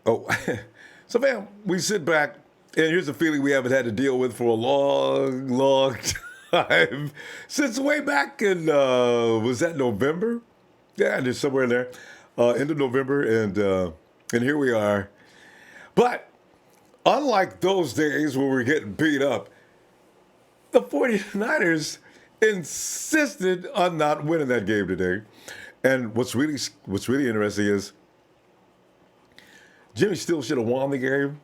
Oh, so fam, we sit back, and here's a feeling we haven't had to deal with for a long, long time since way back in was that November? Yeah, just somewhere in there, end of November, and here we are. But unlike those days where we're getting beat up, the 49ers insisted on not winning that game today. And what's really interesting is Jimmy still should have won the game.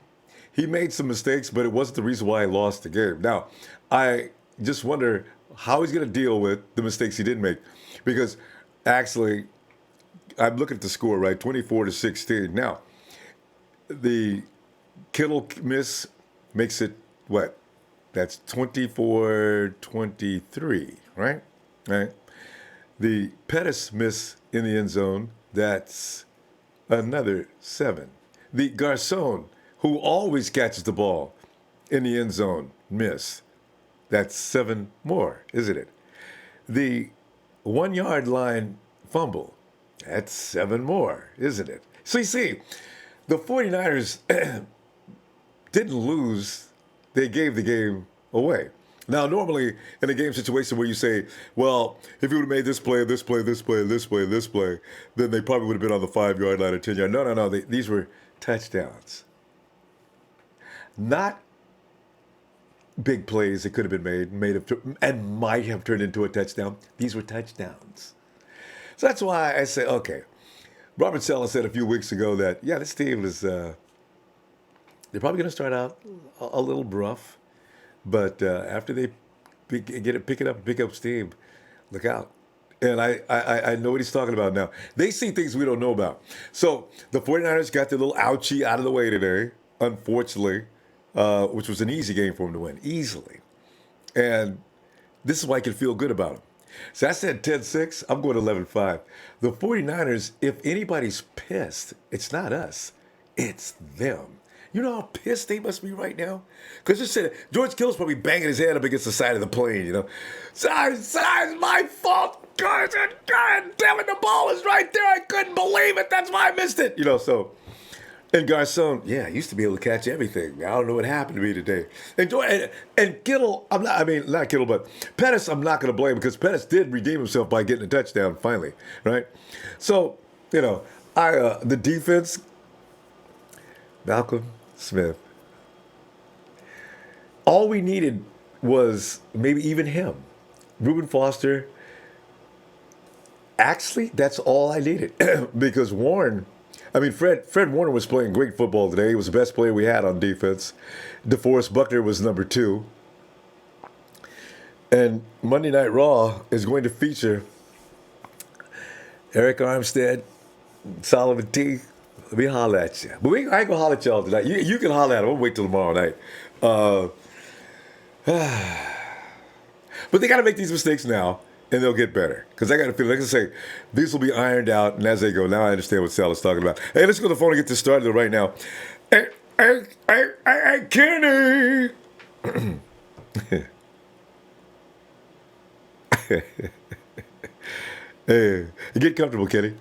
He made some mistakes, but it wasn't the reason why he lost the game. Now, I just wonder how he's going to deal with the mistakes he did make, because actually, I'm looking at the score, right, 24-16. Now, the Kittle miss makes it what? That's 24-23, right? Right. The Pettis miss in the end zone, that's another 7. The Garcon, who always catches the ball in the end zone, miss. That's 7 more, isn't it? The 1 yard line fumble, that's 7 more, isn't it? So you see, the 49ers didn't lose, they gave the game away. Now, normally in a game situation where you say, well, if you would have made this play, this play, this play, this play, this play, then they probably would have been on the 5 yard line or 10 yard. No. These were touchdowns. Not big plays that could have been and might have turned into a touchdown. These were touchdowns. So that's why I say, okay. Robert Saleh said a few weeks ago that, yeah, this team is, they're probably going to start out a little rough, but after they pick up steam, look out. And I know what he's talking about now. They see things we don't know about. So the 49ers got their little ouchie out of the way today, unfortunately, which was an easy game for them to win, easily. And this is why I can feel good about them. So I said 10-6, I'm going 11-5. The 49ers, if anybody's pissed, it's not us, it's them. You know how pissed they must be right now? Because just said George Kittle's probably banging his head up against the side of the plane, you know. Sorry, it's my fault. God damn it, the ball was right there. I couldn't believe it. That's why I missed it. You know, so. And Garcon, yeah, I used to be able to catch everything. I don't know what happened to me today. And Kittle, not Kittle, but Pettis, I'm not going to blame because Pettis did redeem himself by getting a touchdown finally, right? So, you know, the defense, Malcolm Smith, all we needed was maybe even him. Reuben Foster, actually, that's all I needed because Fred Warner was playing great football today. He was the best player we had on defense. DeForest Buckner was number 2. And Monday Night Raw is going to feature Eric Armstead, Solomon T. Let me holler at you. But I ain't going to holler at y'all tonight. You can holler at him. We'll wait till tomorrow night. But they got to make these mistakes now, and they'll get better. Because I got to feel, like I say, these will be ironed out, and as they go, now I understand what Sal's talking about. Hey, let's go to the phone and get this started right now. Hey, Kenny! Hey, get comfortable, Kenny.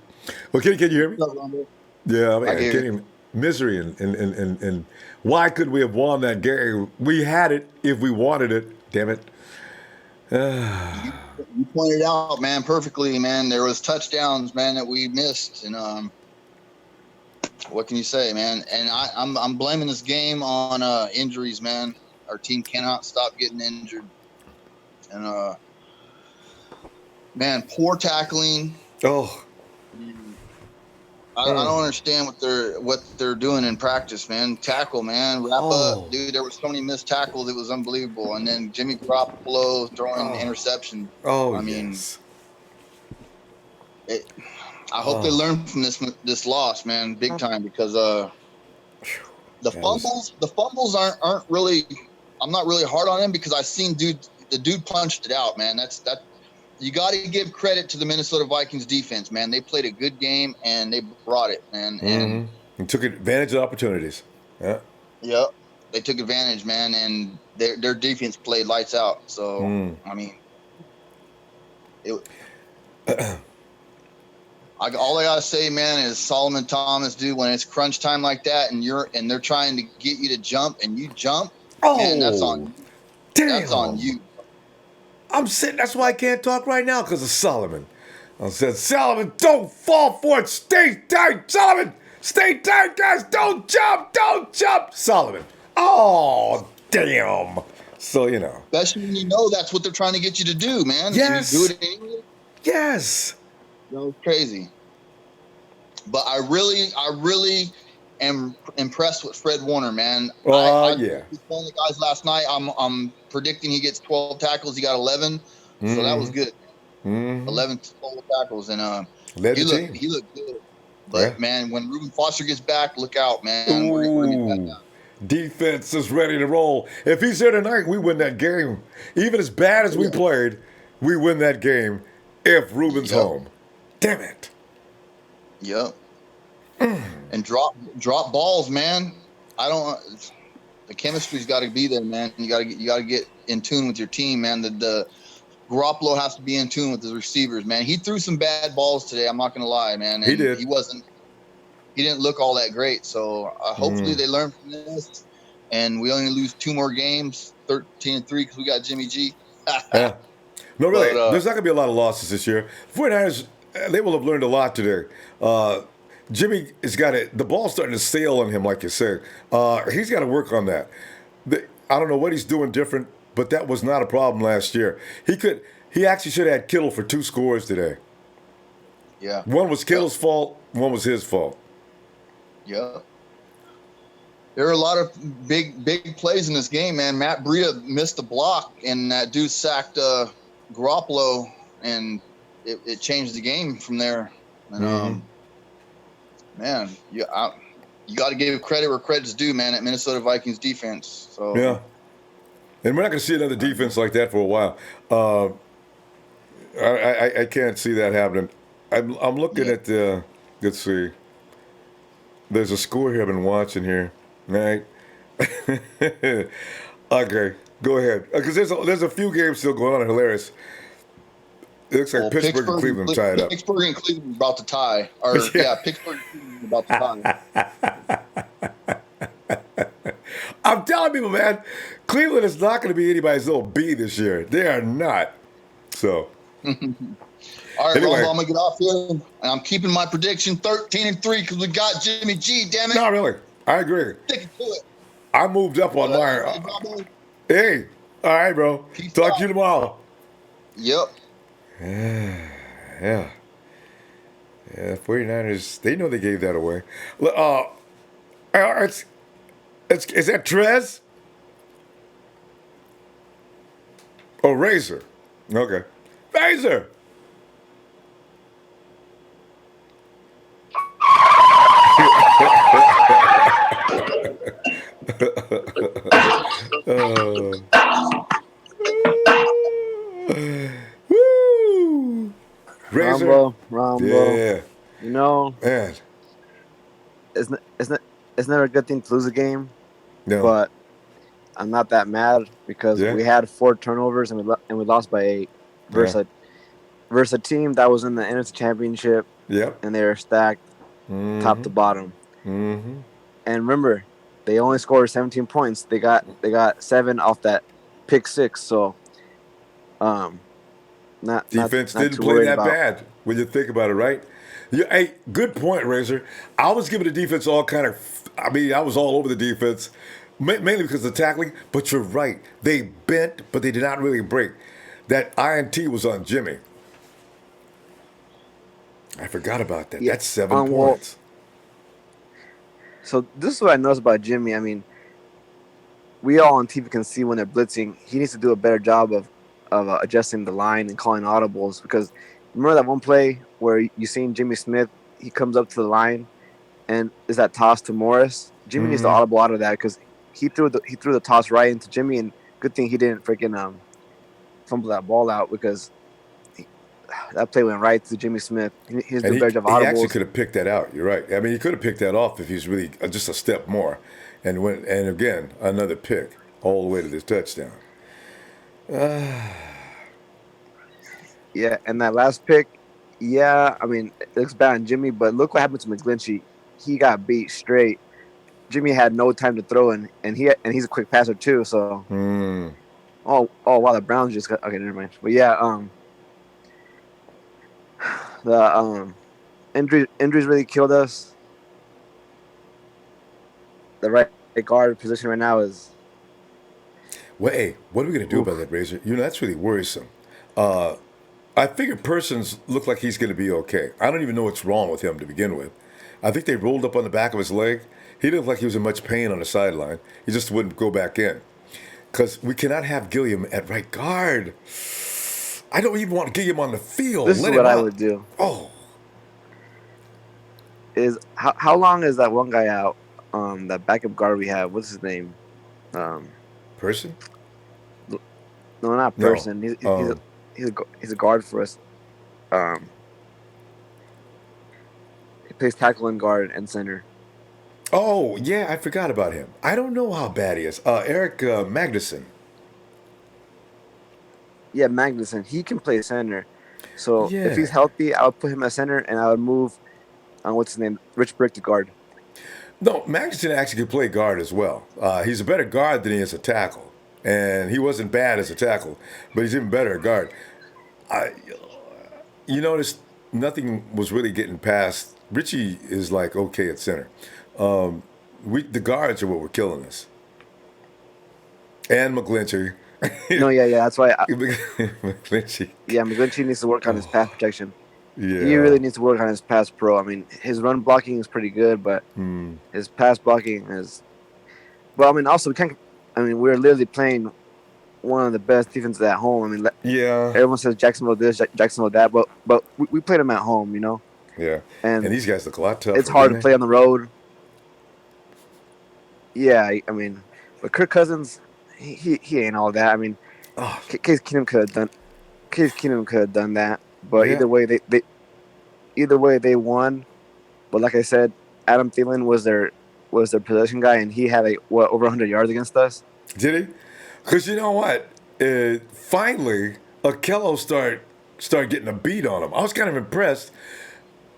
Well, Kenny, can you hear me? What's up, Ronbo? Yeah, I hear Kenny, misery and why could we have won that game? We had it if we wanted it. Damn it. You pointed out, man, perfectly, man. There was touchdowns, man, that we missed, and what can you say, man? And I'm blaming this game on injuries, man. Our team cannot stop getting injured, and man, poor tackling. Oh, I don't understand what they're doing in practice, man. Tackle, man, wrap up, dude. There were so many missed tackles; it was unbelievable. And then Jimmy Garoppolo throwing interception. I mean, yes. I hope they learn from this loss, man, big time, because the fumbles aren't really. I'm not really hard on him because I've seen the dude punched it out, man. That you got to give credit to the Minnesota Vikings defense, man. They played a good game and they brought it, man. And took advantage of opportunities. Yeah. Yep, they took advantage, man, and their defense played lights out. So I mean, All I gotta say, man, is Solomon Thomas, dude. When it's crunch time like that, and they're trying to get you to jump, and you jump, man, that's on you. That's on Damn. you. I'm sitting. That's why I can't talk right now because of Solomon. I said, Solomon, don't fall for it. Stay tight, Solomon. Stay tight, guys. Don't jump. Don't jump, Solomon. Oh, damn. So Especially when you know that's what they're trying to get you to do, man. Yes. And you do it anyway. Yes. It's crazy. But I really am impressed with Fred Warner, man. I Yeah. was telling the guys last night. I'm predicting he gets 12 tackles. He got 11, so that was good. 11 total tackles, and he looked good. But man, when Reuben Foster gets back, look out, man. We're gonna get that down. Defense is ready to roll. If he's here tonight, we win that game. Even as bad as we played, we win that game if Reuben's home. Damn it. Yep. And drop balls, man. The chemistry's got to be there, man. You got to get in tune with your team, man. The Garoppolo has to be in tune with his receivers, man. He threw some bad balls today. I'm not gonna lie, man. And he did. He didn't look all that great. So hopefully they learn from this, and we only lose 2 more games, 13-3, because we got Jimmy G. Yeah. No, really. There's not gonna be a lot of losses this year. 49ers, they will have learned a lot today. Jimmy has got it. The ball's starting to sail on him, like you said. He's got to work on that. I don't know what he's doing different, but that was not a problem last year. He actually should have had Kittle for 2 scores today. Yeah. One was Kittle's fault. One was his fault. Yeah. There are a lot of big plays in this game, man. Matt Breida missed a block, and that dude sacked Garoppolo, and it changed the game from there. And man, you got to give credit where credit's due, man. At Minnesota Vikings defense. So yeah, and we're not going to see another defense like that for a while. I can't see that happening. I'm looking at the. Let's see. There's a score here I've been watching here. Right. Okay, go ahead. Because there's a few games still going on. Hilarious. It looks like Pittsburgh and Cleveland tied up. Pittsburgh and Cleveland about to tie. Or Pittsburgh and Cleveland about to tie. I'm telling people, man, Cleveland is not going to be anybody's little B this year. They are not. So. All right, anyway. I'm going to get off here. And I'm keeping my prediction 13-3 because we got Jimmy G, damn it. No, really. I agree. Sticking to it. I moved up on mine. Hey, all right, bro. Peace Talk out. to you tomorrow. Yep. Yeah. 49ers, they know they gave that away. Is that Trez? Oh, Razor. Okay. Razor! Woo! Razor. Ronbo. Yeah. You know, Man. it's never a good thing to lose a game. No. But I'm not that mad because we had 4 turnovers and we lost by 8 versus a team that was in the NFC Championship. Yep. And they were stacked top to bottom. Mm-hmm. And remember, they only scored 17 points. They got 7 off that pick 6. So, defense not didn't play that bad when you think about it, right? Yeah, hey, good point, Razor. I was giving the defense all kind of. I mean, I was all over the defense, mainly because of the tackling. But you're right; they bent, but they did not really break. That INT was on Jimmy. I forgot about that. Yeah, that's 7 points. So this is what I noticed about Jimmy. I mean, we all on TV can see when they're blitzing. He needs to do a better job of adjusting the line and calling audibles. Because remember that one play where you seen Jimmy Smith? He comes up to the line, and is that toss to Morris? Jimmy needs to audible out of that because he threw the toss right into Jimmy, and good thing he didn't freaking fumble that ball out because that play went right to Jimmy Smith. He's doing a better job of audibles. He actually could have picked that out. You're right. I mean, he could have picked that off if he's really just a step more, and again another pick all the way to this touchdown. Yeah, and that last pick, Yeah, I mean, it looks bad on Jimmy, but look what happened to McGlinchey. He got beat straight. Jimmy had no time to throw, and he's a quick passer too. So, Hmm. wow, the Browns just got okay. Never mind. But yeah, the injuries really killed us. The right guard position right now is Well, hey, what are we going to do about oof. that, Razor? That's really worrisome. Uh, I figured Persons looked like he's going to be okay. I don't even know what's wrong with him to begin with. I think they rolled up on the back of his leg. He didn't look like he was in much pain on the sideline. He just wouldn't go back in. Because we cannot have Gilliam at right guard. I don't even want Gilliam on the field. This is Let him what I out. would do. Oh, Is how long is that one guy out? That backup guard we have. What's his name? Um, Person? no, not No. person. Um, He's a guard for us. Um, he plays tackle and guard and center. oh, yeah, I forgot about him. I don't know how bad he is. Eric Magnuson. Yeah, Magnuson. He can play center. So if Yeah. he's healthy, I would put him at center, and I would move. What's his name? Rich Brick to guard. No, Magnuson actually could play guard as well. He's a better guard than he is a tackle. And he wasn't bad as a tackle, but he's even better at guard. I, you notice nothing was really getting past. Richie is like okay at center. The guards are what were killing us. And McGlinchey. No, yeah. That's why. McGlinchey. Yeah, McGlinchey needs to work on his pass protection. He Yeah. really needs to work on his pass pro. I mean, his run blocking is pretty good, but his pass blocking is. But I mean, also we can't. I mean, we're literally playing one of the best defenses at home. I mean, Yeah. everyone says Jacksonville this, Jacksonville that, but we played them at home, you know. Yeah. And these guys look a lot tougher. it's hard to don't play on the road. Yeah, I mean, but Kirk Cousins, he ain't all that. I mean, they? Oh, Case Keenum could have done that, but yeah. either way they won. But like I said, Adam Thielen was their possession guy, and he had over 100 yards against us. Did he? Because you know what? Finally, Akello start getting a beat on him. I was kind of impressed.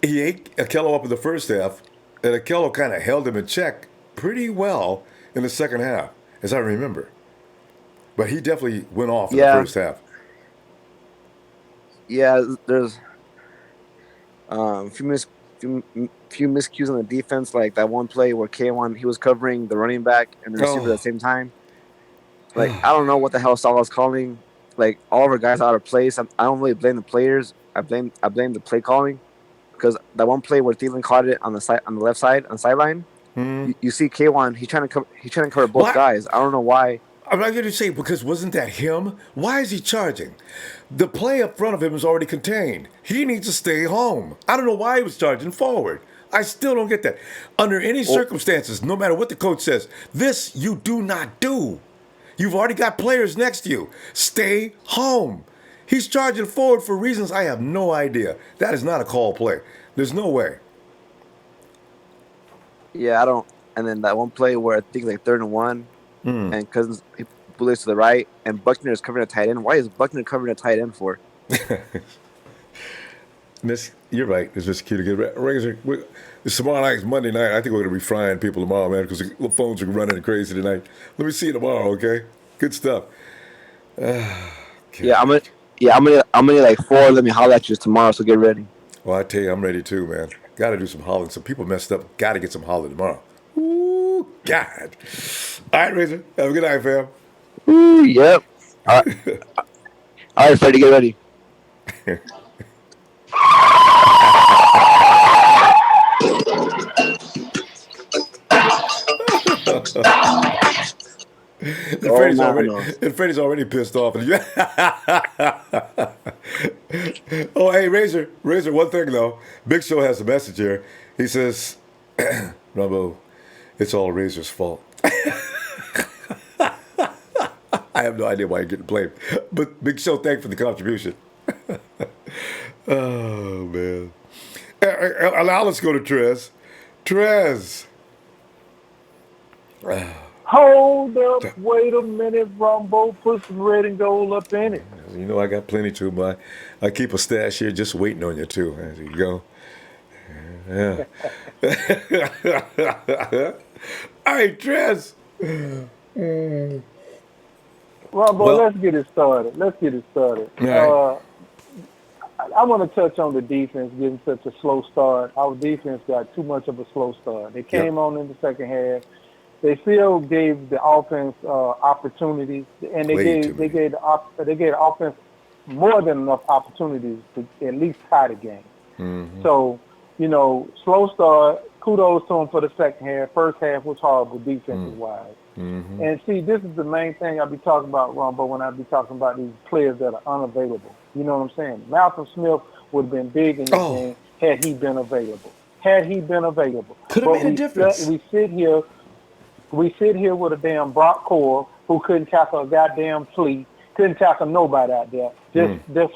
He ate Akello up in the first half, and Akello kind of held him in check pretty well in the second half, as I remember. But he definitely went off in the Yeah. first half. Yeah, there's a few miscues on the defense, like that one play where K1 he was covering the running back and the receiver at the same time. Like I don't know what the hell Salah's calling. Like all of our guys are out of place. I don't really blame the players. I blame the play calling because that one play where Thielen caught it on the left side on the sideline. You see K1 he's trying to cover both What? guys. I don't know why. I'm not going to say because wasn't that him? Why is he charging? The play up front of him is already contained. He needs to stay home. I don't know why he was charging forward. I still don't get that. Under any circumstances, no matter what the coach says, this you do not do. You've already got players next to you. Stay home. He's charging forward for reasons I have no idea. That is not a call play. There's no way. Yeah, I don't. And then that one play where I think like 3rd and 1, and Cousins he bullets to the right, and Buckner is covering a tight end. Why is Buckner covering a tight end for? Miss, you're right. It's just cute to get Razor. It's tomorrow night. It's Monday night. I think we're going to be frying people tomorrow, man, because the phones are running crazy tonight. Let me see you tomorrow, okay? Good stuff. Yeah, I'm gonna like 4. Let me holler at you tomorrow. So get ready. Well, I tell you, I'm ready too, man. Got to do some hollering. Some people messed up. Got to get some hollering tomorrow. Ooh, God. All right, Razor. Have a good night, fam. Ooh, yep. All right, Freddie, get ready. Freddie's already pissed off. Oh, hey, Razor, one thing, though. Big Show has a message here. He says, Ronbo, it's all Razor's fault. I have no idea why you're getting blamed. But Big Show, thanks for the contribution. Oh, man. Now let's go to Trez. Trez. Hold up, wait a minute, Ronbo. Put some red and gold up in it. You know I got plenty too, but I keep a stash here just waiting on you too. There you go. Yeah. All right, Trez. Ronbo, Well, let's get it started. all right. I want to touch on the defense getting such a slow start. Our defense got too much of a slow start. They came on in the second half. They still gave the offense opportunities, and they gave the offense more than enough opportunities to at least tie the game. Mm-hmm. So, slow start. Kudos to them for the second half. First half was horrible defensive-wise. Mm-hmm. And see, this is the main thing I be talking about, Ronbo, when I be talking about these players that are unavailable. You know what I'm saying? Malcolm Smith would have been big in this game had he been available. Could have made a difference. We sit here with a damn Brock Core who couldn't tackle a goddamn flea, couldn't tackle nobody out there. Just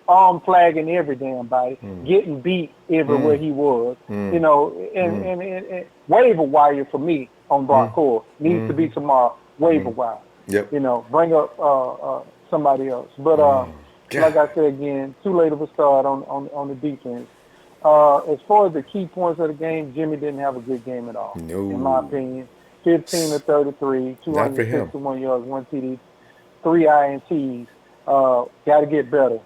arm flagging every damn body, getting beat everywhere he was. And waiver wire for me on Brock Core needs to be tomorrow. Waiver wire. Yep. Bring up somebody else. But like I said again, too late of a start on the defense. As far as the key points of the game, Jimmy didn't have a good game at all. No. In my opinion. 15 to 33, 261 yards, 1 TD, 3 INTs. Got to get better.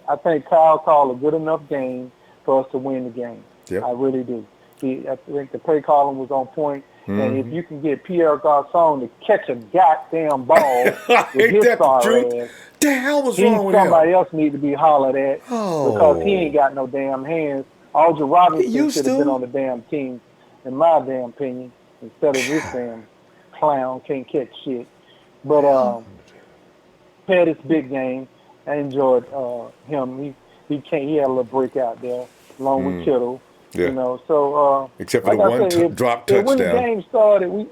I think Kyle called a good enough game for us to win the game. Yep. I really do. I think the play calling was on point. And if you can get Pierre Garcon to catch a goddamn ball with his star ass, the hell was wrong with him? Somebody else need to be hollered at because he ain't got no damn hands. Aldridge Robinson should have been on the damn team, in my damn opinion, instead of this damn clown can't catch shit. But Pettis, big game. I enjoyed him. He had a little breakout there, along with Kittle. Yeah. So except for like the one drop touchdown. When the game started,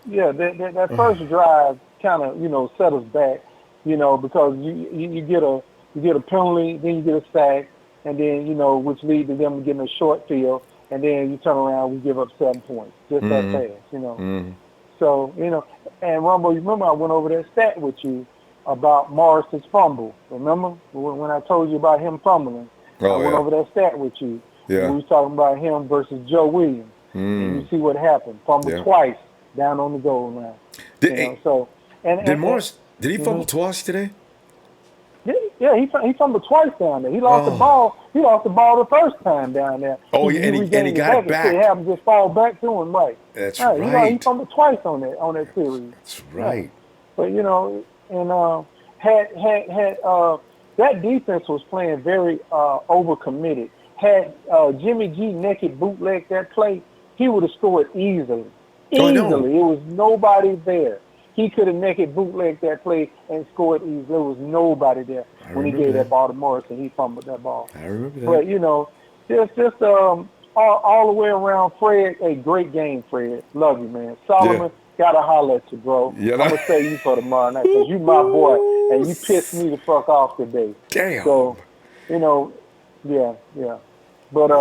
that first drive kind of set us back, because you get a penalty, then you get a sack, and then which leads to them getting a short field, and then you turn around, we give up 7 points just that fast, So and Ronbo, you remember I went over that stat with you about Morris's fumble. Remember when I told you about him fumbling? I went over that stat with you. Yeah. We was talking about him versus Joe Williams. And you see what happened. Fumbled twice down on the goal line. Did Morris, did he fumble twice today? Yeah, he fumbled twice down there. He lost the ball. He lost the ball the first time down there. And he got it back. It happened just fall back to him, right? That's right. He fumbled twice on that series. That's right. Yeah. But had that defense was playing very overcommitted. Had Jimmy G naked bootleg that play, he would have scored easily. Easily. It was nobody there. He could have naked bootleg that play and scored easily. There was nobody there when he gave that ball to Morris and he fumbled that ball. I remember that. But, just all the way around, Fred, a great game, Fred. Love you, man. Solomon, gotta holler at you, bro. Yeah, I'm going to say you for tomorrow night because you my boy and you pissed me the fuck off today. Damn. So, yeah. But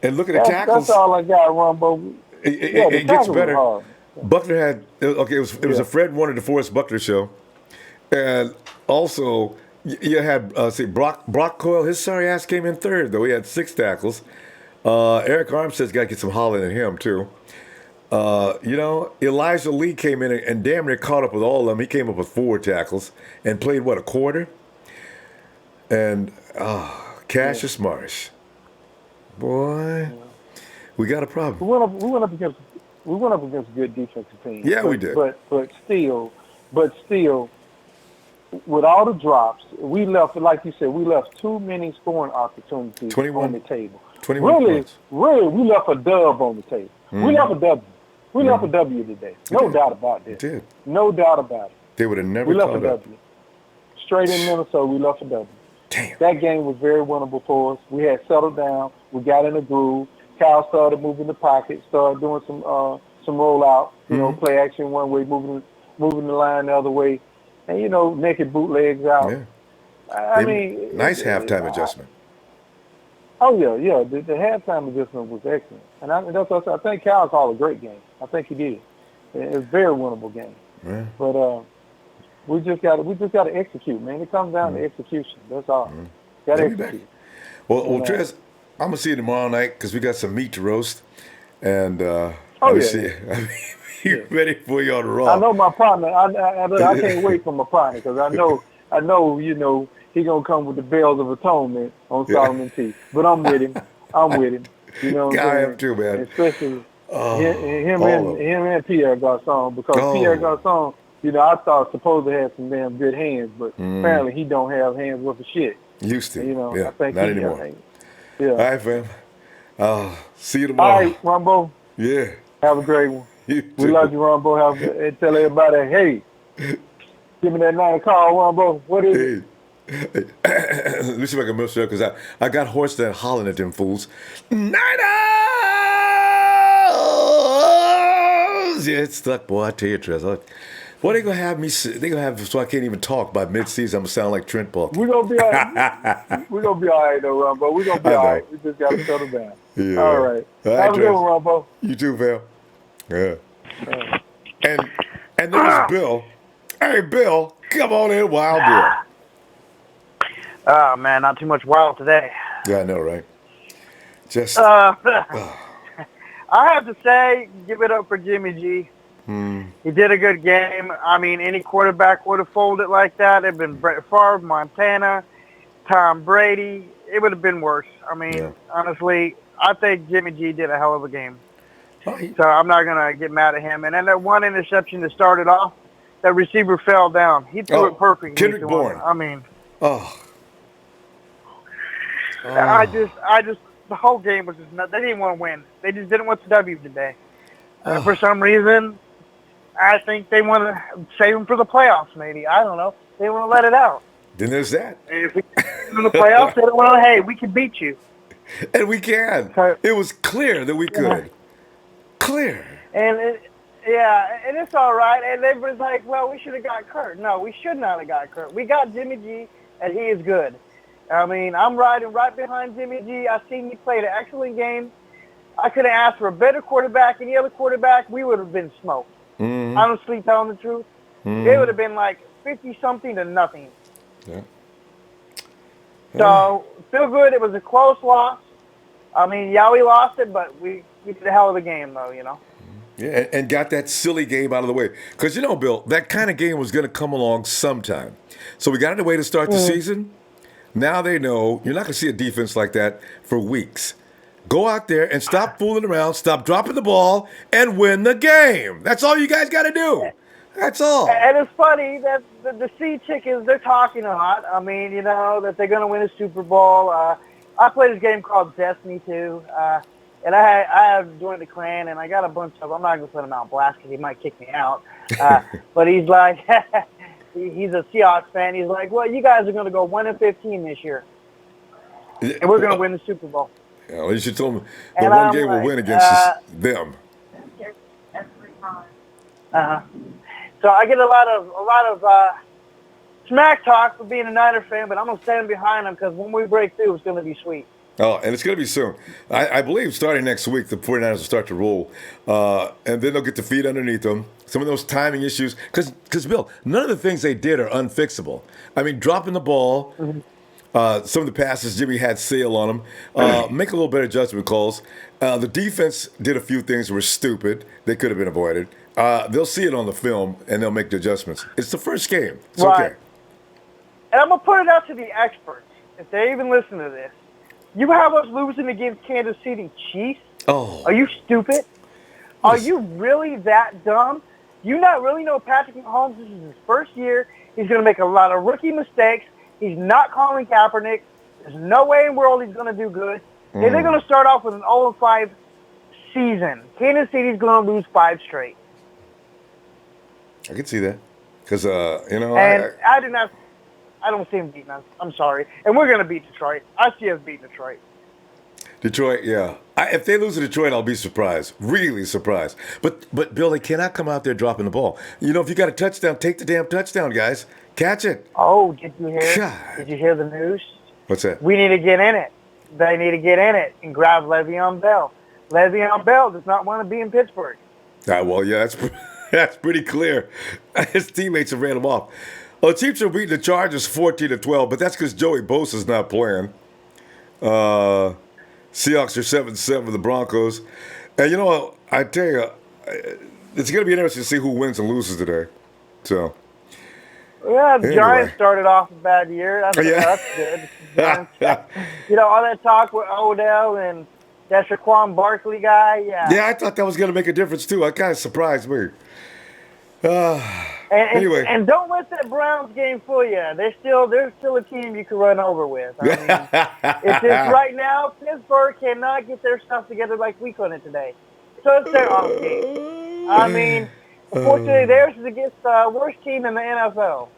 and look at the tackles. That's all I got, Ronbo. It gets better. Hard. Buckner had it was a Fred wanted to force Buckner show, and also you had Brock Coyle. His sorry ass came in third though. He had 6 tackles. Eric Armstead's got to get some hollering at him too. Elijah Lee came in and damn near caught up with all of them. He came up with 4 tackles and played a quarter. And Cassius Marsh. Boy, we got a problem. We went up against a good defensive team. Yeah, we did. But still, with all the drops, we left, like you said, too many scoring opportunities 21, on the table. 21 points. Really, we left a dub on the table. We left a W. We left a W today. No doubt about this. We did. No doubt about it. They would have never We left a caught up. W. Straight in Minnesota, we left a W. Damn. That game was very winnable for us. We had settled down. We got in a groove. Kyle started moving the pocket, started doing some rollout, play action one way, moving the line the other way, and naked bootlegs out. Yeah. I mean, nice halftime adjustment. Oh yeah. The halftime adjustment was excellent, and that's what I think Kyle called a great game. I think he did. It's a very winnable game. Yeah. But we just got to execute, man. It comes down to execution. That's all. Got to Let me back. execute. Well, And, Trez, I'm gonna see you tomorrow night because we got some meat to roast, and Oh, let me yeah, see. yeah. Be ready for you on I Raw. know my partner. I can't wait for my partner because I know he gonna come with the bells of atonement on Yeah. Solomon T. But I'm with him. You know what Yeah, I I'm am saying? too, man. Especially Oh, him all of them. and Pierre Garcon because Pierre Oh, Garcon, I thought supposed to have some damn good hands, but apparently he don't have hands worth of shit. used And, to. Yeah, I think not he, anymore. yeah. All right, fam. See you All tomorrow. right, Ronbo, Yeah, have a great one. you We love too. you, Ronbo. And tell everybody, hey, give me that 9 call, Ronbo. What is it? Hey. Let me see if I can mess it up because I got horse that hollering at them fools. Niners! Yeah, it's stuck, boy. I tell you, Trez. Boy, they gonna have me. They gonna have so I can't even talk by mid-season. I'm gonna sound like Trent Baalke. We're gonna be all right. We're gonna be all right, though, Ronbo. We're gonna be I all know. right. We just gotta settle down. Yeah. All right. All right, Have a good Trez. one, Ronbo. You too, Phil. Yeah. And then there's Bill. Hey, Bill, come on in, Wild Bill. Oh, man, not too much wild today. Yeah, I know, right? Just I have to say, give it up for Jimmy G. He did a good game. I mean, any quarterback would have folded like that. It'd been Brett Favre, Montana, Tom Brady. It would have been worse. I mean, Yeah. honestly, I think Jimmy G did a hell of a game. oh, he- So I'm not going to get mad at him. And then that one interception that started off, that receiver fell down. He threw it perfectly. Kendrick to him. Bourne. I mean, Oh. I just, the whole game was just nuts. They didn't want to win. They just didn't want the W today. For some reason, I think they want to save them for the playoffs, maybe. I don't know. They want to let it out. Then there's that. If we get in the playoffs, they don't want to, hey, we can beat you. And we can. So- It was clear that we could. Clear. And, and it's all right. And everybody's like, well, we should have got Kurt. No, we should not have got Kurt. We got Jimmy G, and he is good. I mean, I'm riding right behind Jimmy G. I seen he played an excellent game. I could have asked for a better quarterback. Any other quarterback, we would have been smoked. Honestly, telling the truth, it would have been like 50-something to nothing. Yeah. So, feel good. It was a close loss. I mean, yeah, we lost it, but we did a hell of a game, though, you know. Yeah, and got that silly game out of the way. Because, Bill, that kind of game was going to come along sometime. So we got it away to start the season. Now they know you're not going to see a defense like that for weeks. Go out there and stop fooling around, stop dropping the ball, and win the game. That's all you guys got to do. That's all. And it's funny that the Sea Chickens, they're talking a lot. I mean, that they're going to win a Super Bowl. I played this game called Destiny 2, and I have joined the clan, and I got a bunch of, I'm not going to put him out blast because he might kick me out. But he's like, he's a Seahawks fan. He's like, well, you guys are going to go 1-15 this year, and we're going to win the Super Bowl. Yeah, you should tell them the And one I'm game we'll like, win against them. So I get a lot of smack talk for being a Niner fan, but I'm gonna stand behind them because when we break through, it's gonna be sweet. Oh, and it's going to be soon. I believe starting next week, the 49ers will start to roll. And then they'll get the feet underneath them. Some of those timing issues. Because, Bill, none of the things they did are unfixable. I mean, dropping the ball, some of the passes, Jimmy had sail on them. Make a little better judgment calls. The defense did a few things that were stupid. They could have been avoided. They'll see it on the film, and they'll make the adjustments. It's the first game. It's Right. okay. And I'm gonna put it out to the experts, if they even listen to this. You have us losing against Kansas City Chiefs? Oh. Are you stupid? Are you really that dumb? You not really know Patrick Mahomes, this is his first year. He's going to make a lot of rookie mistakes. He's not calling Kaepernick. There's no way in the world he's going to do good. And they're going to start off with an 0-5 season. Kansas City's going to lose 5 straight. I can see that. Because, And I don't see him beating us. I'm sorry. And we're going to beat Detroit. I see us beating Detroit. Detroit, yeah. If they lose to Detroit, I'll be surprised. Really surprised. But Bill, they cannot come out there dropping the ball. If you got a touchdown, take the damn touchdown, guys. Catch it. Oh, did you hear? God. Did you hear the news? What's that? We need to get in it. They need to get in it and grab Le'Veon Bell. Le'Veon Bell does not want to be in Pittsburgh. Well, yeah, That's pretty clear. His teammates have ran him off. Well, the Chiefs are beating the Chargers 14-12, but that's because Joey Bosa's not playing. Seahawks are 7-7 the Broncos. And you know what? I tell you, it's going to be interesting to see who wins and loses today. So, Yeah, the anyway. Giants started off a bad year. That's good. You know, all that talk with Odell and that Shaquan Barkley guy. Yeah, I thought that was going to make a difference too. It kind of surprised me. Anyway. And don't let that Browns game fool you. They're still a team you can run over with. I mean, it's just right now Pittsburgh cannot get their stuff together like we couldn't today. So it's their off game. I mean, unfortunately, theirs is against the worst team in the NFL.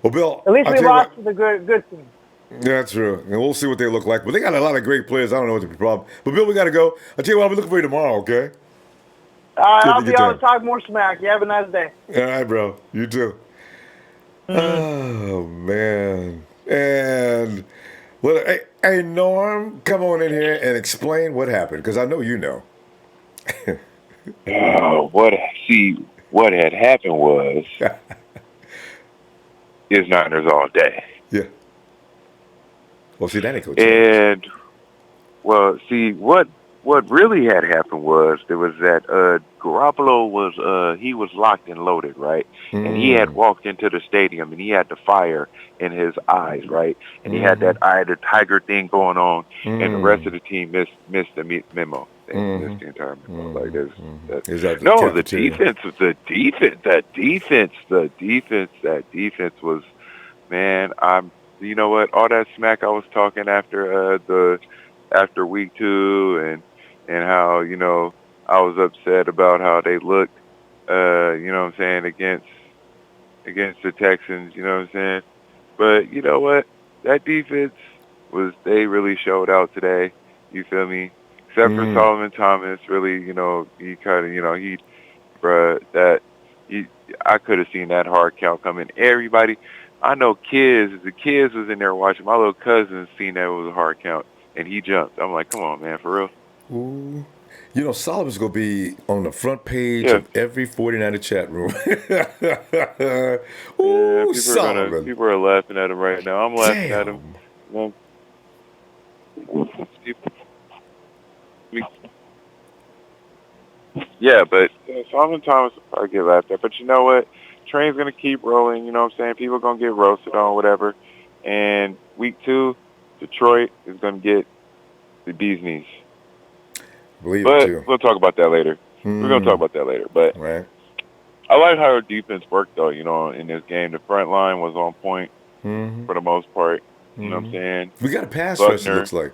Well, Bill, At least we lost to the good team. Yeah, that's true. And we'll see what they look like. But they got a lot of great players. I don't know what the problem. But Bill, we got to go. I'll tell you what, I'll be looking for you tomorrow, okay? All right, I'll be on to talk more smack. You have a nice day. All right, bro. You too. Oh, man. And, well, hey, Norm, come on in here and explain what happened, because I know you know. What had happened was is Niners all day. Yeah. Well, see, that ain't cool. And, well, see, what really had happened was there was that Garoppolo was locked and loaded, right? And he had walked into the stadium and he had the fire in his eyes, right? And he had that eye of the tiger thing going on, and the rest of the team missed the memo. They missed the entire memo. Like this. The defense was, man. You know what? All that smack I was talking after week 2 and how, you know, I was upset about how they looked, you know what I'm saying, against the Texans, you know what I'm saying? But you know what? That defense they really showed out today. You feel me? Except for Solomon Thomas, really, you know, he kind of, you know, I could have seen that hard count coming. Everybody, I know the kids was in there watching. My little cousin seen that it was a hard count, and he jumped. I'm like, come on, man, for real. Ooh. You know, Solomon's going to be on the front page of every 49er chat room. Ooh, Solomon. People are laughing at him right now. I'm laughing at him. Yeah, but Solomon Thomas will probably get laughed at. But you know what? Train's going to keep rolling. You know what I'm saying? People are going to get roasted on whatever. And week 2, Detroit is going to get the bee's knees. Believe but it too. We'll talk about that later. We're going to talk about that later. But I like how our defense worked, though, you know, in this game. The front line was on point for the most part. You know what I'm saying? We got a pass rush, it looks like.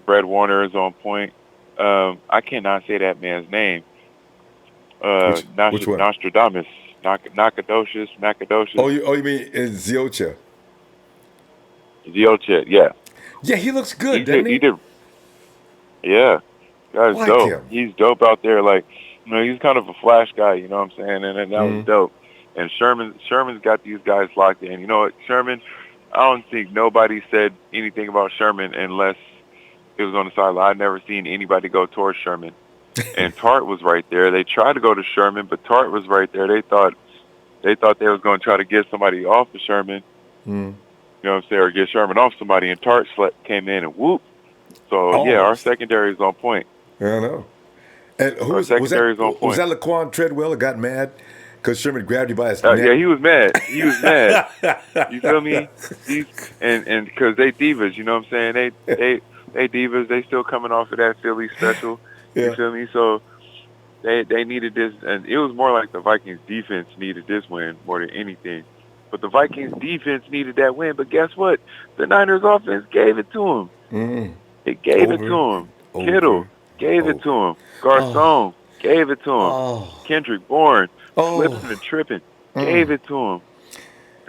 Fred Warner is on point. I cannot say that man's name. Which one? Nostradamus. Nacogdoches. Oh, you mean Ziocha? Ziocha, yeah. Yeah, he looks good, doesn't he? He did. Yeah. Guy's like dope. Him. He's dope out there. Like, you know, he's kind of a flash guy, you know what I'm saying? And that was dope. And Sherman's got these guys locked in. You know what, Sherman, I don't think nobody said anything about Sherman unless it was on the sideline. I'd never seen anybody go towards Sherman. And Tart was right there. They tried to go to Sherman, but Tart was right there. They thought they was going to try to get somebody off of Sherman. You know what I'm saying? Or get Sherman off somebody, and Tart came in and whoop. So, yeah, our secondary is on point. Yeah, I know. And who was that? Was that Laquan Treadwell that got mad because Sherman grabbed you by his neck? Yeah, he was mad. You feel me? And because they divas, you know what I'm saying? They divas. They still coming off of that Philly special. You feel me? So they needed this, and it was more like the Vikings defense needed this win more than anything. But the Vikings defense needed that win. But guess what? The Niners offense gave it to them. It gave it to him. Kittle gave it to him. Garcon gave it to him. Kendrick Bourne slipping and tripping gave it to him.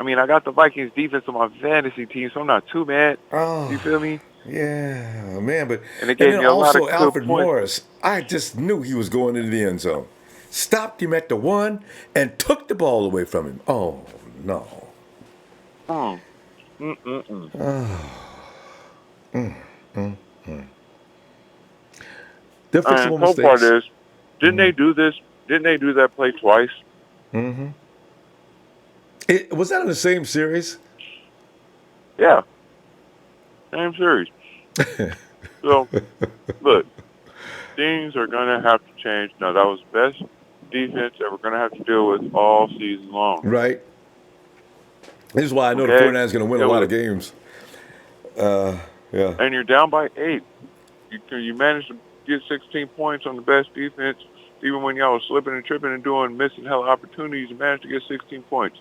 I mean, I got the Vikings defense on my fantasy team, so I'm not too mad. You feel me? Yeah, man. And it gave me a lot of good Alfred points. Morris, I just knew he was going into the end zone. Stopped him at the 1 and took the ball away from him. Oh, no. The whole part is, didn't they do this Didn't they do that play twice? Mm-hmm. Was that in the same series? Yeah, same series. So, look, things are going to have to change. Now, that was the best defense that we're going to have to deal with all season long. Right. This is why I know the Okay? 49ers are going to win a lot of games. Yeah. And you're down by 8. You managed to get 16 points on the best defense, even when y'all was slipping and tripping and missing hell opportunities. You managed to get 16 points.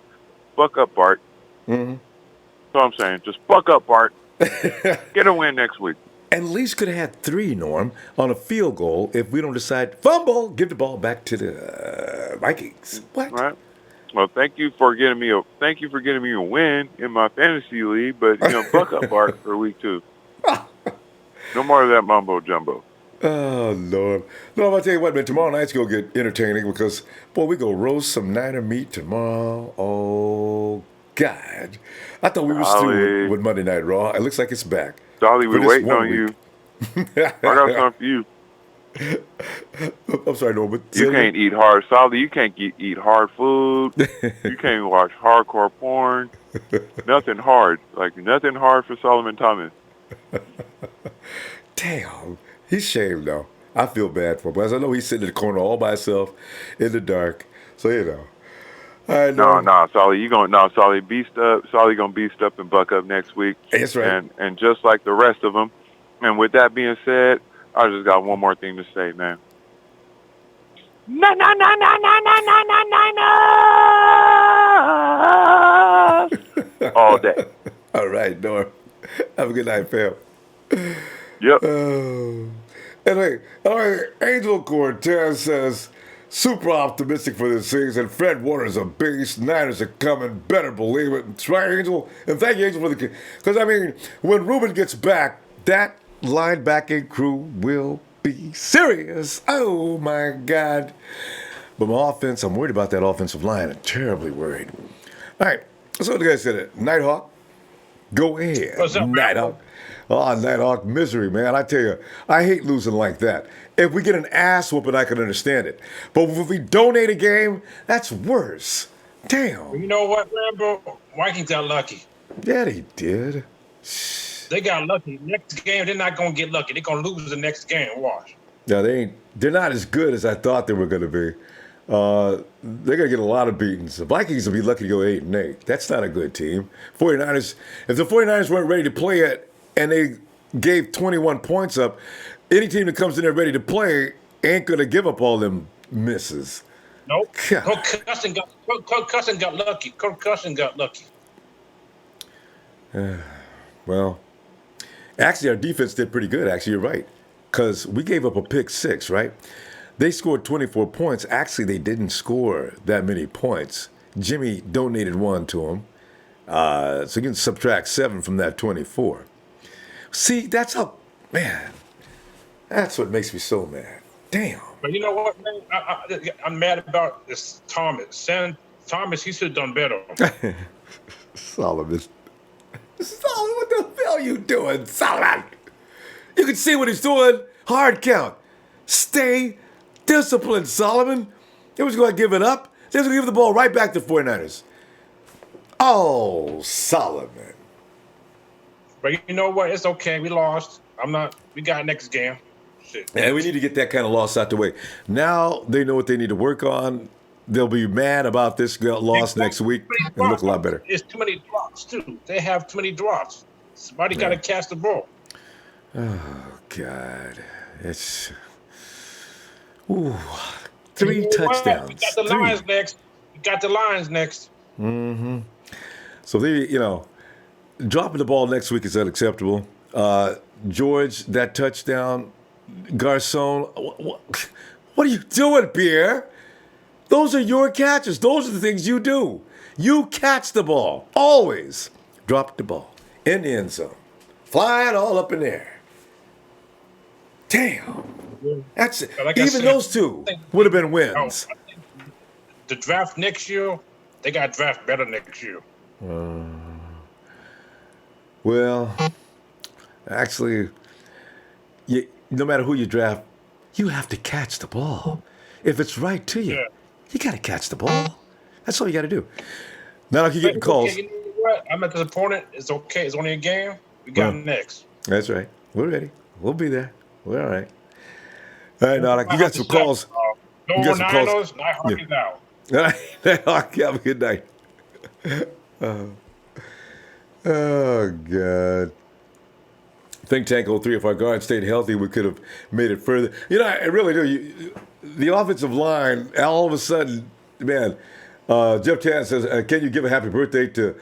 Buck up, Bart. Mm-hmm. That's all I'm saying. Just buck up, Bart. Get a win next week. At least could have had 3, Norm, on a field goal if we don't decide, fumble, give the ball back to the Vikings. What? Right. Well, thank you for getting me a win in my fantasy league, but buck up, Bart, for week 2. No more of that mumbo jumbo. Oh, Lord. No, I'll tell you what, man, tomorrow night's going to get entertaining because, boy, we go roast some Niner meat tomorrow. Oh, God. I thought we were through with Monday Night Raw. It looks like it's back. Dolly, we're waiting on you. I got something for you. I'm sorry, Norman. You can't eat hard, Solly. You can't eat hard food. You can't watch hardcore porn. Nothing hard. Like, nothing hard for Solomon Thomas. Damn. He's shamed, though. I feel bad for him. Because I know he's sitting in the corner all by himself in the dark. So, No, Solly, Solly beast up. Solly gonna beast up and buck up next week. That's right. And just like the rest of them. And with that being said, I just got one more thing to say, man. All day. All right, Norm. Have a good night, fam. Yep. Anyway, all right, Angel Cortez says, super optimistic for this season. Fred Warner's a beast. Niners are coming. Better believe it. That's right, Angel. And thank you, Angel, for the... Because, I mean, when Ruben gets back, that linebacking crew will be serious. Oh, my God. But my offense, I'm worried about that offensive line. I'm terribly worried. All right, so the guy said it. Nighthawk, go ahead. What's up, Nighthawk? Oh, Nighthawk, misery, man. I tell you, I hate losing like that. If we get an ass whooping, I can understand it. But if we donate a game, that's worse. Damn. You know what, Ronbo? Vikings got lucky. Yeah, they did. They got lucky. Next game, they're not going to get lucky. They're going to lose the next game. Watch. Yeah, they're not as good as I thought they were going to be. They're going to get a lot of beatings. The Vikings will be lucky to go 8-8. That's not a good team. 49ers, if the 49ers weren't ready to play it and they gave 21 points up, any team that comes in there ready to play ain't going to give up all them misses. Nope. Kirk Cousins got lucky. Kirk Cousins got lucky. Well, actually, our defense did pretty good. Actually, you're right. Because we gave up a pick 6, right? They scored 24 points. Actually, they didn't score that many points. Jimmy donated 1 to him. So you can subtract 7 from that 24. See, that's how, man, that's what makes me so mad. Damn. But you know what, man? I'm mad about this Thomas. Thomas, he should have done better. Solomon, what the hell are you doing, Solomon? You can see what he's doing. Hard count. Stay disciplined, Solomon. They was going to give it up. They was going to give the ball right back to 49ers. Oh, Solomon. But you know what? It's okay. We lost. We got next game. Shit. And we need to get that kind of loss out the way. Now they know what they need to work on. They'll be mad about this loss next week and look a lot better. It's too many drops, too. They have too many drops. Somebody got to catch the ball. Oh, God. It's... Ooh, 3 touchdowns. We got the Lions next. Mm-hmm. So they, dropping the ball next week is unacceptable. George, that touchdown, Garcon, what are you doing, Pierre? Those are your catches. Those are the things you do. You catch the ball. Always drop the ball in the end zone. Fly it all up in the air. Damn. That's it. Like even those two would have been wins. The draft next year, they got draft better next year. Well, actually, no matter who you draft, you have to catch the ball. If it's right to you, Yeah. you got to catch the ball. That's all you got to do. Now I keep getting It's calls. okay, you know what? I'm at the opponent. It's okay. It's only a game. We got next. That's right. We're ready. We'll be there. We're all right. All right, now you got some 100%. calls. No You more got some calls. Niners. Night hockey now. All right. Have a good night. Oh, God. Think Tank 03, if our guard stayed healthy, we could have made it further. You know, I really do. The offensive line, all of a sudden, man, Jeff Chan says, can you give a happy birthday to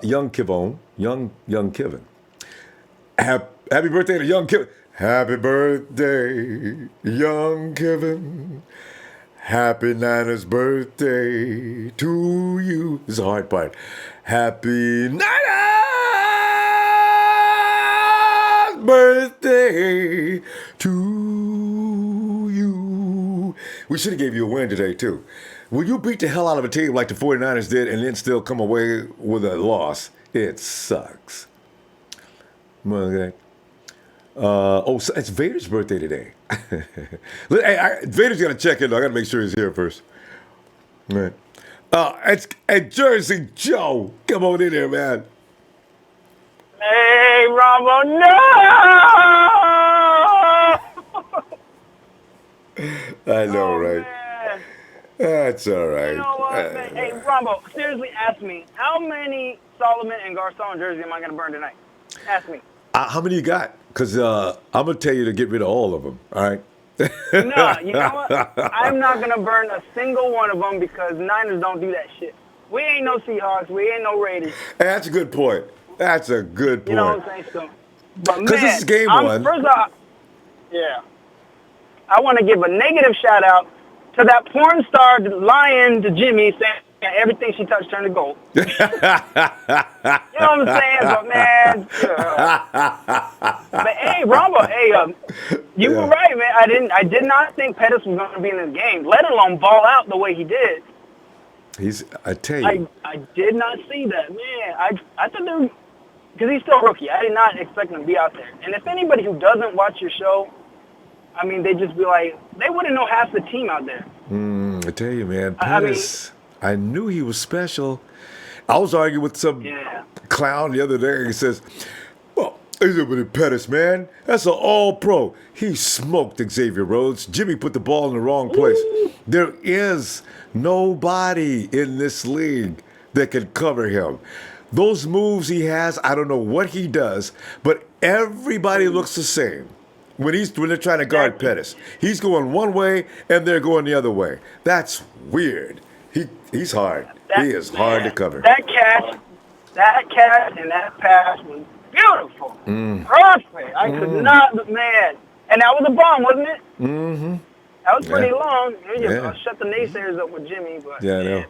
young Kivon? Young Kevin. Happy birthday to young Kevin. Happy birthday, young Kevin. Happy Niners birthday to you. This is the hard part. Happy Niners birthday to you. We should have gave you a win today, too. Will you beat the hell out of a team like the 49ers did and then still come away with a loss? It sucks. Okay. So it's Vader's birthday today. Vader's got to check in. I got to make sure he's here first. All right. It's Jersey Joe. Come on in here, man. Hey, Ronbo, no! I know, right? Man. That's all right. You know what, man? Hey, Ronbo, seriously, ask me, how many Solomon and Garcon jerseys am I going to burn tonight? Ask me. How many you got? Because I'm going to tell you to get rid of all of them, all right? No, you know what? I'm not going to burn a single one of them because Niners don't do that shit. We ain't no Seahawks. We ain't no Raiders. That's a good point. That's a good point. You know what I'm saying? So, but man, this is game one. First off, yeah. I want to give a negative shout out to that porn star lying to Jimmy saying everything she touched turned to gold. You know what I'm saying? But man, but hey, Ronbo, hey, you were right, man. I did not think Pettis was going to be in this game, let alone ball out the way he did. I tell you. I did not see that, man. I thought they were, because he's still a rookie. I did not expect him to be out there. And if anybody who doesn't watch your show, I mean, they just be like, they wouldn't know half the team out there. I tell you, man, Pettis, I knew he was special. I was arguing with some clown the other day. He says, well, Xavier Pettis, man, that's an all-pro. He smoked Xavier Rhodes. Jimmy put the ball in the wrong place. Ooh. There is nobody in this league that can cover him. Those moves he has, I don't know what he does, but everybody looks the same. When they're trying to guard Pettis, he's going one way and they're going the other way. That's weird. He's hard. He is hard to cover. That catch and that pass was beautiful. Perfect. I could not, man. And that was a bomb, wasn't it? Mm-hmm. That was pretty long. You just shut the naysayers up with Jimmy, but I know.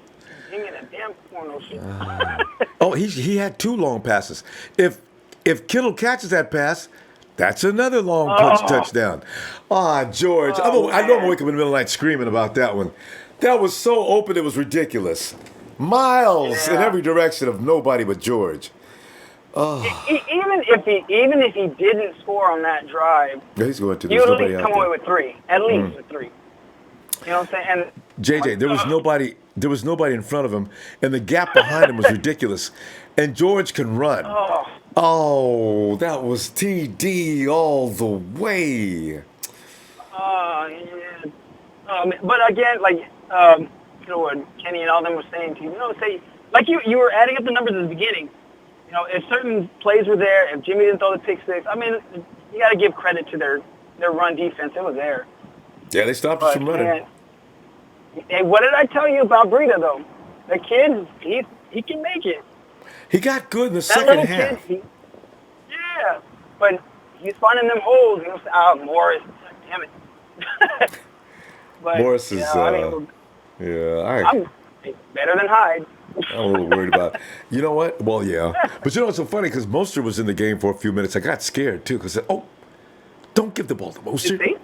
Jimmy in a damn porno shit. He had two long passes. If Kittle catches that pass, that's another long touchdown. George. I know I'm waking up in the middle of the night screaming about that one. That was so open, it was ridiculous. Miles in every direction of nobody but George. Even if he didn't score on that drive, he's going to. He would at least come away with three. At least with three. You know what I'm saying? And JJ, there was nobody in front of him, and the gap behind him was ridiculous. And George can run. Oh, that was TD all the way. But again, like you know what Kenny and all them were saying to you, say like you were adding up the numbers at the beginning. You know, if certain plays were there, if Jimmy didn't throw the pick six, I mean, you got to give credit to their run defense. It was there. Yeah, they stopped us from running. Hey, what did I tell you about Breida, though? The kid, he can make it. He got good in the second half. Kid, but he's finding them holes. Morris, damn it. But, Morris is, I'm better than Hyde. I'm a little worried about it. You know what? Well, yeah. But you know what's so funny? Because Mostert was in the game for a few minutes. I got scared, too, because don't give the ball to Mostert.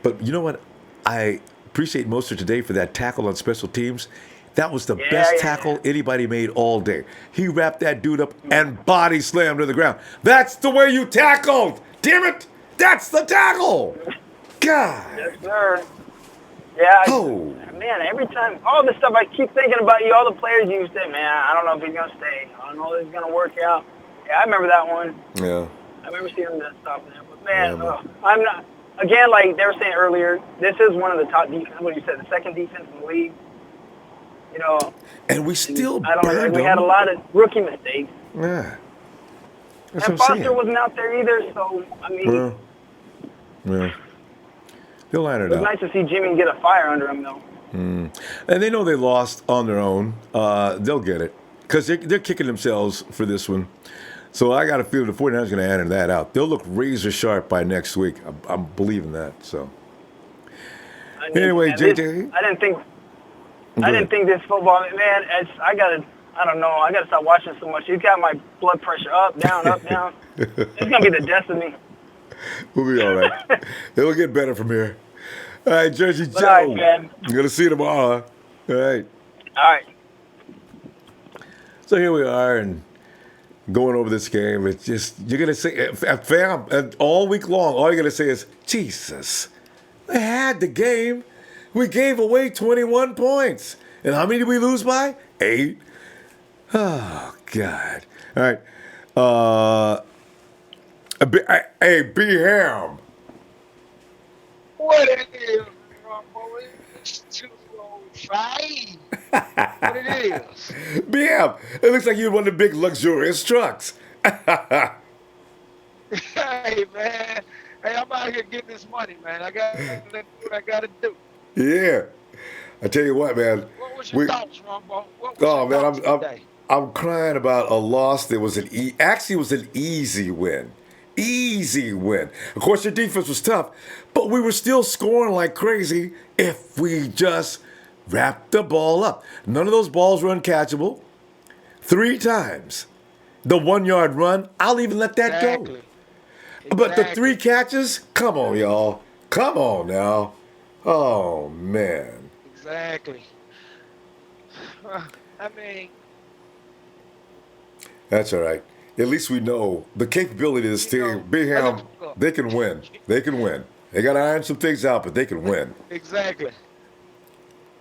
But you know what? I appreciate Mostert today for that tackle on special teams. That was the best tackle anybody made all day. He wrapped that dude up and body slammed to the ground. That's the way you tackled. Damn it. That's the tackle. God. Yes, sir. Yeah, Oh, man, every time, all this stuff, I keep thinking about you, all the players you said, man, I don't know if he's going to stay. I don't know if he's going to work out. Yeah, I remember that one. yeah. I remember seeing him stopping there. But, Yeah, man, man. I'm not, again, like they were saying earlier, this is one of the top defense, what you said, the second defense in the league. You know, And we still I don't know, burned we had a them. lot of rookie mistakes. Yeah. That's And what I'm Foster saying. wasn't out there either, so, I mean, Well, yeah. They'll line it it was up. nice to see Jimmy get a fire under him, though. And they know they lost on their own. They'll get it. Because they're kicking themselves for this one. So I got a feeling the 49ers are going to iron that out. They'll look razor sharp by next week. I'm believing that. So anyway, JJ. I didn't think this football, man. I don't know. I gotta stop watching so much. He's got my blood pressure up, down, up, down. It's gonna be the death of me. We'll be all right. It'll get better from here. All right, Jersey Joe. All right, man. I'm going to see you tomorrow. All right. All right. So here we are and going over this game. It's just, you're going to say, fam, and all week long, all you're going to say is, Jesus, they had the game. We gave away 21 points. And how many did we lose by? 8. Oh, God. All right. Hey, B-Ham. What it is, Ronbo? It's 205. What it is? B-Ham, it looks like you're one of the big luxurious trucks. Hey, man. Hey, I'm out here getting this money, man. I got to do what I got to do. Yeah. I tell you what, man. What was your thoughts, Ronbo? What was your man, thoughts today? I'm crying about a loss that was actually was an easy win. Easy win. Of course, your defense was tough, but we were still scoring like crazy if we just wrapped the ball up. None of those balls were uncatchable. 3 times. The 1-yard run, I'll even let that go. But the 3 catches, come on, y'all. Come on now. Oh, man. Exactly. I mean, that's all right. At least we know the capability of this team. B-Ham, they can win. They can win. They got to iron some things out, but they can win. Exactly.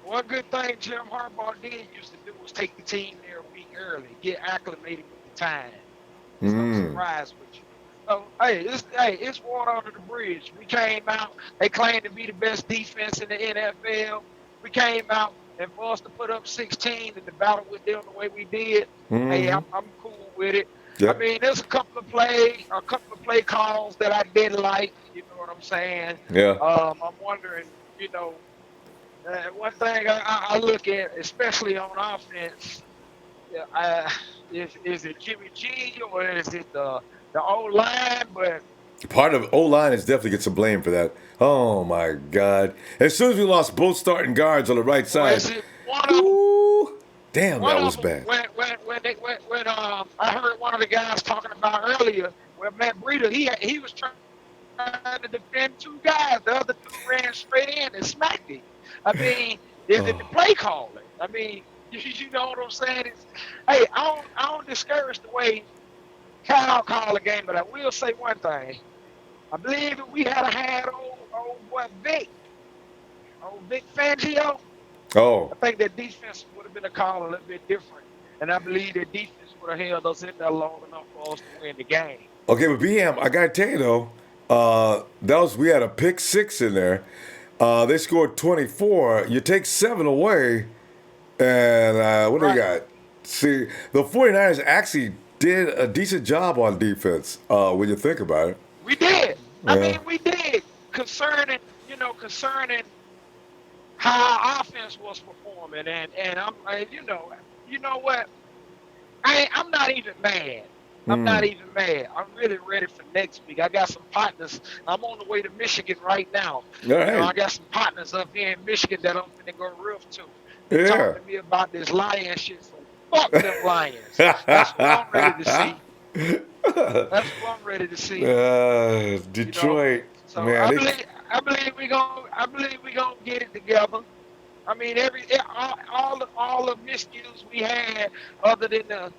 One good thing Jim Harbaugh did used to do was take the team there a week early, get acclimated with the time. So I'm surprised with you. So, it's water under the bridge. We came out. They claimed to be the best defense in the NFL. We came out, and for us to put up 16 and to battle with them the way we did, hey, I'm cool with it. Yep. I mean, there's a couple of play calls that I didn't like. You know what I'm saying? Yeah. I'm wondering, one thing I look at, especially on offense, is it Jimmy G or is it the O-line? But part of O-line is definitely get some blame for that. Oh my God! As soon as we lost both starting guards on the right side, damn, that was bad. When I heard one of the guys talking about earlier, where Matt Breida, he was trying to defend 2 guys. The other 2 ran straight in and smacked him. I mean, is it the play calling? I mean, you know what I'm saying? Hey, I don't discourage the way Kyle called the game, but I will say one thing. I believe if we had old boy Vic Fangio, I think that defense would have been a call a little bit different. And I believe that defense would have held us in there long enough for us to win the game. Okay, but BM, I gotta tell you though, we had a pick 6 in there. They scored 24. You take 7 away, and what do they got? See, the 49ers actually did a decent job on defense when you think about it. We did. I mean, we did. Concerning how our offense was performing, and I'm, you know what? I'm not even mad. I'm not even mad. I'm really ready for next week. I got some partners. I'm on the way to Michigan right now. Right. I got some partners up here in Michigan that I'm going to go roof to. They're talking to me about this lion shit. So fuck them Lions. That's what I'm ready to see. That's what I'm ready to see. Detroit, so man. I believe we gonna get it together. I mean, all the miscues we had, other than the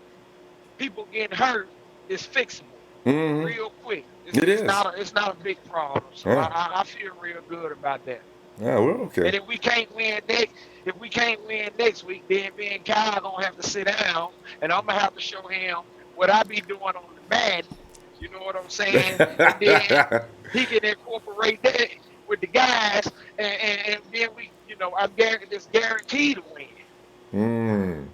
people getting hurt, is fixable real quick. It's not a big problem. So I feel real good about that. Yeah, we're okay. And if we can't win next week, then me and Kyle gonna have to sit down, and I'm gonna have to show him what I be doing on the Madden. You know what I'm saying? And then he can incorporate that with the guys, and then we, I'm guaranteed to win.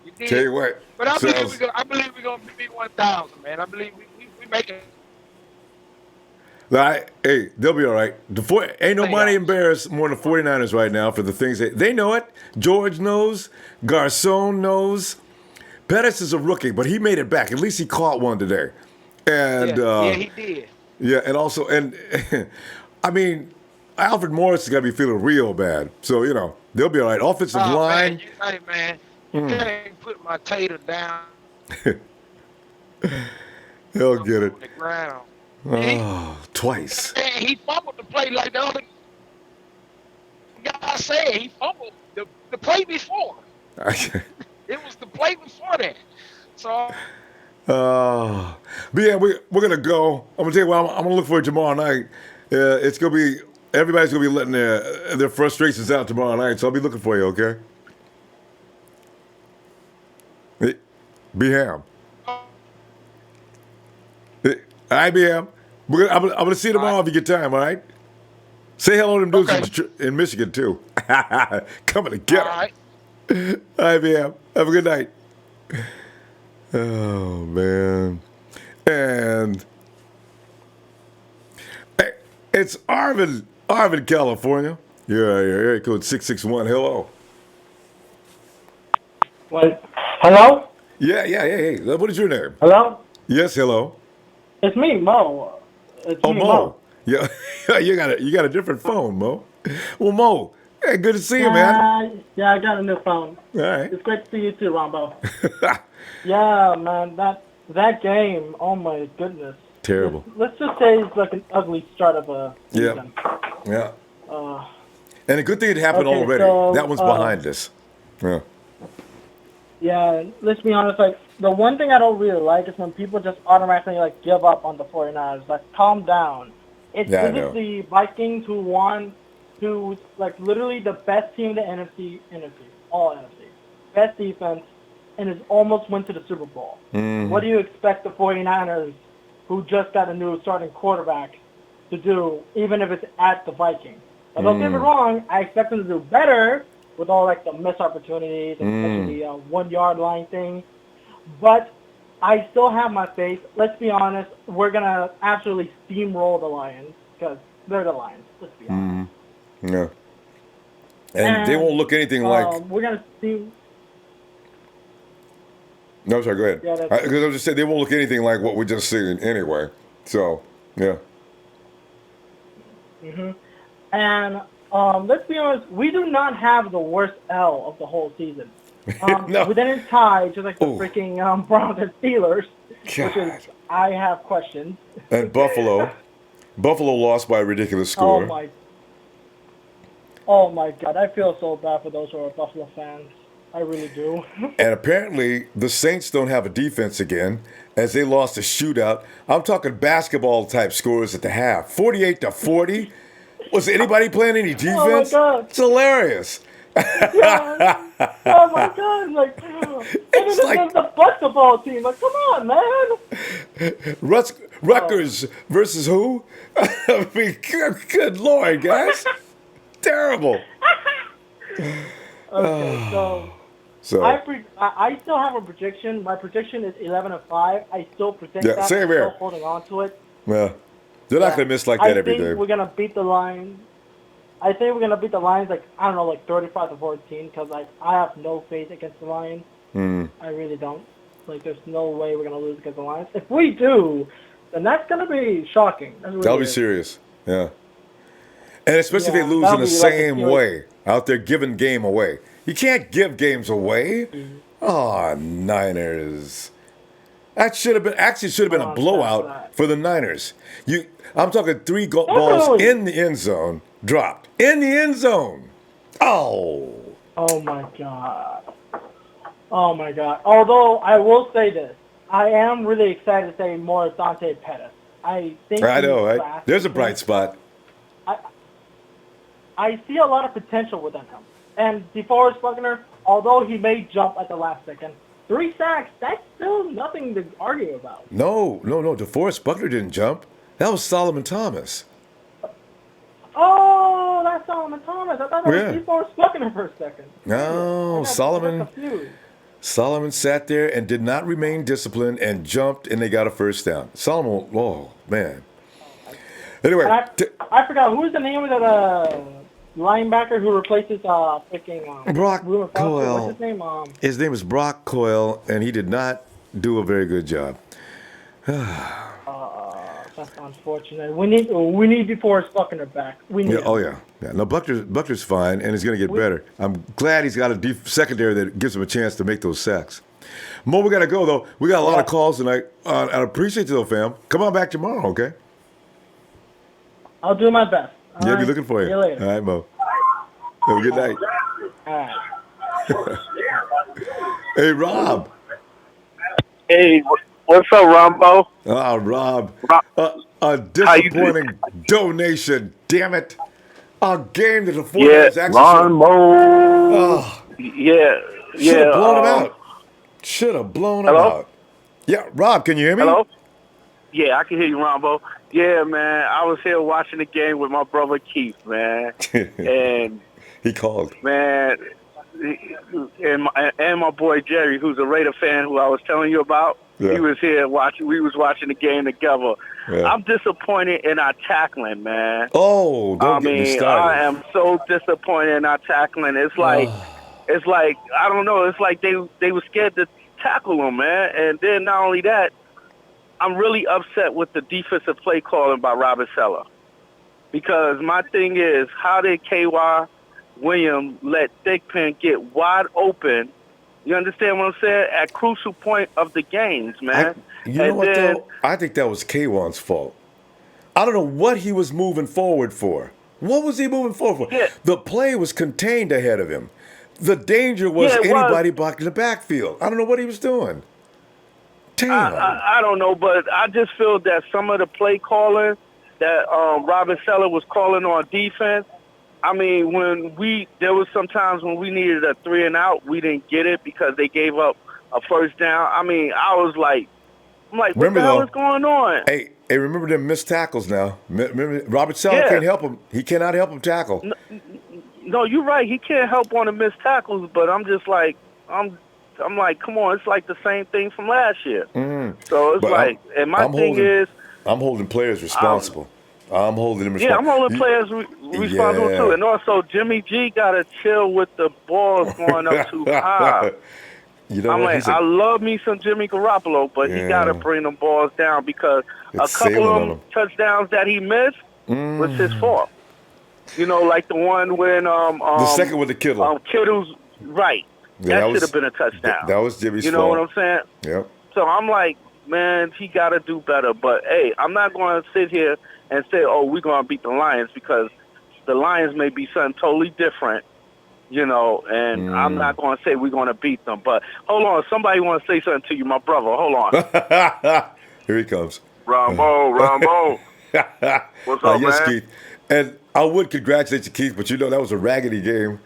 You Tell did. you what, But I believe sounds. I believe we're gonna be 1,000, man. I believe we make it. Hey, they'll be all right. Ain't nobody Playoffs. embarrassed more than 49ers right now for the things they know it. George knows. Garcon knows. Pettis is a rookie, but he made it back. At least he caught one today. And Yeah, he did. yeah, and also, and I mean, Alfred Morris is gonna be feeling real bad. So they'll be all right. Offensive Oh line. man, you can't put my tater down He'll get it. on the ground. Oh, twice. Man, he fumbled the play like the other guy said. He fumbled the play before. It was the play before that. So But yeah, we're gonna go. I'm gonna tell you what. I'm gonna look for it tomorrow night. It's gonna be everybody's gonna be letting their frustrations out tomorrow night. So I'll be looking for you. Okay. Hey, Beham. Hey, hi, Beham. I'm gonna see you tomorrow if you get time. All right. Say hello to them dudes in Michigan too. Coming to get them. all right. All right, Beham. Have a good night. Oh man. And hey, it's Arvin, California. Yeah, area code 661. Hello. Wait, hello? Yeah. Hey, what is your name? Hello? Yes, hello. It's me, Mo. It's Oh, me, Mo. Yeah, you got a different phone, Mo. Well, Mo, hey, good to see you, man. Yeah, I got a new phone. All right. It's great to see you too, Ronbo. Yeah, man, that game, oh my goodness. Terrible. Let's just say it's like an ugly start of a season. Yeah. And a good thing it happened okay, already. so, That one's behind us. Yeah. Yeah, let's be honest, like, the one thing I don't really like is when people just automatically, like, give up on the 49ers. Like, calm down. This is the Vikings who's, like, literally the best team in the NFC, all NFC. Best defense, and has almost went to the Super Bowl. Mm-hmm. What do you expect the 49ers, who just got a new starting quarterback, to do, even if it's at the Vikings? Now, don't get me wrong, I expect them to do better with all, like, the missed opportunities, and especially the 1 yard line thing. But I still have my faith. Let's be honest, we're going to absolutely steamroll the Lions because they're the Lions. Let's be honest. Yeah. And they won't look anything like. We're going to see. No, sorry, go ahead. Yeah, Because I was just saying they won't look anything like what we just seen anyway. So, yeah. And let's be honest, we do not have the worst L of the whole season. No. We didn't tie just like the freaking Browns and Steelers, which is I have questions. And Buffalo lost by a ridiculous score. Oh my God! I feel so bad for those who are Buffalo fans. I really do. And apparently the Saints don't have a defense again, as they lost a shootout. I'm talking basketball type scores at the half, 48-40. Was anybody playing any defense? Oh my God! It's hilarious. Yeah. Oh my God! Like, it's like the basketball team. Like, come on, man. Rutgers versus who? I mean, good Lord, guys. Terrible. Okay, so I still have a prediction. My prediction is 11-5. I still predict that. Same here. I'm still holding on to it. Well, they're not going to miss like that every day. I think we're going to beat the Lions. I think we're going to beat the Lions, like, I don't know, like 35-14, because I have no faith against the Lions. I really don't. Like, there's no way we're going to lose against the Lions. If we do, then that's going to be shocking. That'll be serious. Yeah. And especially if they lose in the same way, out there giving game away. You can't give games away. Oh, Niners. That should have been a blowout for the Niners. I'm talking 3 balls in the end zone, dropped. In the end zone. Oh. Oh, my God. Oh, my God. Although, I will say this. I am really excited to say more Dante Pettis. I know, right? There's a bright spot. I see a lot of potential within him. And DeForest Buckner, although he may jump at the last second, 3 sacks, that's still nothing to argue about. No. DeForest Buckner didn't jump. That was Solomon Thomas. Oh, that's Solomon Thomas. I thought it was Yeah. DeForest Buckner for a second. No, I got Solomon confused. sat there and did not remain disciplined and jumped, and they got a first down. Solomon, oh, man. Anyway. And I forgot, who was the name of that linebacker who replaces freaking Brock Ruben Foster? Coyle. What's his name? His name is Brock Coyle, and he did not do a very good job. That's unfortunate. We need DeForest Buckner back. We need Yeah, him. oh, yeah. No, Buckner's fine, and he's going to get better. I'm glad he's got a deep secondary that gives him a chance to make those sacks. Mo, we got to go, though. We got a lot of calls tonight. I appreciate you, though, fam. Come on back tomorrow, okay? I'll do my best. All Yeah, right. be looking for you. See you later. All right, Mo. Have a good night. All right. Hey, Rob. Hey, what's up, Ronbo? Oh, Rob. A disappointing donation. Damn it. A game that the 49ers actually Ronbo. Yeah. Should have blown him out. Should have blown him out. Yeah, Rob, can you hear me? Hello? Yeah, I can hear you, Ronbo. Yeah, man, I was here watching the game with my brother Keith, man. And he called. Man, and my boy Jerry, who's a Raider fan who I was telling you about. Yeah. He was here watching. We was watching the game together. Yeah. I'm disappointed in our tackling, man. Oh, don't get me started. I am so disappointed in our tackling. It's like, I don't know. It's like they were scared to tackle him, man. And then not only that, I'm really upset with the defensive play calling by Robert Seller. Because my thing is, how did K.Y. Williams let Thigpen get wide open? You understand what I'm saying? At crucial point of the games, man. You know what, though? I think that was K1's fault. I don't know what he was moving forward for. What was he moving forward for? Yeah. The play was contained ahead of him. The danger was anybody blocking the backfield. I don't know what he was doing. Damn. I don't know, but I just feel that some of the play calling that Robert Seller was calling on defense, I mean, there was some times when we needed a 3 and out, we didn't get it because they gave up a first down. I mean, I'm like, what the hell is going on? Hey, remember them missed tackles now. Remember, Robert Seller can't help him. He cannot help him tackle. No, you're right. He can't help on the missed tackles, but I'm just like, I'm like, come on, it's like the same thing from last year. So it's I'm holding players responsible. I'm holding them responsible. Yeah, I'm holding players responsible too. And also, Jimmy G got to chill with the balls going up too high. You know I'm like, I love me some Jimmy Garoppolo, but he got to bring them balls down because a couple of them touchdowns that he missed was his fault. You know, like the one when the second with the Kittle. Kittle's right. Yeah, that should have been a touchdown. That was Jimmy's fault. You know what I'm saying? Yep. So I'm like, man, he got to do better. But, hey, I'm not going to sit here and say, oh, we're going to beat the Lions because the Lions may be something totally different, you know, and I'm not going to say we're going to beat them. But hold on. Somebody wants to say something to you, my brother. Hold on. Here he comes. Ronbo. What's up, yes, man? Keith. And I would congratulate you, Keith, but you know that was a raggedy game.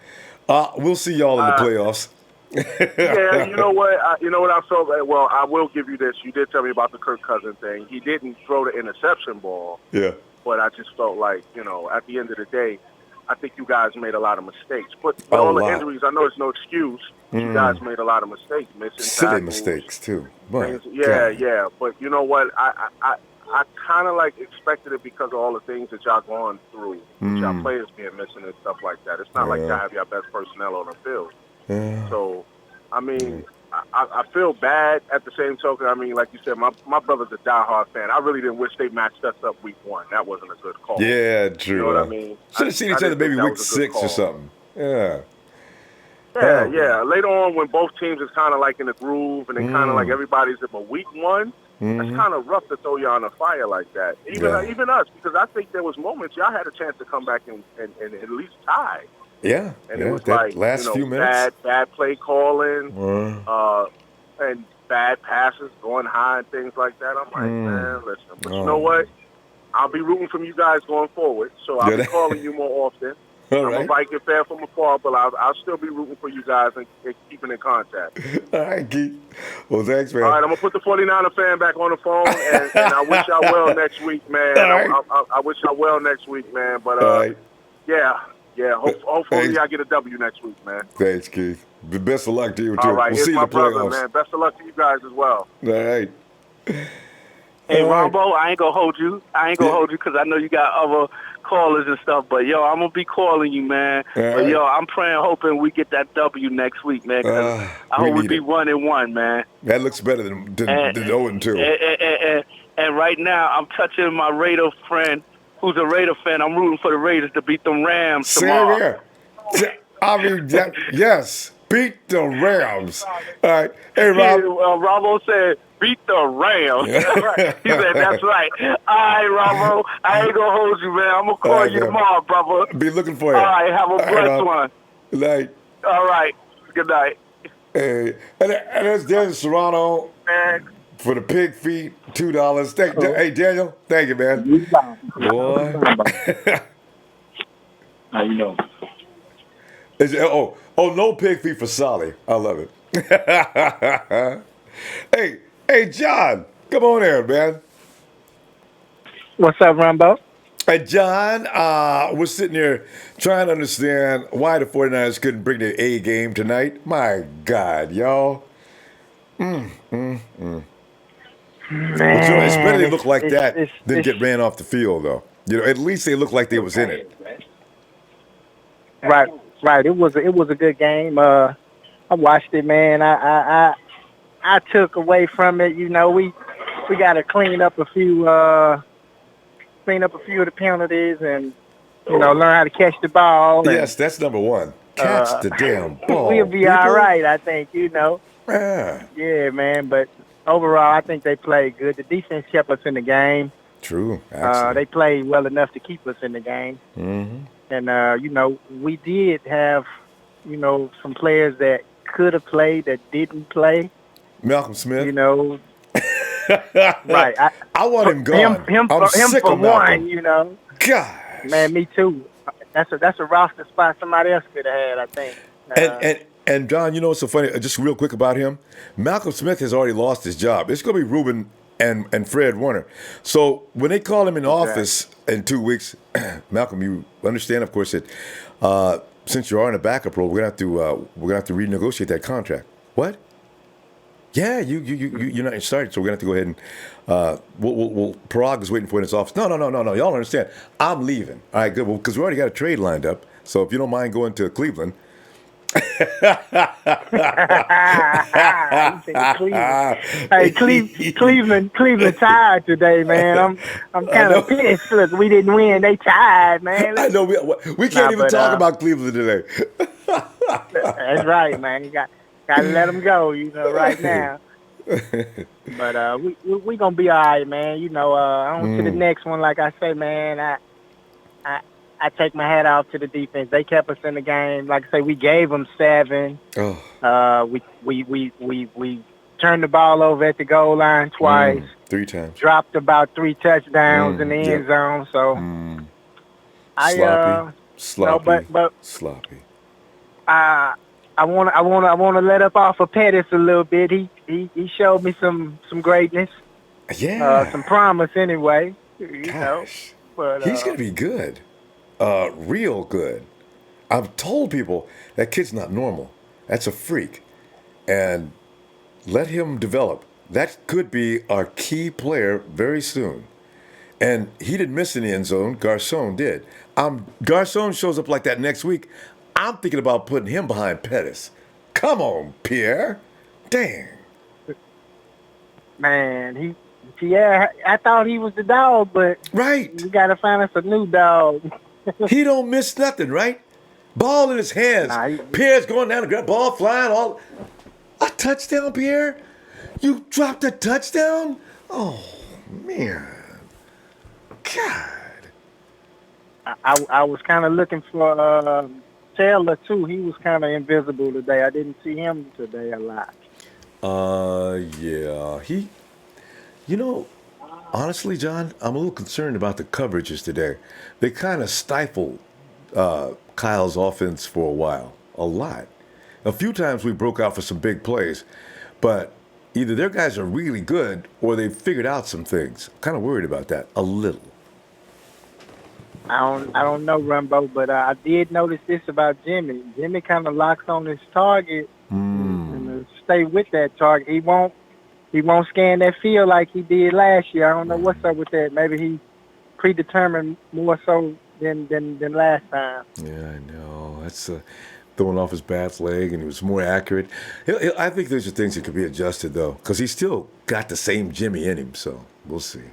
We'll see y'all in the playoffs. Yeah, you know what? I felt. Well, I will give you this. You did tell me about the Kirk Cousins thing. He didn't throw the interception ball. Yeah. But I just felt like, you know, at the end of the day, I think you guys made a lot of mistakes. But with all the injuries, I know it's no excuse. You guys made a lot of mistakes, missing silly tackles, mistakes too. Yeah. But you know what? I kind of like expected it because of all the things that y'all going through, y'all players being missing and stuff like that. It's not like y'all have your best personnel on the field. So, I mean, I feel bad at the same token. I mean, like you said, my brother's a diehard fan. I really didn't wish they matched us up week 1. That wasn't a good call. Yeah, true. You know what I mean? Should have seen each other maybe week 6 or something. Yeah. Yeah. Later on, when both teams is kind of like in the groove and then kind of like everybody's in a week 1, that's kind of rough to throw you on a fire like that. Even us, because I think there was moments y'all had a chance to come back and at least tie. Yeah, and it was that like last few minutes, bad play calling, and bad passes going high and things like that. I'm like, man, listen. But you know what? I'll be rooting for you guys going forward, so I'll be calling you more often. All I'm a right. Viking fan from afar, but I'll still be rooting for you guys and keeping in contact. All right, Keith. Well, thanks, man. All right, I'm gonna put the 49er fan back on the phone, and I wish y'all well next week, man. All right. I wish y'all well next week, man. But All right. yeah. Hopefully Thanks. I get a W next week, man. Thanks, Keith. The best of luck to you, too. All right, We'll here's see you my in the brother, playoffs. man. Best of luck to you guys as well. All right. Hey, All right. Ronbo, I ain't gonna hold you. Because I know you got other callers and stuff. But yo, I'm gonna be calling you, man. All But right. yo, I'm praying, hoping we get that W next week, man. 'Cause I we hope we need be it. 1-1, man. That looks better than 0-2. And right now, I'm touching my Raider friend, who's a Raider fan. I'm rooting for the Raiders to beat them Rams Same tomorrow. here. I mean, yes. Beat the Rams. All right. Hey, Rob. Ronbo said, beat the Rams. He said, that's right. All right, Ronbo. I ain't going to hold you, man. I'm going to call you tomorrow, brother. Be looking for you. All right, have a blessed one. Good night. All right. Good night. Hey, and that's Daniel Serrano for the pig feet, $2. Hey, Daniel, thank you, man. Boy. How you know? No pig feet for Solly. I love it. hey, John, come on here, man. What's up, Ronbo? Hey, John, we're sitting here trying to understand why the 49ers couldn't bring their A game tonight. My God, y'all. Man, It's better they look like that than get ran off the field, though. At least they look like they was in it. Right. It was a good game. I watched it, man. I took away from it. We got to clean up a few of the penalties and learn how to catch the ball. Yes, that's number one. Catch the damn ball. We'll be all right, I think. Yeah. Yeah, man. But overall, I think they played good. The defense kept us in the game. True. They played well enough to keep us in the game. Mm-hmm. And, we did have, some players that could have played that didn't play. Malcolm Smith. Right. I want him gone. Him I'm sick for of Malcolm. one, Gosh. Man, me too. That's a roster spot somebody else could have had, I think. And John, you know what's so funny? Just real quick about him. Malcolm Smith has already lost his job. It's going to be Ruben and Fred Warner. So when they call him in office in 2 weeks, Malcolm, you understand, of course, that since you are in a backup role, we're gonna have to renegotiate that contract. What? Yeah, you're not started, so we're gonna have to go ahead and Parag is waiting for in his office. No. Y'all don't understand. I'm leaving. All right, good. Well, because we already got a trade lined up. So if you don't mind going to Cleveland. Hey, Cleveland tired today, man. I'm kind of pissed. Look, we didn't win. They tired, man. I know we can't even talk about Cleveland today. That's right, man. You got to let them go, right now. But we gonna be all right, man. On to the next one. Like I say, man, I take my hat off to the defense. They kept us in the game. Like I say, we gave them 7. We turned the ball over at the goal line twice. 3 times. Dropped about 3 touchdowns in the end zone. So sloppy. Sloppy. I wanna let up off of Pettis a little bit. He showed me some greatness. Yeah. Some promise anyway. Gosh. But he's gonna be good. Real good. I've told people that kid's not normal. That's a freak. And let him develop. That could be our key player very soon. And he didn't miss in the end zone. Garcon did. Garcon shows up like that next week. I'm thinking about putting him behind Pettis. Come on, Pierre. Dang. Man, I thought he was the dog, but right. We got to find us a new dog. He don't miss nothing, right? Ball in his hands. Pierre's going down to grab ball flying all. A touchdown, Pierre? You dropped a touchdown? Oh, man. God. I was kind of looking for Taylor, too. He was kind of invisible today. I didn't see him today a lot. Yeah. Honestly, John, I'm a little concerned about the coverages today. They kind of stifle Kyle's offense for a while. A lot. A few times we broke out for some big plays, but either their guys are really good or they've figured out some things. Kind of worried about that a little. I don't know, Ronbo, but I did notice this about Jimmy. Jimmy kind of locks on his target and stay with that target. He won't scan that field like he did last year. I don't know what's up with that. Maybe he predetermined more so than last time. Yeah, I know. That's throwing off his back leg, and he was more accurate. I think those are things that could be adjusted, though, because he's still got the same Jimmy in him, so we'll see.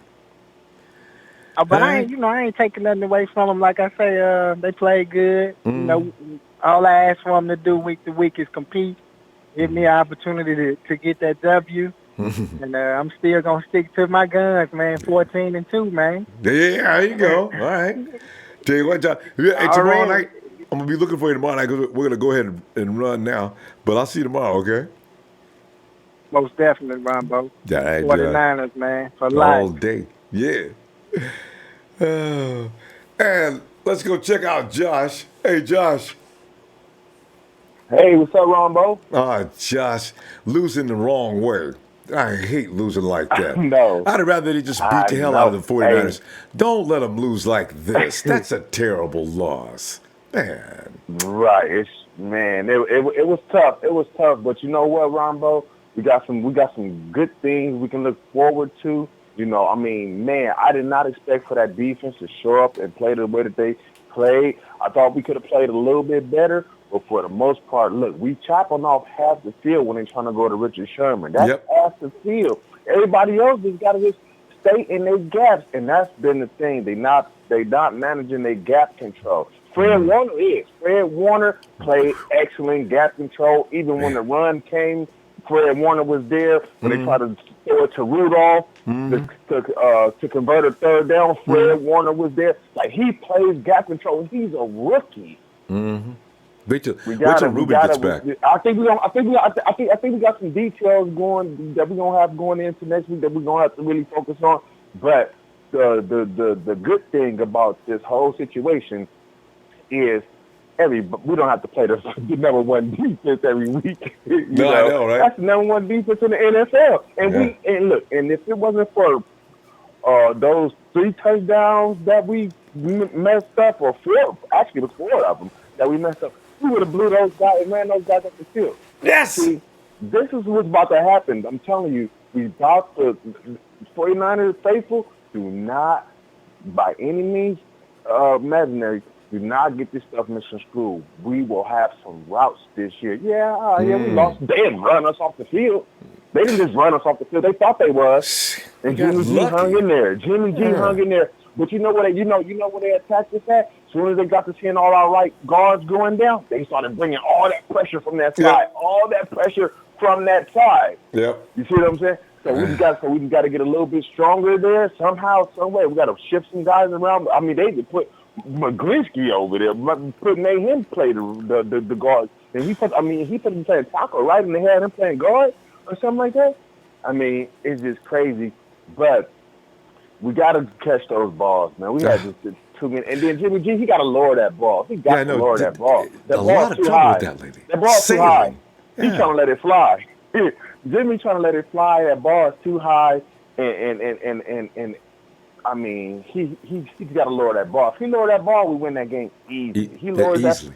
Oh, but I ain't taking nothing away from them. Like I say, they played good. You know, all I ask for them to do week to week is compete, give me an opportunity to get that W. And I'm still gonna stick to my guns, man. 14-2, man. Yeah, there you go. All right. Tell you what, John. Hey, tomorrow night, I'm gonna be looking for you tomorrow night. We're gonna go ahead and run now, but I'll see you tomorrow. Okay. Most definitely, Ronbo. All right, 49ers, man, for all life. day. Yeah. And let's go check out Josh. Hey, Josh. Hey, what's up, Ronbo? Josh, losing the wrong way. I hate losing like that. No. I'd rather they just beat the hell out of the 49ers. Hey. Don't let them lose like this. That's a terrible loss. Man. Right. It was tough. It was tough. But you know what, Ronbo? We got some good things we can look forward to. You know, I mean, man, I did not expect for that defense to show up and play the way that they played. I thought we could have played a little bit better, but for the most part, look, we chopping off half the field when they're trying to go to Richard Sherman. That's half the field. Everybody else just got to just stay in their gaps, and that's been the thing. They not managing their gap control. Fred Warner played excellent gap control, even when the run came. Fred Warner was there when they tried to throw it to Rudolph to convert a third down. Fred Warner was there. Like, he plays gap control. He's a rookie. Wait till Ruben gets back. I think we got some details that we're gonna have going into next week that we're gonna have to really focus on. But the good thing about this whole situation is we don't have to play the number one defense every week. I know, right? That's the number one defense in the NFL. And if it wasn't for those 3 touchdowns that we messed up, or 4, actually it was 4 of them that we messed up, we would have blew those guys and ran those guys up the field. Yes. See, this is what's about to happen. I'm telling you, the 49ers faithful do not, by any means imaginary, do not get this stuff misconstrued. We will have some routes this year. We lost. They didn't run us off the field. They didn't just run us off the field. They thought they was. And Jimmy G hung in there. Jimmy G hung in there. But you know what? You know where they attacked us at? As soon as they got to seeing all our right guards going down, they started bringing all that pressure from that side. All that pressure from that side. Yep. You see what I'm saying? So we just got to get a little bit stronger there somehow, some way. We got to shift some guys around. I mean, they could put McGlinskey over there, made him play the guard. And he put him playing tackle, right? And they had him playing guard or something like that. I mean, it's just crazy. But we got to catch those balls, man. We had just too many. And then Jimmy G, he got to lower that ball. He got to lower that ball. That ball's too high. That ball's too high. He's trying to let it fly. Jimmy trying to let it fly. That ball is too high. And I mean, he's got to lower that ball. If he lower that ball, we win that game easy. He lowers that. He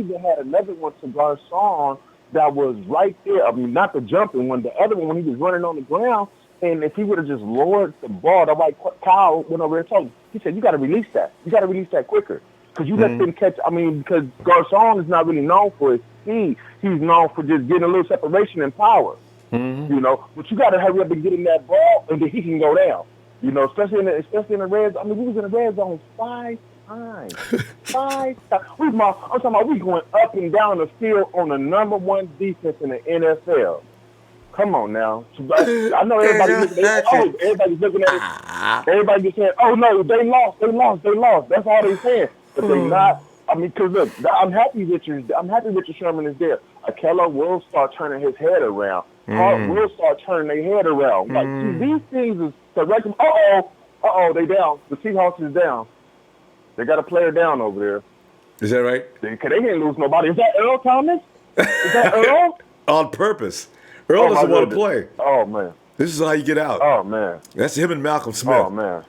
even had another one to Garcon that was right there. I mean, not the jumping one, the other one when he was running on the ground. And if he would have just lowered the ball, that's why Kyle went over and told him. He said, "You got to release that. You got to release that quicker because you let them catch." I mean, because Garcon is not really known for his speed. He's known for just getting a little separation and power. You know, but you got to hurry up and get him that ball, and then he can go down. You know, especially in the red zone. I mean, we was in the red zone 5 times. 5 times. I'm talking about we going up and down the field on the number 1 defense in the NFL. Come on now. I know everybody's looking at it. Everybody's saying, "Oh no, they lost. That's all they're saying. But they not. I mean, because look, I'm happy Richard Sherman is there. Akello will start turning his head around. Hart will start turning their head around. Like, see, these things is correct. They down. The Seahawks is down. They got a player down over there. Is that right? They can't lose nobody. Is that Earl Thomas? Is that Earl? On purpose. Earl doesn't want to play. Oh, man. This is how you get out. Oh, man. That's him and Malcolm Smith. Oh, man.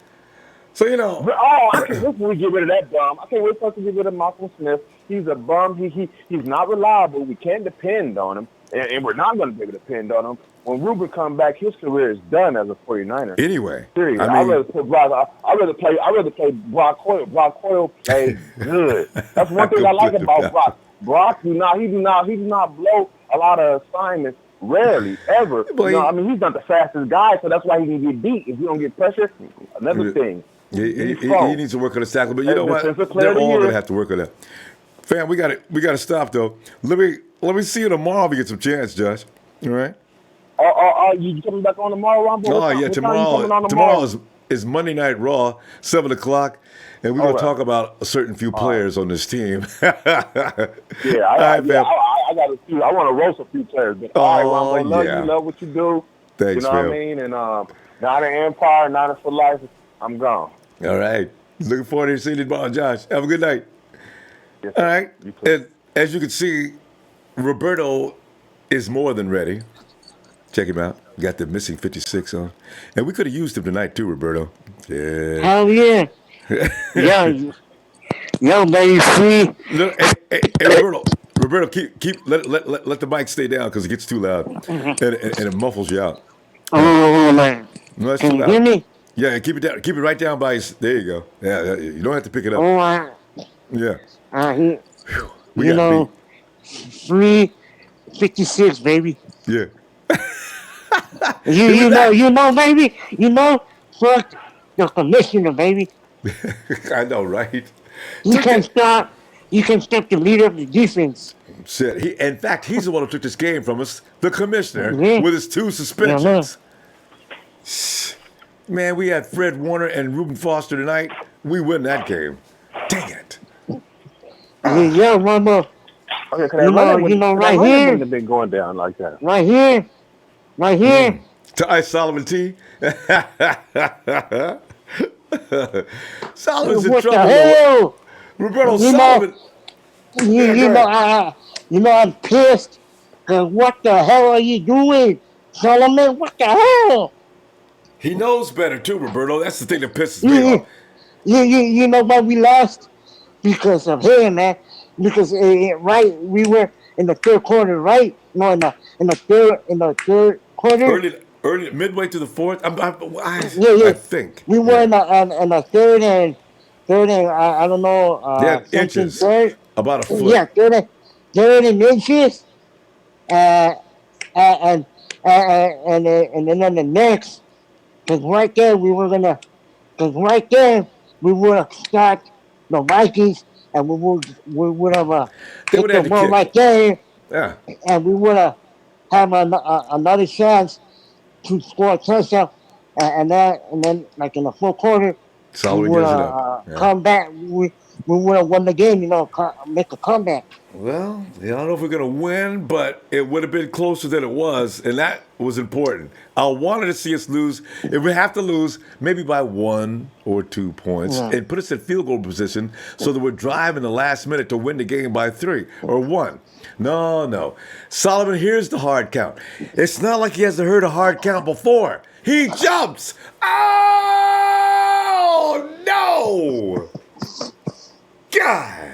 So, you know. Oh, I can't wait till we get rid of that bum. I can't wait for us to get rid of Malcolm Smith. He's a bum. He's not reliable. We can't depend on him. And we're not going to be able to depend on him. When Ruben comes back, his career is done as a 49er. Anyway. Seriously. I mean, I'd rather play Brock Hoyle. Brock Hoyle plays good. That's one thing I like about Brock. Brock do not blow a lot of assignments. Rarely, ever. I mean, he's not the fastest guy, so that's why he can get beat. If you don't get pressure, another thing. He needs to work on his tackle, but you know what? They're all going to have to work on that. Fam, we got to stop though. Let me see you tomorrow if you get some chance, Josh. All right. You coming back on tomorrow, Ronbo? Oh yeah, tomorrow is Monday Night Raw, 7:00, and we're going to talk about a certain few players on this team. I want to roast a few players. But all right, Ronbo, love what you do. Thanks, you know what I mean? And not an empire, not a for life. I'm gone. All right. Looking forward to seeing you tomorrow, Josh. Have a good night. Yes, all right. And as you can see, Roberto is more than ready. Check him out. Got the missing 56 on. And we could have used him tonight too, Roberto. Yeah. Hell yeah. Yo, baby, free. Hey, Roberto, keep let the mic stay down because it gets too loud and it muffles you out. Oh man. No, Can you hear me? Yeah, keep it down. Keep it right down by his. There you go. Yeah, you don't have to pick it up. Oh, yeah. You know, 356, baby. Yeah. you know, baby. You know, fuck the commissioner, baby. I know, right? You can stop the leader of the defense. Shit. In fact, he's the one who took this game from us, the commissioner, with his 2 suspensions. Man, we had Fred Warner and Reuben Foster tonight. We win that game. Dang it. Yeah, Ronbo. Okay, you know, right here. Have been going down like that. Right here. To Solomon T. Solomon's in what trouble. The hell? Roberto Solomon. You know, I'm pissed. What the hell are you doing, Solomon? What the hell? He knows better too, Roberto. That's the thing that pisses me off. You know why we lost? Because of him, man. Because we were in the third quarter, right? No, in the third quarter. Early, midway to the fourth. I think we were in the third and I don't know. Inches. Third. About a foot. Yeah, third in inches. And then on the next, because right there we would have stopped the Vikings, and we would have hit the ball right there. Yeah. And we would have another chance to score a touchdown, and then like in the fourth quarter, we would have come back. We would have won the game, make a comeback. Well, I don't know if we're going to win, but it would have been closer than it was, and that was important. I wanted to see us lose. If we have to lose, maybe by 1 or 2 points, and put us in field goal position so that we're driving the last minute to win the game by 3 or 1. No. Solomon, here's the hard count. It's not like he hasn't heard a hard count before. He jumps. Oh, no. God.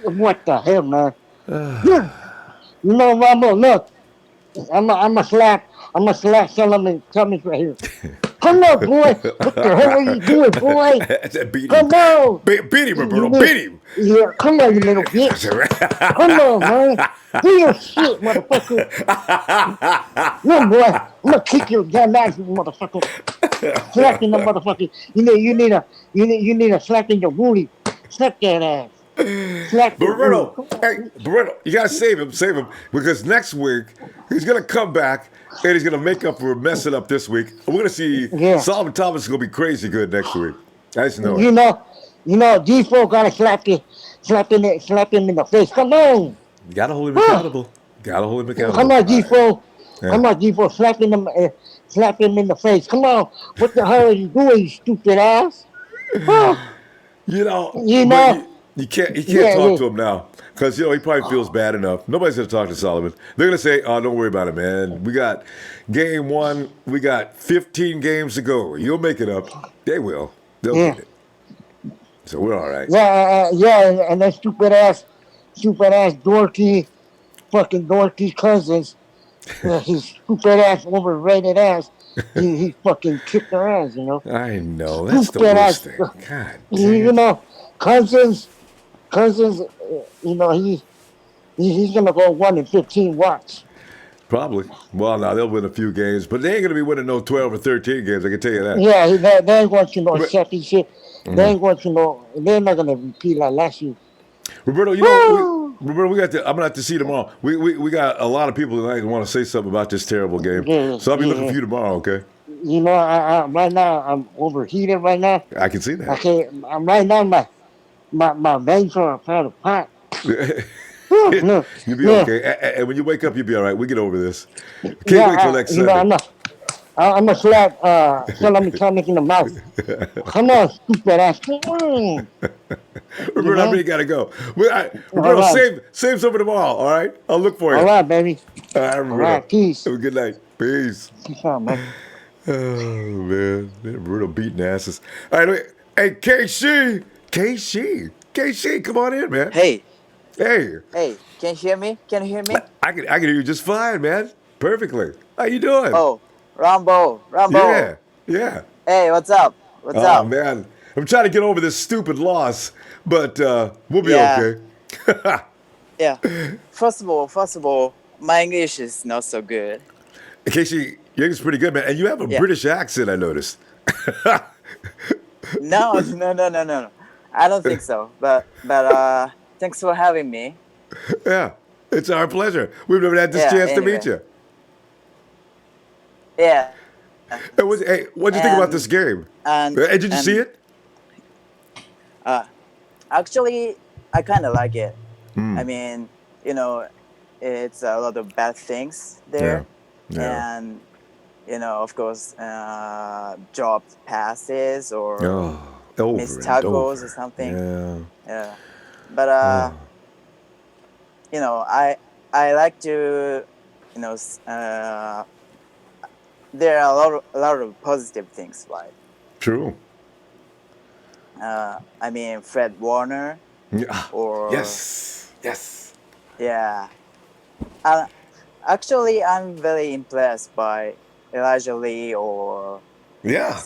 What the hell, man? You know, Ronbo, look. I'm a slap Solomon Cummings right here. Come on, boy. What the hell are you doing, boy? Come on. Beat him, Roberto. Beat him. Yeah, come on, you little bitch. Come on, man. Do your shit, motherfucker. No, boy. I'm gonna kick your damn ass, you motherfucker. Slapping the motherfucker. You need a slap in your booty. Slap that ass. Roberto, you gotta save him, because next week he's gonna come back and he's gonna make up for messing up this week. We're gonna see Solomon Thomas is gonna be crazy good next week. I just know it. You know, D4 gotta slap him in the face. Come on. You gotta hold him accountable. Come on, D4. Yeah. Come on, D4. Slap him in the face. Come on. What the hell are you doing, you stupid ass? You know, You but know, you can't yeah, talk yeah. to him now because he probably feels bad enough. Nobody's gonna talk to Solomon. They're gonna say, "Oh, don't worry about it, man. We got game one. We got 15 games to go. You'll make it up. They will. They'll Yeah. get it. So we're all right." Yeah, and that stupid ass dorky, fucking dorky Cousins, his stupid ass, overrated ass, he fucking kicked their ass, you know. I know that's the Stupid worst ass, thing. God you damn. know, Cousins, you know, he's gonna go 1-15. Watch. Probably. Well, now they'll win a few games, but they ain't gonna be winning no 12 or 13 games. I can tell you that. Yeah, they ain't going to no But, championship. They ain't going to no. They're not gonna repeat like last year. Roberto, you know, Woo! Roberto, I'm gonna have to see you tomorrow. We got a lot of people tonight who want to say something about this terrible game, Yeah, so I'll be looking yeah. for you tomorrow. Okay? You know, right now I'm overheated right now. I can see that. I'm right now my veins are trying to pop. No, You'll be yeah, okay, and when you wake up, you'll be all right. We get over this. Can't wait till yeah. next You know, Sunday. I'm a slap Salami in the mouth. Come on, stupid ass. You Roberto, I know? really gotta go. All Roberto, right, save something tomorrow. All right, I'll look for you. all right, baby. All right, All Roberto. right, peace. Have a good night. Peace. Peace out, man. Oh man, Roberto beating asses. All right, wait. Hey, KC, come on in, man. Hey, Hey, can you hear me? Can you hear me? I can hear you just fine, man. Perfectly. How you doing? Oh, Ronbo. Yeah. Hey, what's up? What's Oh up? man, I'm trying to get over this stupid loss, but we'll be Yeah. okay. Yeah. First of all, my English is not so good. Casey, your English is pretty good, man, and you have a Yeah. British accent. I noticed. No. I don't think so. But thanks for having me. Yeah, it's our pleasure. We've never had this Yeah, chance to anyway. meet you. Yeah. Hey, what'd you think about this game? And Did you see it? Actually, I kind of like it. Hmm. I mean, you know, it's a lot of bad things there. Yeah. And of course, dropped passes or Over missed and tackles over. or something. Yeah. But I like to, there are a lot of positive things, right? True. I mean, Fred Warner Yeah. or Yes. yeah. Actually, I'm very impressed by Elijah Lee or Yeah.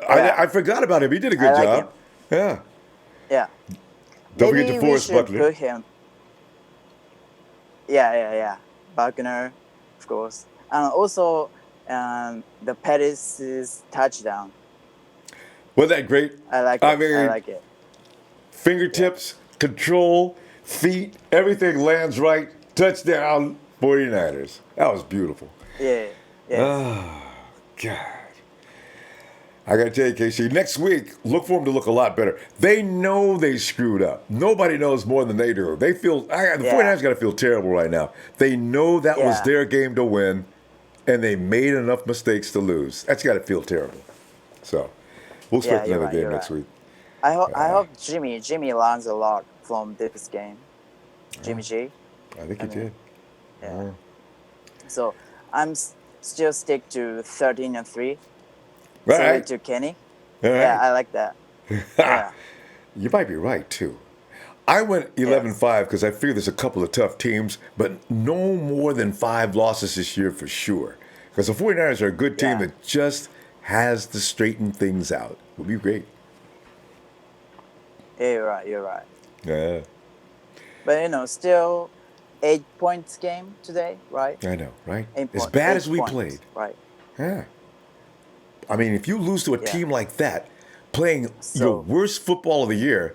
Yeah. I forgot about him. He did a I good like job. Yeah. yeah. Don't Maybe forget we DeForest should Buckner. put him. Yeah. Buckner, of course, and also the Pettis' touchdown. Wasn't that great? I like I it. mean, I like it. fingertips, control, feet, everything lands right. Touchdown, 49ers. That was beautiful. Yeah. Oh, God. I got to tell you, Casey, next week, look for them to look a lot better. They know they screwed up. Nobody knows more than they do. They feel, the 49ers got to feel terrible right now. They know that was Yeah. their game to win, and they made enough mistakes to lose. That's got to feel terrible. So, we'll expect you're another right, game you're next right. week. I hope Jimmy learns a lot from this game. Jimmy G. I think he did. Yeah. So I'm still stick to 13-3. All Salute right. to Kenny. All right. Yeah, I like that. Yeah. You might be right, too. I went 11-5 because I figured there's a couple of tough teams, but no more than 5 losses this year for sure. Because the 49ers are a good team that just has to straighten things out. Would be great. Yeah, you're right. Yeah, But still 8 points game today, right? I know, right? 8 As point- bad 8 as we points, played. right? Yeah. I mean, if you lose to a team like that, playing your worst football of the year,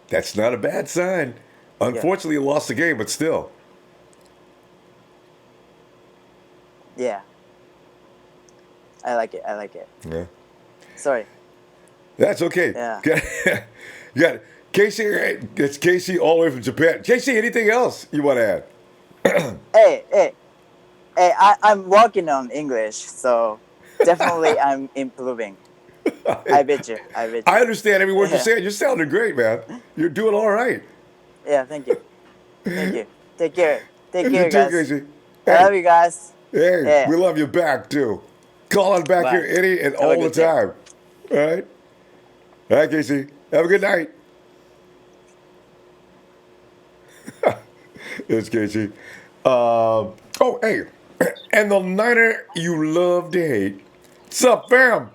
that's not a bad sign. Unfortunately, you lost the game, but still. Yeah. I like it. Yeah. Sorry. That's okay. Yeah. You got Casey. It's Casey all the way from Japan. Casey, anything else you want to add? Hey, I'm working on English, so definitely I'm improving. I bet you. I bet you. I understand every word you're Yeah. saying. You're sounding great, man. You're doing all right. Yeah, thank you. Thank you. Take care. Take You care, too, guys. Casey. I Hey, love you guys. hey, Yeah. we love you back too. Call on back here Bye. any and Have a all the good day. time. All right. All right, Casey. Have a good night. It's Casey. Oh, hey. And the Niner you love to hate. What's up, fam?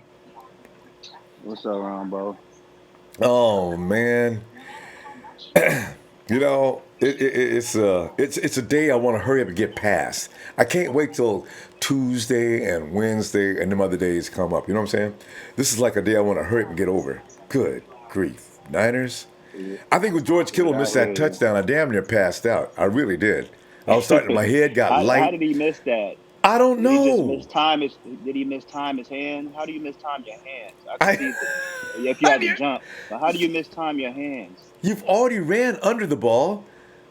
What's up, Ronbo? Oh, man. You know, it's a day I want to hurry up and get past. I can't wait till Tuesday and Wednesday and them other days come up. You know what I'm saying? This is like a day I want to hurry up and get over. Good grief, Niners. I think when George Kittle Yeah, I missed hear that you. touchdown, I damn near passed out. I really did. I was starting. My head got How light. did he miss that? I don't Did he just know. mistime his? Did he mistime his hand? How do you mistime your hands? I can I, see if you had to jump, but how do you mistime your hands? you've already ran under the ball.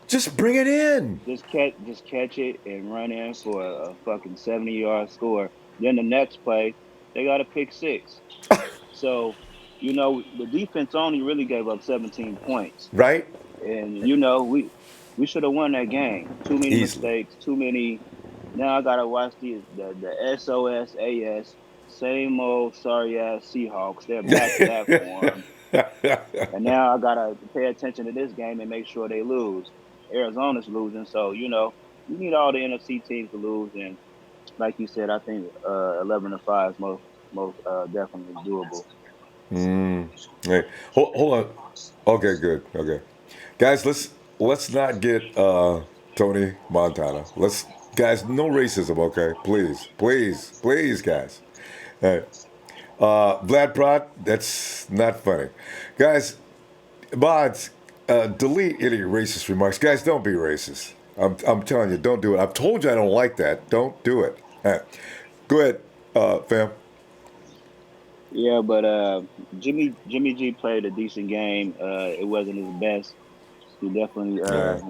Just bring it in. Just catch it and run in for a fucking 70-yard score. Then the next play, they got a pick six. So, the defense only really gave up 17 points, Right? and we should have won that game. Too many Easily. mistakes. Too many. Now I gotta watch the SOSAS, same old sorry ass Seahawks. They're back to that form. And now I gotta pay attention to this game and make sure they lose. Arizona's losing, so you need all the NFC teams to lose. And like you said, I think 11-5 is most definitely doable. Hey, hold on. Okay, good. Okay, guys, let's not get Tony Montana. Guys, no racism. Okay, please, guys. All right. Vlad Prot, that's not funny, guys. Mods, delete any racist remarks. Guys, don't be racist. I'm telling you, don't do it. I've told you I don't like that. Don't do it. All right. Go ahead, fam. Yeah, but Jimmy G played a decent game. It wasn't his best. He definitely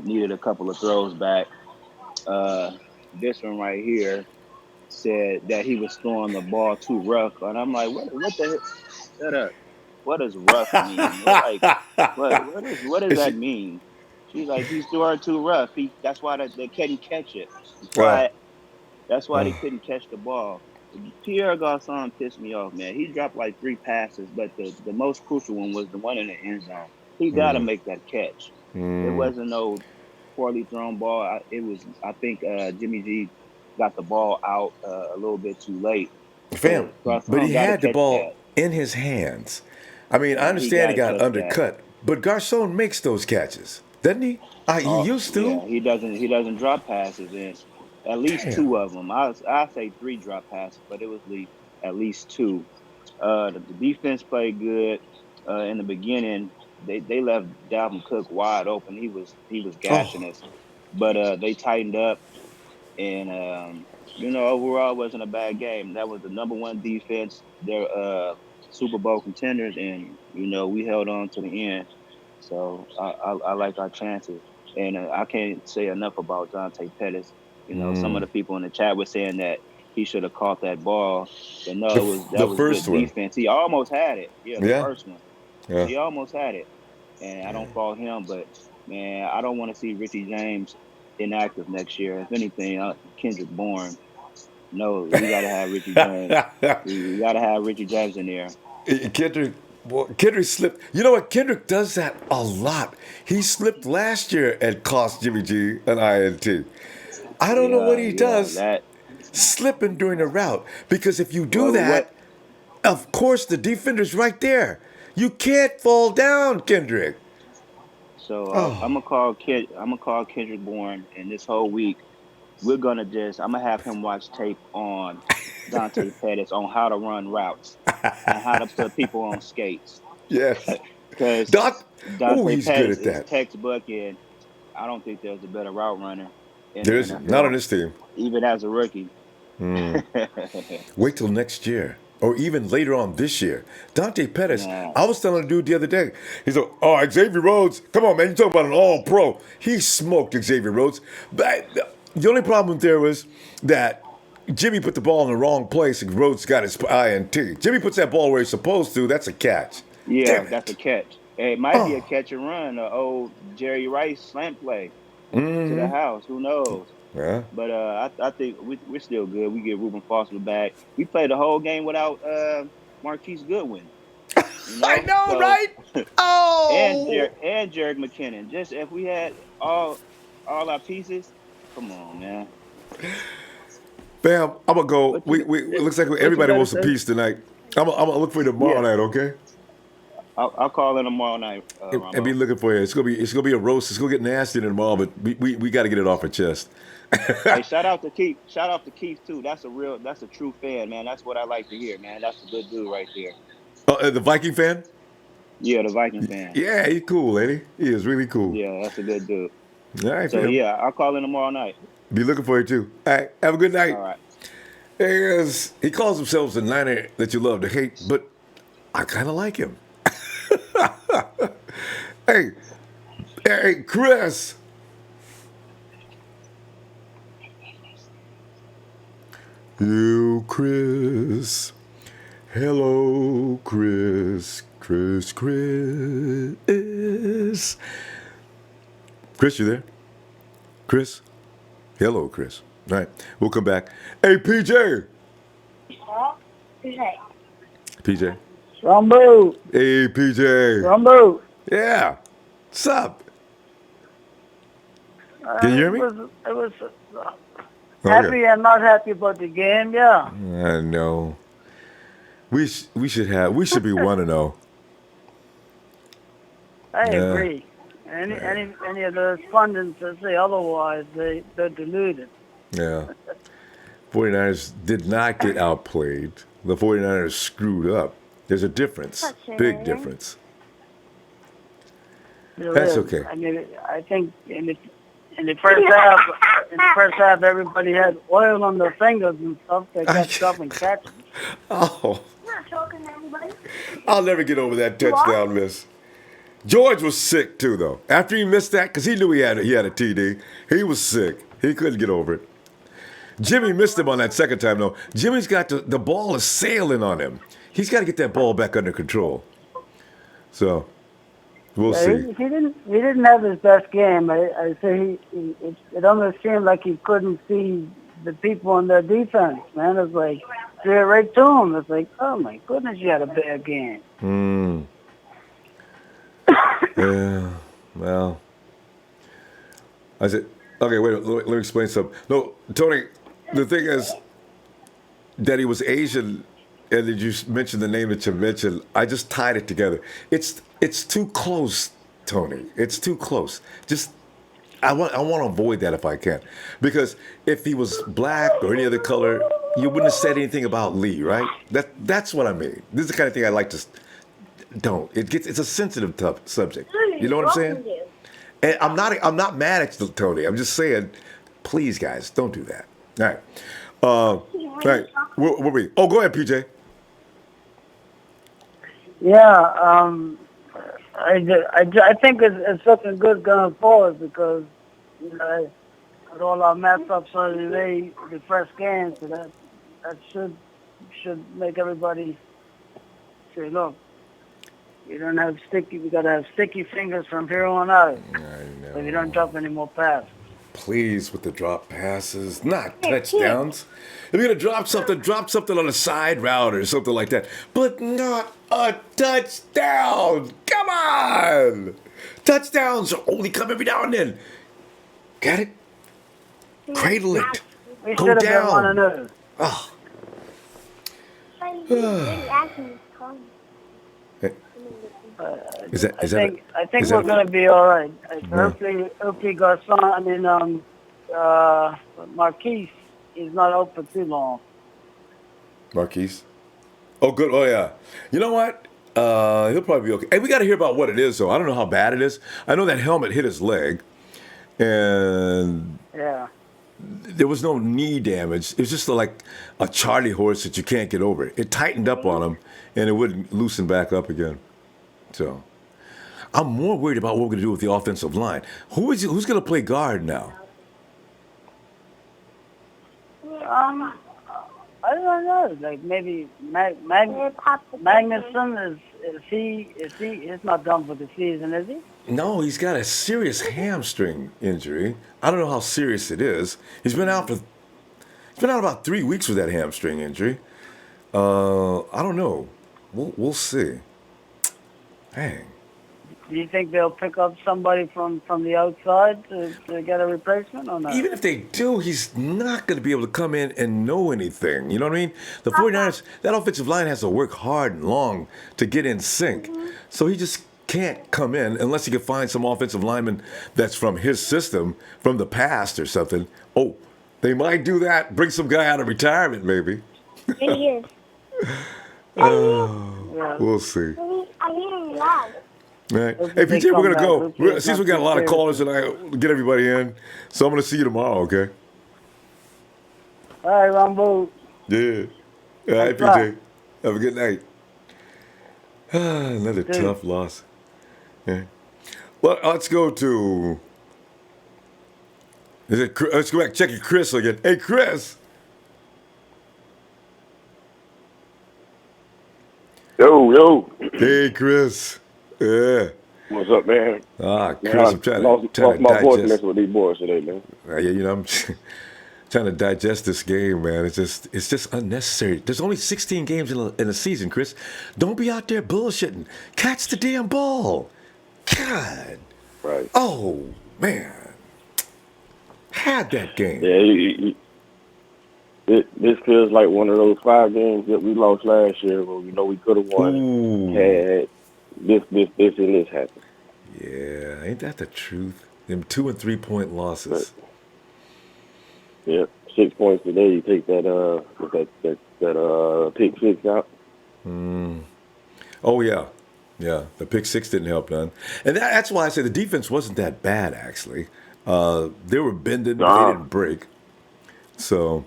needed a couple of throws back. This one right here said that he was throwing the ball too rough, and I'm like, what the heck? Shut up. What does rough mean? What does that mean? She's like, he's throwing too rough. That's why they couldn't catch it. That's why they couldn't catch the ball. Pierre Garcon pissed me off, man. He dropped like 3 passes, but the most crucial one was the one in the end zone. He got to make that catch. It wasn't no poorly thrown ball. I think Jimmy G got the ball out a little bit too late. Fam, but he had the ball that. in his hands. I mean, I He understand he got gotta catch undercut, but Garcon makes those catches, doesn't he? He used to. Yeah, he doesn't drop passes, and at least 2 of them. I say 3 drop passes, but it was at least 2. The defense played good in the beginning. They left Dalvin Cook wide open. He was gashing us, but they tightened up, and overall it wasn't a bad game. That was the number 1 defense. They're Super Bowl contenders, and we held on to the end. So I like our chances, and I can't say enough about Dante Pettis. Some of the people in the chat were saying that he should have caught that ball, but no, that was first good one. defense. He almost had it. Yeah, the first one. Yeah. He almost had it, and I don't fault him. But man, I don't want to see Richie James inactive next year. If anything, Kendrick Bourne. No, we gotta have Richie James. We gotta have Richie James in there. Kendrick slipped. You know what? Kendrick does that a lot. He slipped last year and cost Jimmy G an INT. I don't know what he does slipping during the route, because if you do that, of course the defender's right there. You can't fall down, Kendrick. So I'm gonna call Kendrick Bourne, and this whole week I'm gonna have him watch tape on Dante Pettis on how to run routes and how to put people on skates. Yes. Because Dante Pettis is textbook, and I don't think there's a better route runner in there the isn't. NFL, Not on this team. even as a rookie. Wait till next year, or even later on this year. Dante Pettis, I was telling a dude the other day, he's like, oh, Xavier Rhodes, come on, man, you talking about an all-pro. He smoked Xavier Rhodes. But the only problem there was that Jimmy put the ball in the wrong place and Rhodes got his INT. Jimmy puts that ball where he's supposed to. That's a catch. Yeah, that's a catch. It might be a catch and run, the old Jerry Rice slant play to the house. Who knows? Yeah. But I think we're still good. We get Reuben Foster back. We played the whole game without Marquise Goodwin. You know? I know, right? Oh. and Jared McKinnon. Just if we had all our pieces, come on, man. Bam, I'm gonna go. It looks like everybody wants a piece tonight. I'm gonna look for you tomorrow night, okay? I'll call in tomorrow night. And be looking for you. It's gonna be a roast. It's gonna get nasty tomorrow, but we got to get it off our chest. Hey, shout out to Keith. Shout out to Keith too. That's a true fan, man. That's what I like to hear, man. That's a good dude right there. The Viking fan? Yeah, the Viking fan. Yeah, he's cool, ain't he? He is really cool. Yeah, that's a good dude. All right, so fam. yeah, I'll call in tomorrow night. Be looking for you too. All right, have a good night. All right. He calls himself the Niner that you love to hate, but I kind of like him. Hey, Chris. You, Chris. Hello, Chris. Chris. Chris, you there? Chris? Hello, Chris. All right, we'll come back. Hey, PJ. PJ. Ronbo. Hey, PJ. Ronbo. Yeah. What's up? Can you hear me? It was happy and not happy about the game, yeah. I know. We should be 1-0. I agree. Any of those pundits that say otherwise, they're deluded. Yeah. 49ers did not get outplayed. The 49ers screwed up. There's a difference. Big difference. That's okay. I mean, I think in the first half, everybody had oil on their fingers and stuff. They got stuff and catches. Oh. I'm not talking to anybody. I'll never get over that touchdown miss. George was sick too, though. After he missed that, because he knew he had a TD, he was sick. He couldn't get over it. Jimmy missed him on that second time, though. Jimmy's got the ball is sailing on him. He's got to get that ball back under control. So, we'll see. He didn't have his best game. I say it almost seemed like he couldn't see the people on their defense, man. It's like, threw it right to him. It's like, oh my goodness, you had a bad game. Yeah, well. I said, okay, wait, let me explain something. No, Tony, the thing is that he was Asian, and did you mention the name that you mentioned? I just tied it together. It's too close, Tony. It's too close. I want to avoid that if I can, because if he was black or any other color, you wouldn't have said anything about Lee, right? That's what I mean. This is the kind of thing I like to. Don't. It's a sensitive subject. You know what I'm saying? And I'm not mad at you, Tony. I'm just saying, please, guys, don't do that. All right. Where were we? Oh, go ahead, PJ. Yeah, I think it's looking good going forward because with all our matchups on the first game, so that should make everybody say, look, we got to have sticky fingers from here on out. I know. So you don't drop any more passes. Please, with the drop passes, not touchdowns. If you're going to drop something on a side route or something like that. But not a touchdown. Come on. Touchdowns only come every now and then. Got it? Cradle it. We Go should have down. been one of those. Oh. I think we're going to be all right. Hopefully Garcon, Marquise is not out for too long. Marquise? Oh, good. Oh, yeah. You know what? He'll probably be okay. Hey, we got to hear about what it is, though. I don't know how bad it is. I know that helmet hit his leg, and there was no knee damage. It was just like a Charlie horse that you can't get over. It tightened up on him, and it wouldn't loosen back up again. So I'm more worried about what we're going to do with the offensive line. Who's going to play guard now? I don't know. Like maybe Magnuson is he? He's not done for the season, is he? No, he's got a serious hamstring injury. I don't know how serious it is. He's been out about 3 weeks with that hamstring injury. I don't know. We'll see. Dang. Do you think they'll pick up somebody from the outside to get a replacement or not? Even if they do, he's not going to be able to come in and know anything. You know what I mean? The 49ers, that offensive line has to work hard and long to get in sync. So he just can't come in unless he can find some offensive lineman that's from his system, from the past or something. Oh, they might do that. Bring some guy out of retirement, maybe. We'll see. All right. Hey, PJ, we're going to go. Since we got a lot of callers and I get everybody in, so I'm going to see you tomorrow, okay? All right, Ronbo. Yeah. All right, PJ. Have a good night. Another tough loss. Yeah. Well, let's go to... Let's go back check your Chris again. Hey, Chris. Yo. Hey, Chris. Yeah. What's up, man? Chris, I'm trying lost to my voice digest. messing with these boys today, man. I'm trying to digest this game, man. It's just unnecessary. There's only 16 games in a season, Chris. Don't be out there bullshitting. Catch the damn ball. God. Right. Oh, man. Had that game. Yeah, this feels like one of those 5 games that we lost last year where we could have won. Ooh. Had this and this happen. Yeah, ain't that the truth? Them 2 and 3 point losses. Yeah, 6 points today. You take that pick 6 out. Oh yeah, the pick 6 didn't help none, and that's why I say the defense wasn't that bad actually. They were bending, they didn't break. So,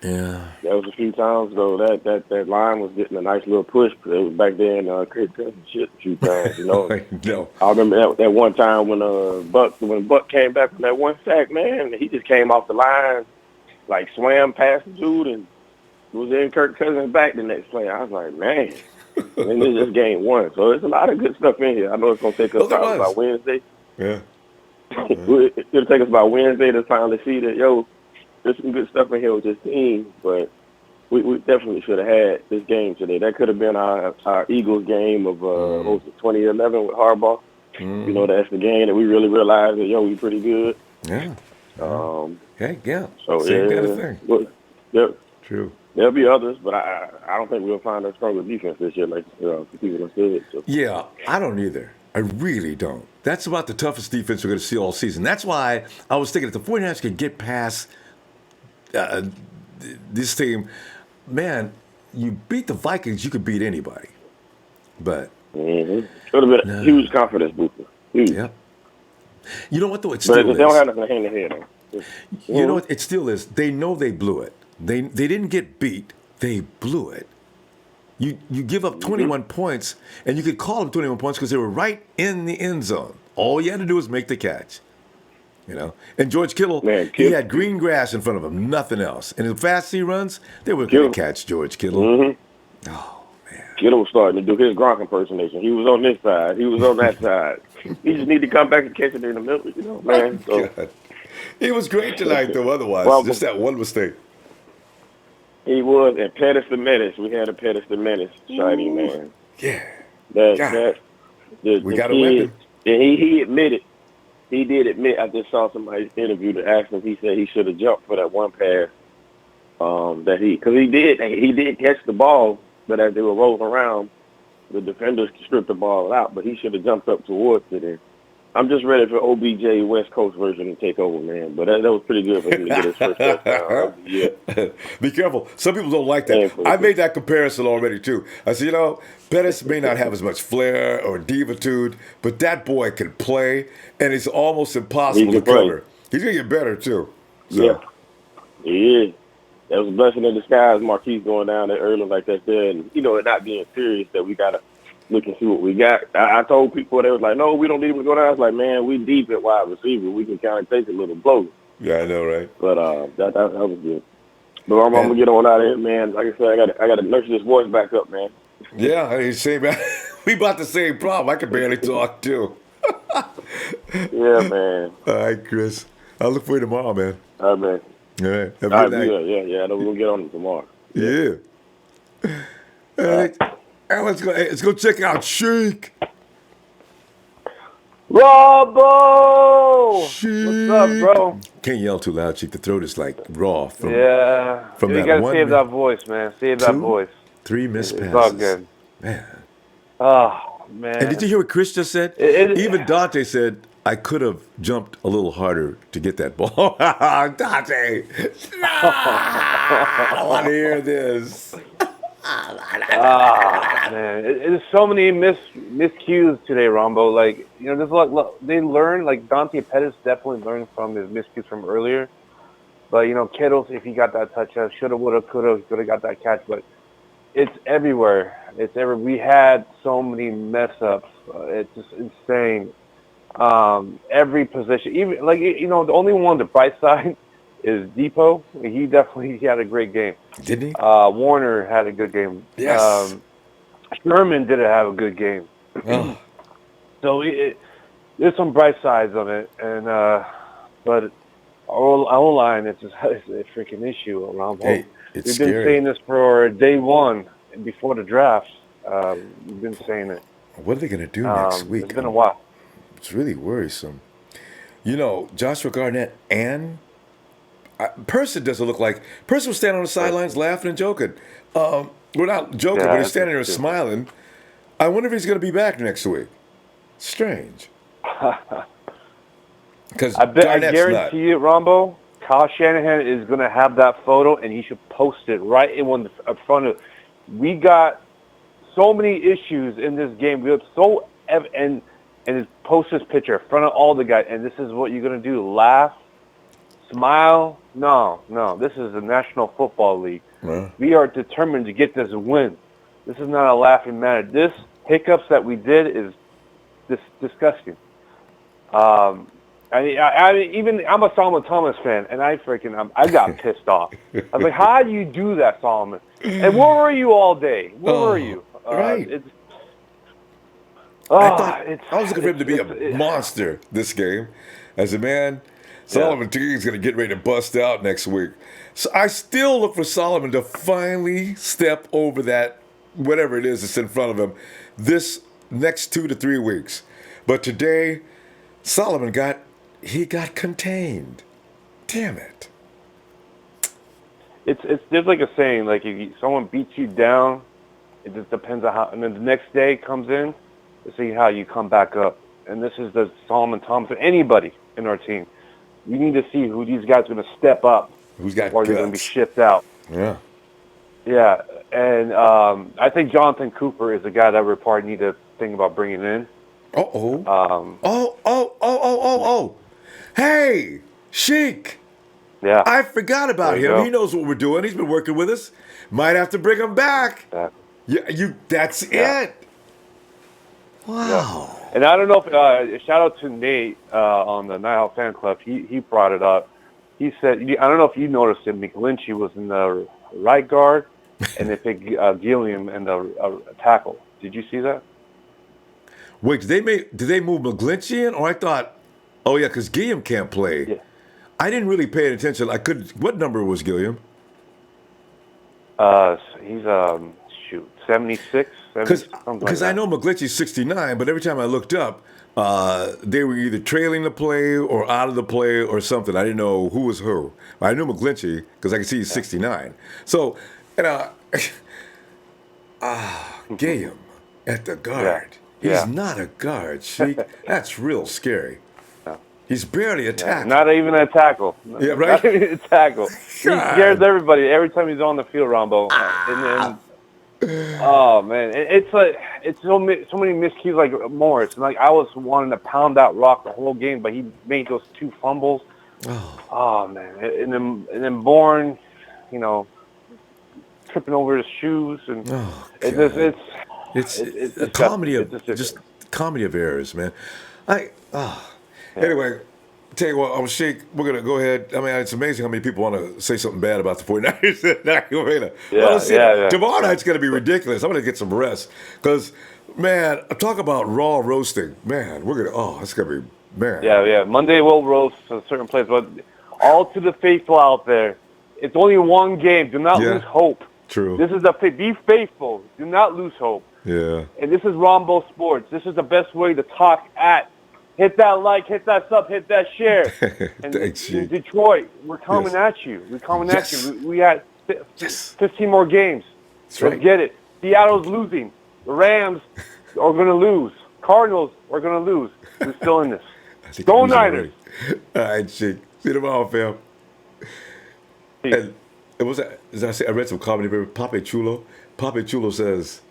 yeah. That was a few times though. That line was getting a nice little push. It was back there in Chris Cousins shit a few times, No. I remember that one time when Buck came back from that one sack, man, he just came off the line, like swam past the dude and was in Kirk Cousins back the next play. I was like, man. And this is game 1. So there's a lot of good stuff in here. I know it's gonna take us about Wednesday. Yeah. It'll take us about Wednesday to finally see that, there's some good stuff in here with this team, but we definitely should have had this game today. That could have been our Eagles game of, 2011 with Harbaugh. That's the game that we really realized that, we pretty good. Yeah. Yeah. So, same kind of thing. Yep. True. There'll be others, but I don't think we'll find a stronger defense this year, like people have said. So. Yeah, I don't either. I really don't. That's about the toughest defense we're going to see all season. That's why I was thinking if the 49ers could get past this team, man, you beat the Vikings, you could beat anybody. But it would have been a huge confidence booster. Huge. Yep. You know what though? It but still they is. don't have nothing to hang their head on. You know what? It still is. They know they blew it. They didn't get beat. They blew it. You give up 21 points, and you could call them 21 points because they were right in the end zone. All you had to do was make the catch. And George Kittle, he had green grass in front of him, nothing else. And as fast as he runs, they were going to catch George Kittle. Oh, man. Kittle was starting to do his Gronk impersonation. He was on this side. He was on that side. He just need to come back and catch it in the middle, man. So. God. He was great tonight, though, otherwise. Just that one mistake. He was. And Pettis the Menace. We had a Pettis the Menace sighting, man. Yeah. We got a weapon. And he admitted. He did admit, I just saw somebody's interview that asked him, he said he should have jumped for that one pass because he did catch the ball, but as they were rolling around, the defenders stripped the ball out, but he should have jumped up towards it. And I'm just ready for OBJ West Coast version to take over, man. But that was pretty good for him to get his first touchdown. Yeah. Be careful. Some people don't like that. I made that comparison already, too. I said, Pettis may not have as much flair or divitude, but that boy can play, and it's almost impossible to cover. He's going to get better, too. So. Yeah, he is. That was a blessing in disguise, Marquise going down there early like that there, and, it not being serious that we got to look and see what we got. I told people, they was like, no, we don't need him to go down. I was like, man, we deep at wide receiver. We can kind of take a little blow. Yeah, I know, right? But that was good. But I'm gonna get on out of here, man. Like I said, I got to nurse this voice back up, man. Yeah, hey, same. We about the same problem. I can barely talk too. Yeah, man. All right, Chris. I'll look for you tomorrow, man. All right, man. All right. Have All a right, good night. yeah. I know we're gonna get on it tomorrow. Yeah. Let's go check out Sheik. Ronbo! What's up, bro? Can't yell too loud, Sheik. The throat is like raw. From You that gotta one save that voice, man. Save that voice. 3 missed passes. It's all good. Man. Oh, man. And did you hear what Chris just said? Even Dante said, I could have jumped a little harder to get that ball. Dante! No! I don't want to hear this. Man. There's so many miscues today, Ronbo. Like, there's a lot. They learn, like Dante Pettis definitely learned from his miscues from earlier. But, Kittle, if he got that touchdown, shoulda, woulda, coulda got that catch. But it's everywhere. We had so many mess ups. It's just insane. Every position, even the only one on the bright side is Depot. He had a great game. Didn't he? Warner had a good game. Yes. Sherman didn't have a good game. Oh. So there's some bright sides on it, and but our line it's a freaking issue around. Hey, it's We've scary. been saying this for day one before the draft. We've been saying it. What are they going to do next week? It's been a while. It's really worrisome. Joshua Garnett and Person doesn't look like. Person was standing on the sidelines laughing and joking. We're not joking, but he's standing there smiling. I wonder if he's going to be back next week. Strange. Because I guarantee you, Ronbo, Kyle Shanahan is going to have that photo, and he should post it right in front of. We got so many issues in this game. We have and post this picture in front of all the guys, and this is what you're going to do: laugh, smile. No. This is the National Football League. We are determined to get this win. This is not a laughing matter. This hiccups that we did is disgusting. I'm a Solomon Thomas fan, and I got pissed off. I was like, how do you do that, Solomon? And where were you all day? Where were you? Right. I was looking for him to be a monster this game. As a man, Solomon is going to get ready to bust out next week. So I still look for Solomon to finally step over that, whatever it is that's in front of him, this next 2 to 3 weeks. But today, Solomon got contained. Damn it. There's like a saying, like if someone beats you down, it just depends on how, and then the next day comes in to see how you come back up. And this is the Solomon Thompson, anybody in our team. We need to see who these guys are going to step up. Who's got or they're going to be shipped out. Yeah. Yeah, and I think Jonathan Cooper is the guy that we probably need to think about bringing in. Hey, Sheik. Yeah. I forgot about him. Go. He knows what we're doing. He's been working with us. Might have to bring him back. That's it. Wow. Yeah. And I don't know if shout out to Nate on the Night Owl Fan Club. He brought it up. He said, I don't know if you noticed it, McGlinchey was in the right guard, and they picked Gilliam in the tackle. Did you see that? Wait, did they move McGlinchey in? Or I thought, because Gilliam can't play. Yeah. I didn't really pay attention. What number was Gilliam? He's 76. Because I know McGlinchey's 69, but every time I looked up, they were either trailing the play or out of the play or something. I didn't know who was who. I knew McGlinchey because I could see he's 69. So, Gilliam at the guard. He's not a guard, Sheik. That's real scary. He's barely a tackle. Not even a tackle. Yeah, right? Not even a tackle. He scares everybody every time he's on the field, Ronbo. And then, oh man, it's so many miscues like Morris. Like I was wanting to pound that rock the whole game, but he made those 2 fumbles. Oh man, and then Bourne, tripping over his shoes, and it's a comedy of just comedy of errors, man. Anyway, tell you what, Sheik, we're going to go ahead. I mean, it's amazing how many people want to say something bad about the 49ers. Yeah. Tomorrow night's going to be ridiculous. I'm going to get some rest. Because, man, talk about raw roasting. Man, it's going to be, man. Yeah. Monday will roast a certain place. But all to the faithful out there, it's only one game. Do not lose hope. True. This is be faithful. Do not lose hope. Yeah. And this is Ronbo Sports. This is the best way to talk at. Hit that like, hit that sub, hit that share. And Thanks, in Detroit, we're coming at you. We're coming at you. We had 15 more games. Let's get it. Seattle's losing. The Rams are going to lose. Cardinals are going to lose. We're still in this. Go Niners. All right, Sheik. See you tomorrow, fam. And it was, as I said, I read some comedy. Pape Chulo. Pape Chulo says,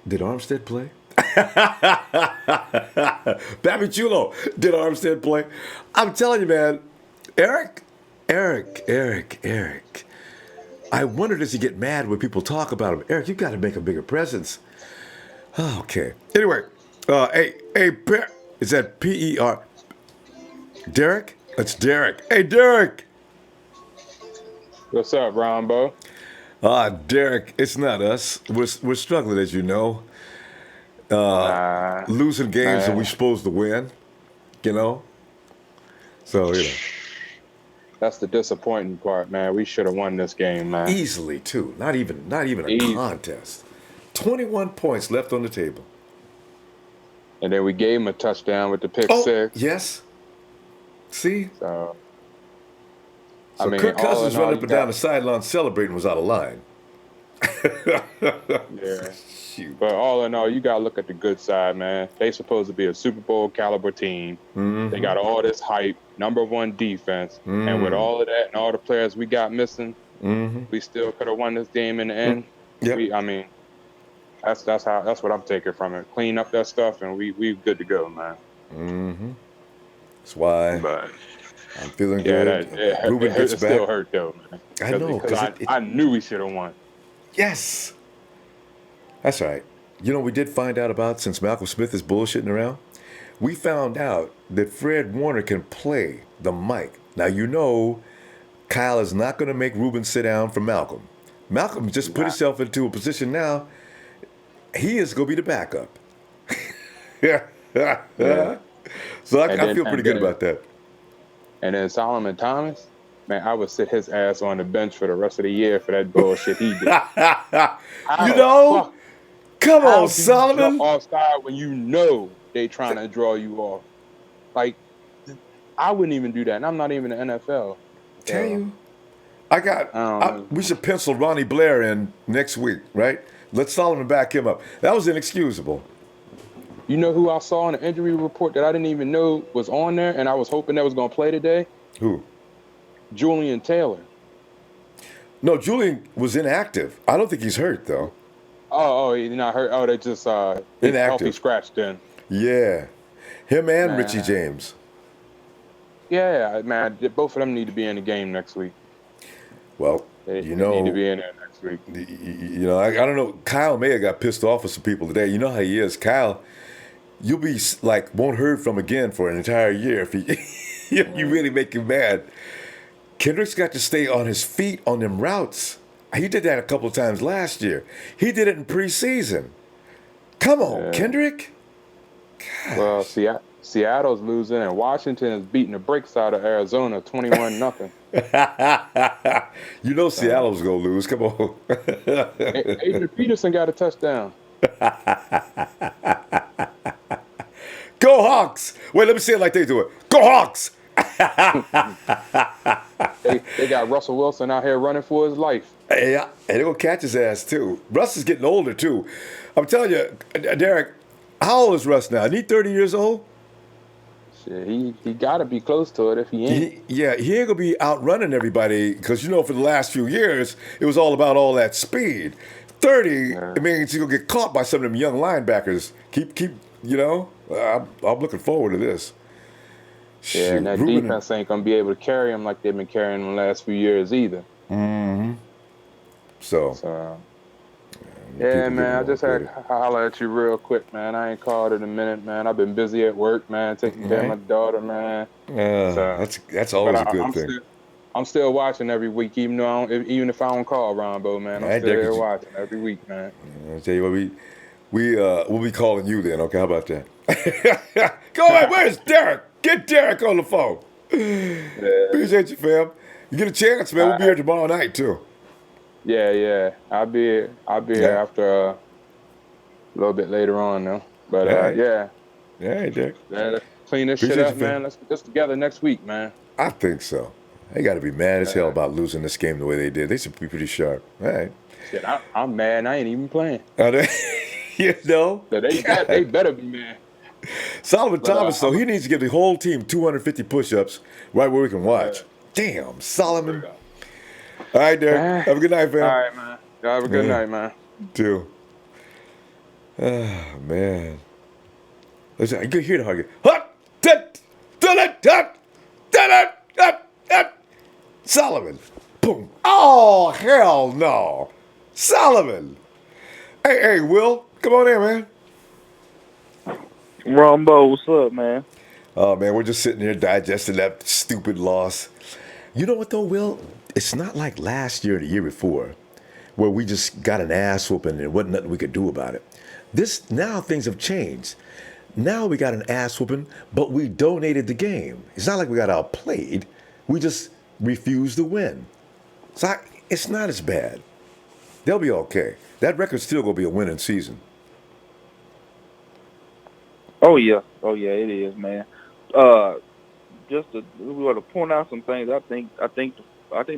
"Did Armstead play?" Pappy Chulo, did Armstead play? I'm telling you, man. Eric. I wonder, does he get mad when people talk about him? Eric, you got to make a bigger presence. Okay. Anyway, is that P-E-R? Derek? That's Derek. Hey, Derek. What's up, Ronbo? Derek, it's not us. We're struggling, as you know. Losing games that we're supposed to win, So, That's the disappointing part, man. We should have won this game, man. Easily, too. Not even a contest. 21 points left on the table. And then we gave him a touchdown with the pick six. Yes. See? So Kirk Cousins running up and down the sideline celebrating was out of line. Yeah. But all in all, you got to look at the good side, man. They supposed to be a Super Bowl caliber team. Mm-hmm. They got all this hype, #1 defense. And with all of that and all the players we got missing, we still could have won this game in the end. Yep. That's what I'm taking from it. Clean up that stuff, and we good to go, man. Mm-hmm. That's why I'm feeling good. Ruben gets it back. Still hurt though, man. I know, because I knew we should have won. Yes. That's right. We did find out about, since Malcolm Smith is bullshitting around, we found out that Fred Warner can play the mic. Now, Kyle is not going to make Ruben sit down for Malcolm. Malcolm just put himself into a position now. He is going to be the backup. So I feel pretty good about that. And then Solomon Thomas, man, I would sit his ass on the bench for the rest of the year for that bullshit he did. Come on, Solomon. Jump offside when they trying to draw you off. Like, I wouldn't even do that, and I'm not even in the NFL. Tell you, we should pencil Ronnie Blair in next week, right? Let Solomon back him up. That was inexcusable. You know who I saw in the injury report that I didn't even know was on there, and I was hoping that was going to play today? Who? Julian Taylor. No, Julian was inactive. I don't think he's hurt, though. Oh, he's not hurt. Oh, they just inactive. Healthy scratch then. Yeah. Him and Richie James. Yeah, man. Both of them need to be in the game next week. Well, they need to be in there next week. I don't know. Kyle may have got pissed off with some people today. You know how he is. Kyle, you'll be won't heard from again for an entire year if you really make him mad. Kendrick's got to stay on his feet on them routes. He did that a couple of times last year. He did it in preseason. Come on, Kendrick. Gosh. Well, Seattle's losing, and Washington is beating the brakes out of Arizona 21-0. Seattle's going to lose. Come on. Adrian Peterson got a touchdown. Go Hawks. Wait, let me say it like they do it. Go Hawks. They got Russell Wilson out here running for his life. Yeah, and they're going to catch his ass, too. Russ is getting older, too. I'm telling you, Derek, how old is Russ now? Isn't he 30 years old? Shit, he got to be close to it if he ain't. He ain't going to be outrunning everybody because, for the last few years, it was all about all that speed. 30, it means he's going to get caught by some of them young linebackers. Keep I'm looking forward to this. Yeah, and that defense ain't going to be able to carry him like they've been carrying him the last few years either. Mm-hmm. So Yeah, man. I just had to holler at you real quick, man. I ain't called in a minute, man. I've been busy at work, man, taking care of my daughter, man. That's always a good thing. I'm still watching every week, even if I don't call Ronbo, man. I'm still here watching every week, man. I'll tell you what, we'll be calling you then. Okay, how about that? Go ahead. Where's Derek? Get Derek on the phone. Appreciate you, fam. You get a chance, man. We'll be here tomorrow night too. Yeah. I'll be here after a little bit later on, though. But yeah, Derek. Let's clean this shit up, man. Let's get this together next week, man. I think so. They got to be mad as hell about losing this game the way they did. They should be pretty sharp. All right. Shit, I'm mad. And I ain't even playing. You know? So they better be mad. Solomon Thomas, though, he needs to give the whole team 250 push-ups right where we can watch. Damn, Solomon. All right, Derek. Have a good night, fam. All right, man. Y'all have a good night, man. Too. Oh, man. Listen, you can hear the hug. Solomon. Boom. Oh, hell no. Solomon. Hey, Will. Come on in, man. Ronbo, what's up, man? Oh, man, we're just sitting here digesting that stupid loss. You know what, though, Will? It's not like last year or the year before where we just got an ass whooping and there wasn't nothing we could do about it. Now things have changed. Now we got an ass whooping, but we donated the game. It's not like we got outplayed. We just refused to win. So it's not as bad. They'll be okay. That record's still going to be a winning season. Oh yeah, it is, man. Just to point out some things, I think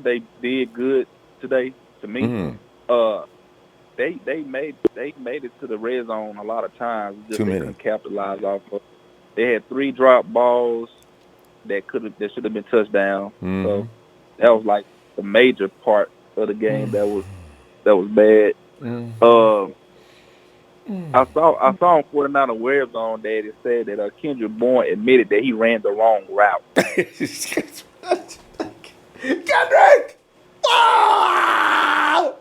they did good today. To me, they made it to the red zone a lot of times. Just they couldn't capitalize off of. They had 3 drop balls that should have been touchdowns. So that was like the major part of the game that was bad. I saw on 49er Red Zone that it said that Kendrick Bourne admitted that he ran the wrong route. Kendrick! Ah!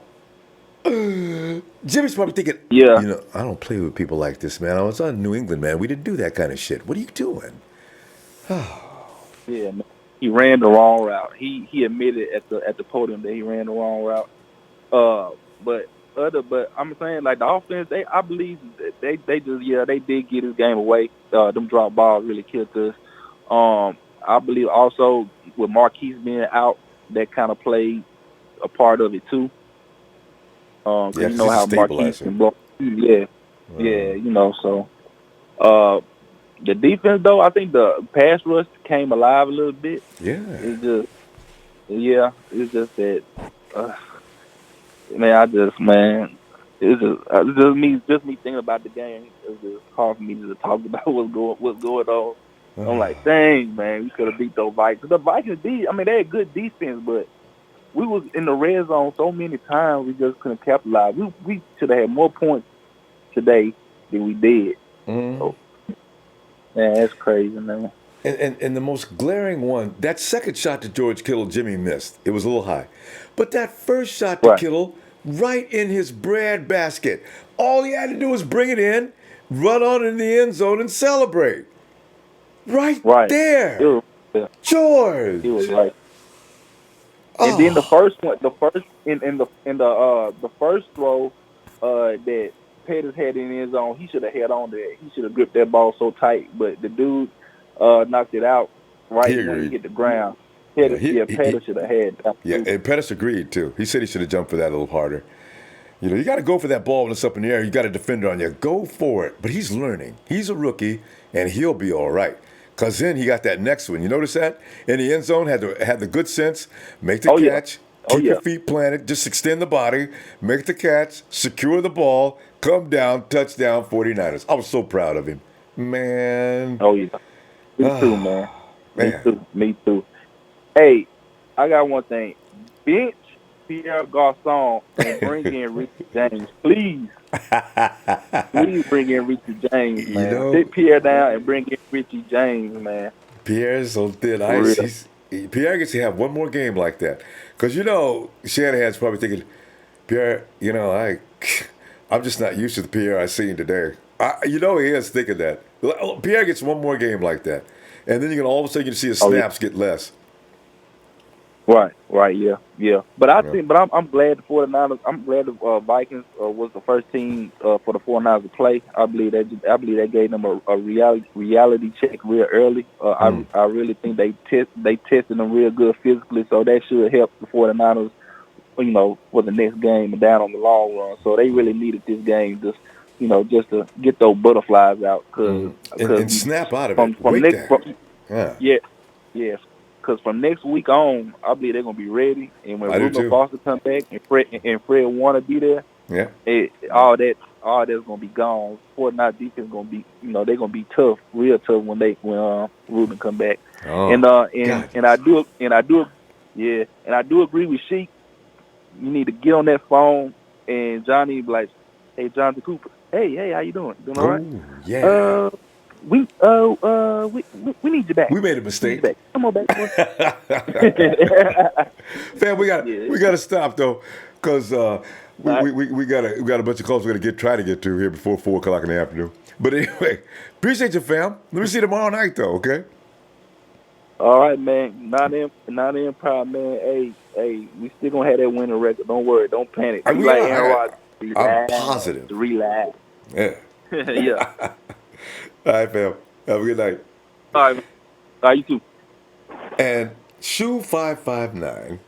Jimmy's probably thinking, I don't play with people like this, man. I was on New England, man. We didn't do that kind of shit. What are you doing? Yeah, man. He ran the wrong route. He admitted at the podium that he ran the wrong route. But I'm saying, like, the offense, I believe they did get his game away. Them drop balls really killed us. I believe also with Marquise being out, that kind of played a part of it too. Cause you know how Marquise can blow. Yeah, so the defense, though, I think the pass rush came alive a little bit. Yeah. It's just that, it's just me thinking about the game. It's just hard for me to talk about what's going on. I'm like, dang, man, we could have beat those Vikings. The Vikings, they had good defense, but we was in the red zone so many times we just couldn't capitalize. We should have had more points today than we did. So, man, that's crazy, man. And the most glaring one, that second shot to George Kittle, Jimmy missed. It was a little high. But that first shot to Kittle, right in his bread basket. All he had to do was bring it in, run on in the end zone, and celebrate. Right there. George. He was right. And then the first throw that Pettis had in his zone, he should have had on that. He should have gripped that ball so tight, but the dude knocked it out when he hit the ground. Pettis should have had that. Yeah, and Pettis agreed too. He said he should have jumped for that a little harder. You got to go for that ball when it's up in the air. You got a defender on you. Go for it. But he's learning. He's a rookie, and he'll be all right. Because then he got that next one. You notice that? In the end zone, had the good sense, make the catch, keep your feet planted, just extend the body, make the catch, secure the ball, come down, touchdown, 49ers. I was so proud of him. Man. Oh, yeah. Me too, man. Me too. Hey, I got one thing. Bench Pierre Garcon and bring in Richie James, please. Please bring in Richie James, man. Sit Pierre down and bring in Richie James, man. Pierre's on thin ice. Pierre gets to have one more game like that. Because, Shanahan's probably thinking, Pierre, I'm just not used to the Pierre I seen today. He is thinking that. Pierre gets one more game like that, and then you can all of a sudden you see his snaps get less. Right, yeah. But I'm glad the 49ers. I'm glad the Vikings was the first team for the 49ers to play. I believe that gave them a reality check real early. I really think they tested them real good physically, so that should help the 49ers, for the next game and down on the long run. So they really needed this game just to get those butterflies out and snap out of it. Yeah. Because from next week on, I believe they're gonna be ready. And when Ruben Foster come back and Fred Warner be there, all that's gonna be gone. 49 defense gonna be, they're gonna be tough, real tough when Ruben come back. And I do agree with Sheik. You need to get on that phone and Johnny be like, hey, Jonathan Cooper, hey, how you doing? Doing all right? Yeah. We need you back. We made a mistake. Come on back. Fam, we got to stop though, because we got a bunch of calls we got to try to get to here before 4:00 in the afternoon. But anyway, appreciate you, fam. Let me see you tomorrow night though. Okay. All right, man. Not in pride, man. Hey, we still gonna have that winning record. Don't worry. Don't panic. I'm positive. Relax. Yeah. Yeah. All right, fam. Have a good night. All right, man. All right, you too. And Shoe559.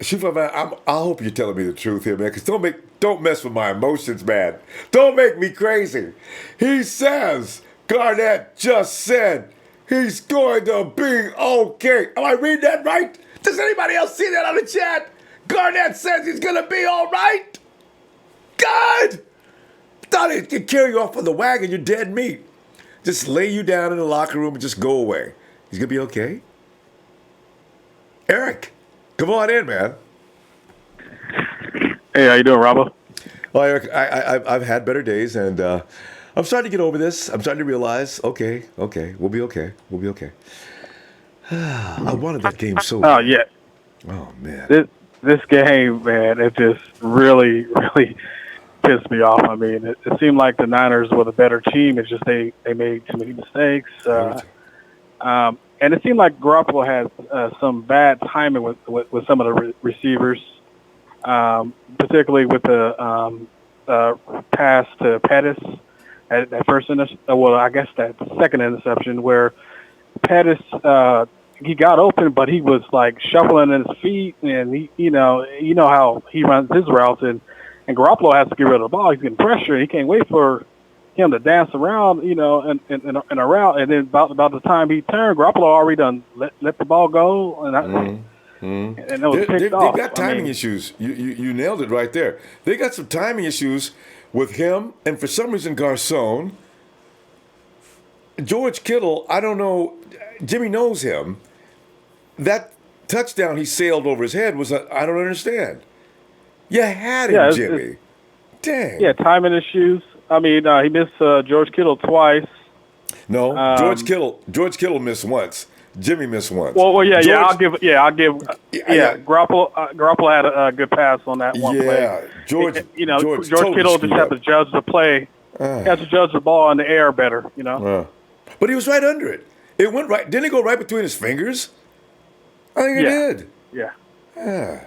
Shoe559, I hope you're telling me the truth here, man, because don't mess with my emotions, man. Don't make me crazy. He says, Garnett just said he's going to be okay. Am I reading that right? Does anybody else see that on the chat? Garnett says he's going to be all right? God! Thought it could carry you off on the wagon, you're dead meat. Just lay you down in the locker room and just go away. He's gonna be okay. Eric, come on in, man. Hey, how you doing, Ronbo? Well, Eric, I've had better days, and I'm starting to get over this. I'm starting to realize, okay, we'll be okay. I wanted that game so bad. Oh yeah. Oh man. This game, man, it just really pissed me off. I mean, it seemed like the Niners were the better team. It's just they made too many mistakes. And it seemed like Garoppolo had some bad timing with some of the receivers, particularly with the pass to Pettis at that first that second interception where Pettis he got open, but he was like shuffling in his feet, and he, you know how he runs his routes, and Garoppolo has to get rid of the ball. He's getting pressure. He can't wait for him to dance around, in a route, and then about the time he turned, Garoppolo already done let the ball go, and it was picked off. They got timing issues. You nailed it right there. They got some timing issues with him, and for some reason, Garcon. George Kittle, I don't know. Jimmy knows him. That touchdown he sailed over his head was, I don't understand. You had him, Jimmy. Dang. Yeah, timing issues. I mean, he missed George Kittle twice. No, George Kittle missed once. Jimmy missed once. Well, I'll give. Garoppolo had a good pass on that one play. Yeah, George Kittle just had to judge the play. He has to judge the ball in the air better, But he was right under it. It went right. Didn't it go right between his fingers? I think it did. Yeah. Yeah.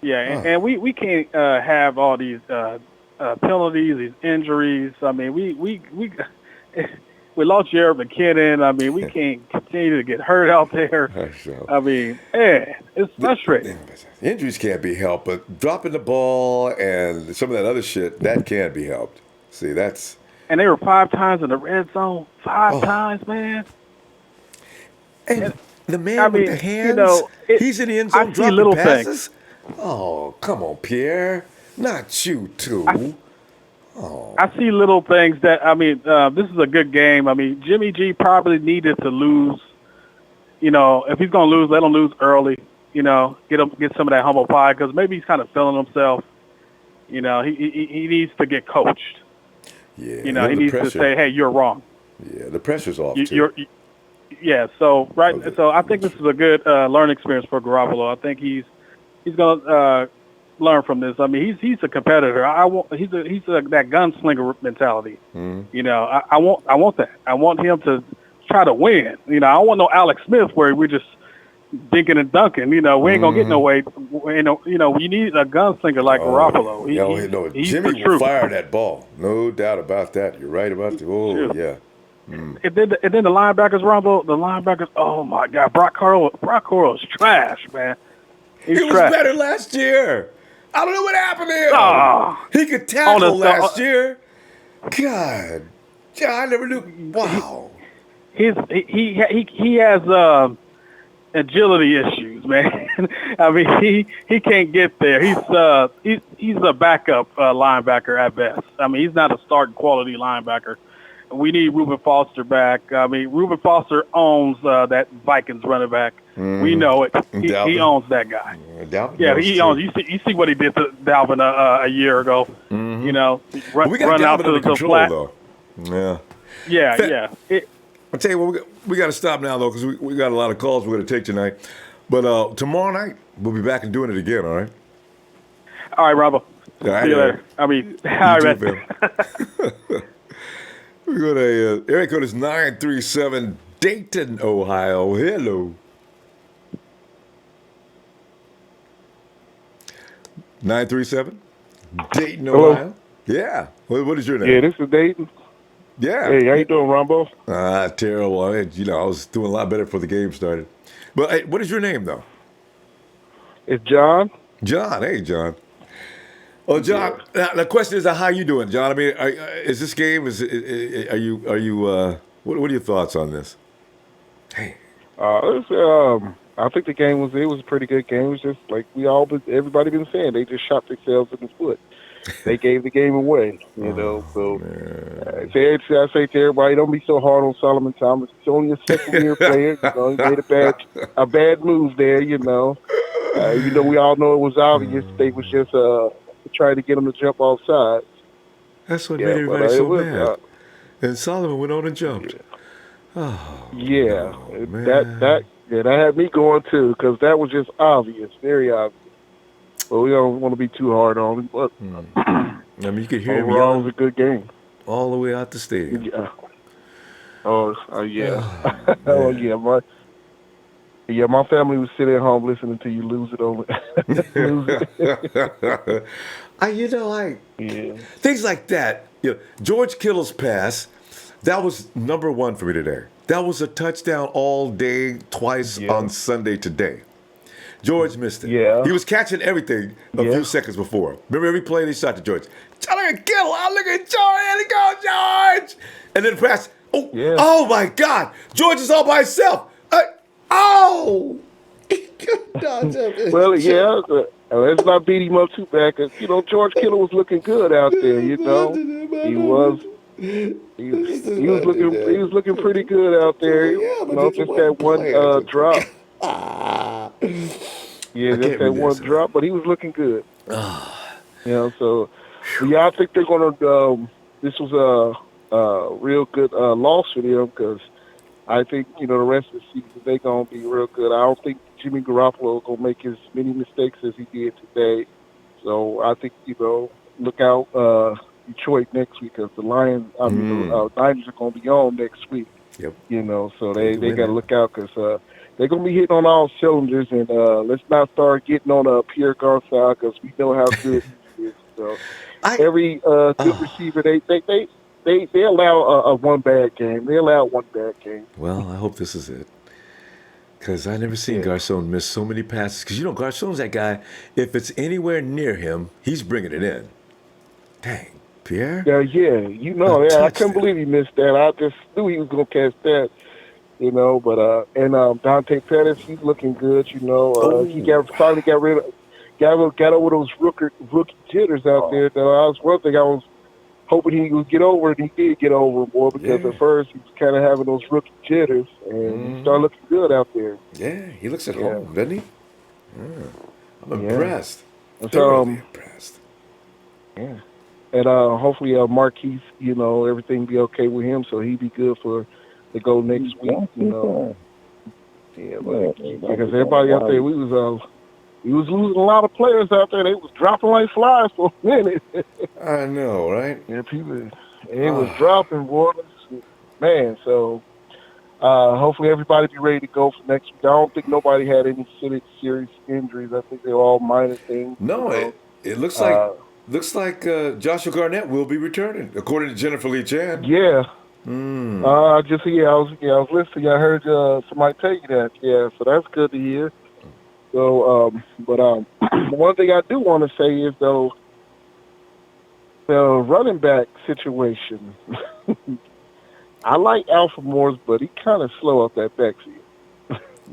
Yeah, and we can't have all these penalties, these injuries. I mean, we lost Jared McKinnon. I mean, we can't continue to get hurt out there. I mean, it's frustrating. Injuries can't be helped, but dropping the ball and some of that other shit, that can be helped. See, that's... And they were 5 times in the red zone. 5 times, man. And the man with the hands, he's in the end zone dropping little passes? Oh, come on, Pierre. Not you, too. I see little things that, I mean, this is a good game. I mean, Jimmy G probably needed to lose. If he's going to lose, let him lose early. Get some of that humble pie because maybe he's kind of feeling himself. He needs to get coached. Yeah, he needs to say, hey, you're wrong. Yeah, the pressure's off, too. So I think this is a good learning experience for Garoppolo. I think he's going to learn from this. I mean, he's a competitor. He's that gunslinger mentality. You know, I want that. I want him to try to win. You know, I don't want no Alex Smith where we're just dinking and dunking. You know, we ain't gonna get no way. You know, we need a gunslinger like Garoppolo. He's Jimmy the will truth. fire that ball, no doubt about that. You're right about that. Oh yeah. And then the linebackers, Ronbo, the linebackers. Oh my God, Brock Carroll is trash, man. He's He was trash. better last year. I don't know what happened to him. Oh. He could tackle last year. God, I never knew. Wow. He has agility issues, man. I mean, he can't get there. He's a backup linebacker at best. I mean, he's not a starting quality linebacker. We need Reuben Foster back. I mean, Reuben Foster owns that Vikings running back. We know it. He owns that guy. Yeah, he owns. You see what he did to Dalvin a year ago. You know, run out to the flat. Though. Yeah. I'll tell you what, we got to stop now, though, because we got a lot of calls we're going to take tonight. But tomorrow night, we'll be back and doing it again, all right? All right, Ronbo. See you later. I mean, all right, man. We got a area code is 937 Dayton, Ohio. Hello. 937 Dayton, Ohio. Yeah. What is your name? Yeah, this is Dayton. Yeah. Hey, how you doing, Ronbo? Terrible. I was doing a lot better before the game started. But hey, what is your name, though? It's John. John. Hey, John. Oh, John. The question is, how you doing, John? I mean, is this game? Are you? What are your thoughts on this? Hey. I think the game was a pretty good game. It was just like everybody been saying, they just shot themselves in the foot. They gave the game away, you know. So I say to everybody, don't be so hard on Solomon Thomas. He's only a second-year player. You know, he made a bad move there. You know, we all know it was obvious. They was just trying to get him to jump off sides. That's what made everybody so mad. And Solomon went on and jumped. Yeah, that had me going too, because that was just obvious, very obvious. But we don't want to be too hard on him. But I mean, you could hear him overall, yelling it was a good game all the way out the stadium. Yeah. Yeah. Oh yeah. My family was sitting at home listening to you lose it over. Things like that. You know, George Kittle's pass, that was number one for me today. That was a touchdown all day, twice on Sunday today. George missed it. Yeah. He was catching everything a few seconds before. Remember every play they shot to George. Look at Kittle. Look at George. Here he go, George. And then the pass. Oh my God. George is all by himself. Well, yeah. Let's not beat him up too bad, because George Kittle was looking good out there. He was looking pretty good out there. Just that one drop. Just that one drop, but he was looking good. So I think they're gonna. This was a real good loss for them, because I think the rest of the season they're gonna be real good. I don't think Jimmy Garoppolo gonna make as many mistakes as he did today. So I think look out Detroit next week, because the Niners are gonna be on next week. Yep. So they got to look out, because they're gonna be hitting on all cylinders, and let's not start getting on Pierre Garcon, because we know how good he is. So every good receiver, they allow one bad game. They allow one bad game. Well, I hope this is it, because I never seen Garcon miss so many passes. Because Garcon's that guy. If it's anywhere near him, he's bringing it in. Dang, Pierre. Yeah. I couldn't believe he missed that. I just knew he was gonna catch that. But Dante Pettis, he's looking good. He finally got over those rookie jitters out there. That was one thing I was hoping he would get over, and he did get over more, because at first he was kind of having those rookie jitters, and he started looking good out there. Yeah, he looks at home, doesn't he? I'm impressed. Thoroughly impressed. Yeah, and hopefully Marquise, everything be okay with him, so he be good for to go next week. Because everybody out there, we was he was losing a lot of players out there. They was dropping like flies for a minute. I know, right? Yeah, people, it was dropping, boy. Man, so hopefully everybody be ready to go for next week. I don't think nobody had any serious injuries. I think they were all minor things. No, it looks like Joshua Garnett will be returning, according to Jennifer Lee Chan. Yeah. Mm. I was listening. I heard somebody tell you that. Yeah, so that's good to hear. So, one thing I do want to say is though, the running back situation. I like Alfred Morris, but he kind of slow out that backfield.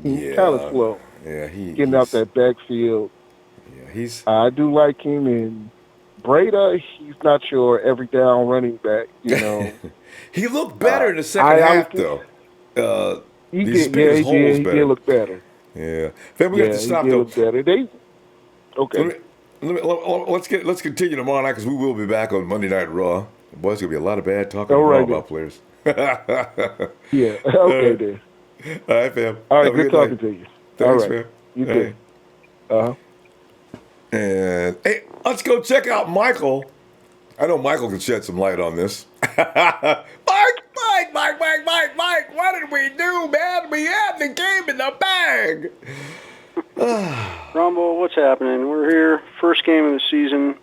He's kind of slow. Yeah, getting out that backfield. Yeah, I do like him, and Breda, he's not your every down running back. You know, he looked better in the second half, though. He did look better. Yeah, fam, we have to stop though. Look better. Okay. Let's continue tomorrow night because we will be back on Monday Night Raw. Boy, it's gonna be a lot of bad talking about players. Yeah. Okay, then. All right, fam. All right, good talking to you. Thanks, all right. fam. You too. And hey, let's go check out Michael. I know Michael can shed some light on this. Mike, what did we do, man? We had the game in the bag. Ronbo, what's happening? We're here, first game of the season.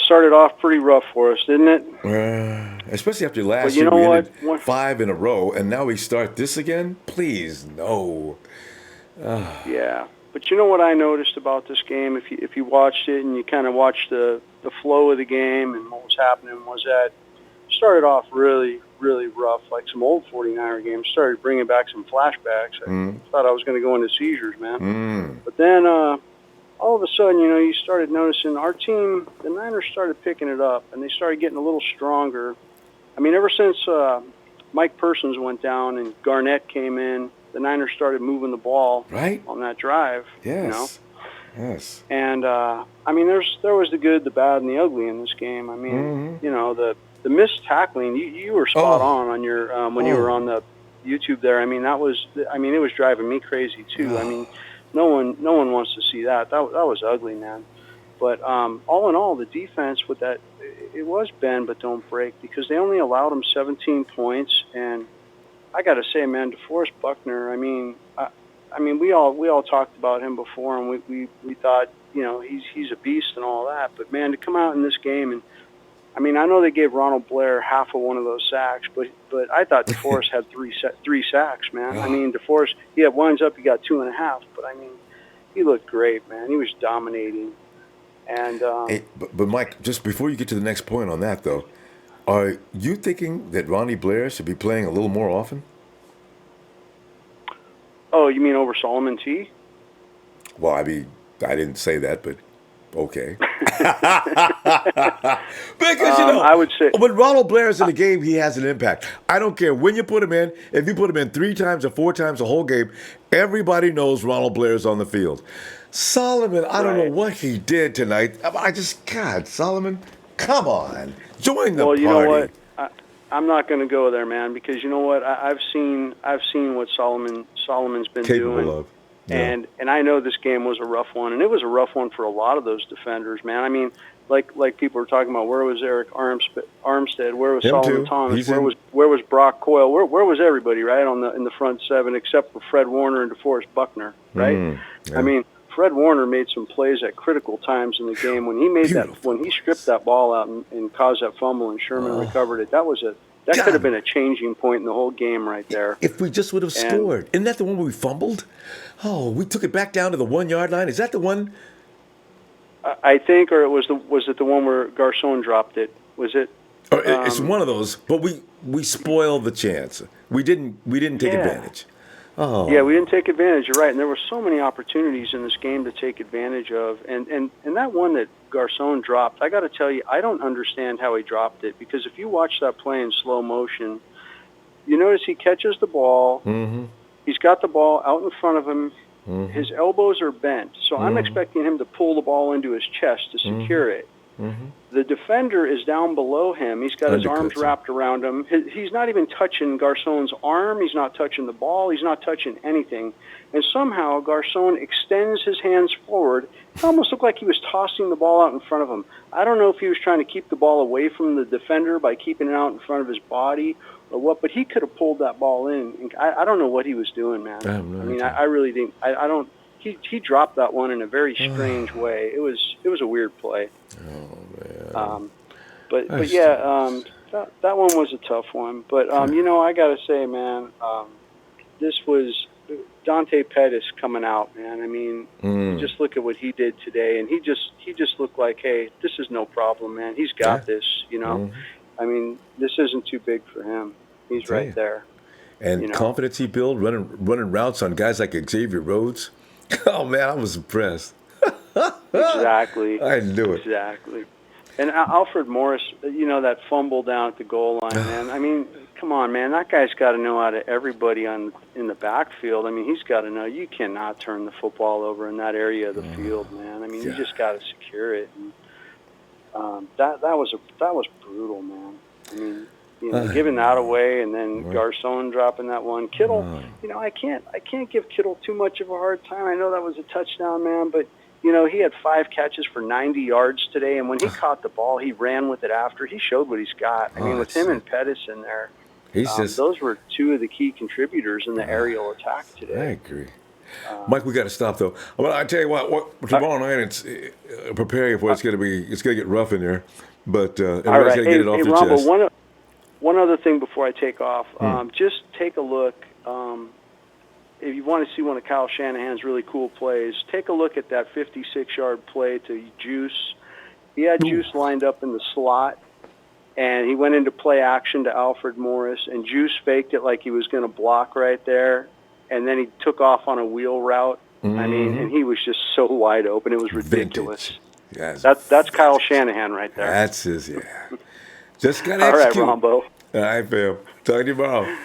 Started off pretty rough for us, didn't it? Especially after last year, we ended 5 in a row, and now we start this again? Please, no. Yeah, but you know what I noticed about this game? If you watched it and you kind of watched the flow of the game and what was happening, was that it started off really, really rough, like some old 49er games. Started bringing back some flashbacks. I thought I was going to go into seizures, man. But then all of a sudden, you started noticing our team, the Niners started picking it up, and they started getting a little stronger. I mean, ever since Mike Persons went down and Garnett came in, the Niners started moving the ball on that drive. Yes. Yes. And, I mean, there was the good, the bad, and the ugly in this game. I mean, the missed tackling, you were spot on your when you were on the YouTube there. I mean, it was driving me crazy, too. I mean, no one wants to see that. That was ugly, man. But all in all, the defense with that, it was bend but don't break, because they only allowed them 17 points. And I got to say, man, DeForest Buckner. I mean, we all talked about him before, and we thought, he's a beast and all that. But man, to come out in this game, and I mean, I know they gave Ronald Blair half of one of those sacks, but I thought DeForest had three sacks, man. I mean, DeForest, winds up, he got 2.5, but I mean, he looked great, man. He was dominating. And hey, but Mike, just before you get to the next point on that, though, are you thinking that Ronnie Blair should be playing a little more often? Oh, you mean over Solomon T? Well, I mean, I didn't say that, but okay. Because, I would say when Ronald Blair's in the game, he has an impact. I don't care when you put him in. If you put him in 3 times or 4 times the whole game, everybody knows Ronald Blair's on the field. Solomon, I don't know what he did tonight. God, Solomon, come on. Join the party. Well, you know what? I'm not going to go there, man, because you know what? I've seen what Solomon's been capable doing. Of. Yeah. And I know this game was a rough one, and it was a rough one for a lot of those defenders, man. I mean, like people were talking about, where was Eric Armstead? Where was Solomon Thomas? Where was Brock Coyle? Where was everybody, right, in the front 7 except for Fred Warner and DeForest Buckner, right? Yeah. I mean, Fred Warner made some plays at critical times in the game when he stripped that ball out and caused that fumble, and Sherman recovered it. That could have been a changing point in the whole game right there. If we just would have scored. Isn't that the one where we fumbled? Oh, we took it back down to the 1-yard line. Is that the one? I think, or was it the one where Garcon dropped it? Was it? It's one of those, but we spoiled the chance. We didn't take advantage. Oh. Yeah, we didn't take advantage. You're right, and there were so many opportunities in this game to take advantage of, and that one that Garcon dropped, I got to tell you, I don't understand how he dropped it, because if you watch that play in slow motion, you notice he catches the ball. Mm-hmm. He's got the ball out in front of him. Mm-hmm. His elbows are bent, so I'm expecting him to pull the ball into his chest to secure it. The defender is down below him. He's got his arms wrapped around him. He's not even touching Garcon's arm. He's not touching the ball. He's not touching anything. And somehow Garcon extends his hands forward. It almost looked like he was tossing the ball out in front of him. I don't know if he was trying to keep the ball away from the defender by keeping it out in front of his body or what, but he could have pulled that ball in. I don't know what he was doing, man. I really didn't. I don't. He dropped that one in a very strange way. It was a weird play. Oh man. But yeah, that one was a tough one. But I gotta say, man, this was Dante Pettis coming out, man. I mean, just look at what he did today, and he just looked like, hey, this is no problem, man. He's got this, I mean, this isn't too big for him. He's right there. And confidence he built, running routes on guys like Xavier Rhodes. Oh man, I was impressed. Exactly. I knew it. Exactly. And Alfred Morris, that fumble down at the goal line, man. I mean, come on, man. That guy's got to know out of everybody in the backfield. I mean, he's got to know you cannot turn the football over in that area of the field, man. I mean, you just got to secure it. And, that was brutal, man. I mean, giving that away, and then Garcon dropping that one. Kittle, I can't give Kittle too much of a hard time. I know that was a touchdown, man, but he had 5 catches for 90 yards today, and when he caught the ball, he ran with it after. He showed what he's got. I mean, with him and Pettis in there, those were 2 of the key contributors in the aerial attack today. I agree. Mike, we got to stop though. Well, I tell you what tomorrow night it's prepare you for it's going to get rough in there, but everybody's got to get it off their Ronbo, chest. One other thing before I take off, just take a look. If you want to see one of Kyle Shanahan's really cool plays, take a look at that 56-yard play to Juice. He had Juice lined up in the slot, and he went into play action to Alfred Morris, and Juice faked it like he was going to block right there, and then he took off on a wheel route. I mean, and he was just so wide open. It was ridiculous. Yes. That's Kyle Shanahan right there. That's his, Just got to All right, execute. Ronbo. All right, Phil. Talk to you tomorrow.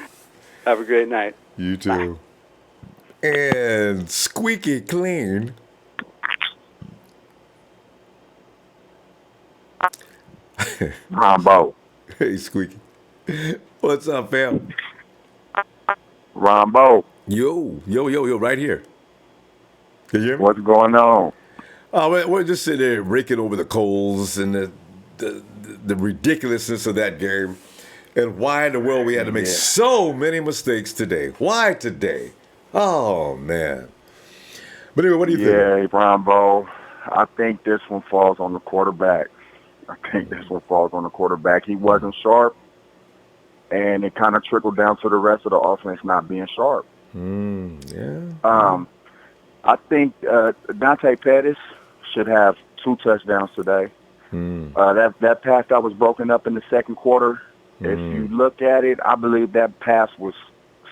Have a great night. You too. Bye. And squeaky clean. Ronbo. Hey, Squeaky. What's up, fam? Ronbo. Yo, right here. Can you hear me? What's going on? Oh, we're just sitting there raking over the coals and the ridiculousness of that game, and why in the world we had to make so many mistakes today. Why today? Oh, man. But anyway, what do you think? Yeah, Ronbo, I think this one falls on the quarterback. He wasn't sharp, and it kind of trickled down to the rest of the offense not being sharp. I think Dante Pettis should have 2 touchdowns today. That pass that was broken up in the second quarter, if you look at it, I believe that pass was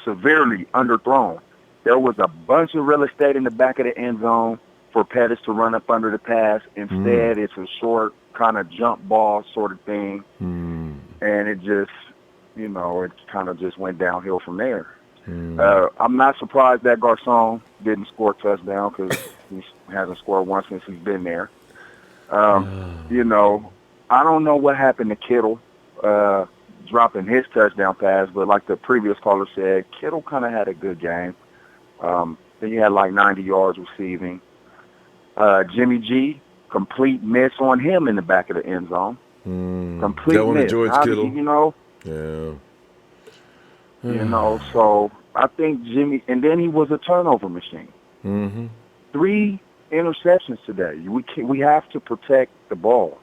severely underthrown. There was a bunch of real estate in the back of the end zone for Pettis to run up under the pass. Instead, it's a short kind of jump ball sort of thing. And it just, it kind of just went downhill from there. I'm not surprised that Garcon didn't score a touchdown because he hasn't scored one since he's been there. I don't know what happened to Kittle dropping his touchdown pass, but like the previous caller said, Kittle kind of had a good game. Then you had like 90 yards receiving. Jimmy G, complete miss on him in the back of the end zone. Complete that one miss. to George Kittle. So I think Jimmy, and then he was a turnover machine. 3 interceptions today. We have to protect the ball.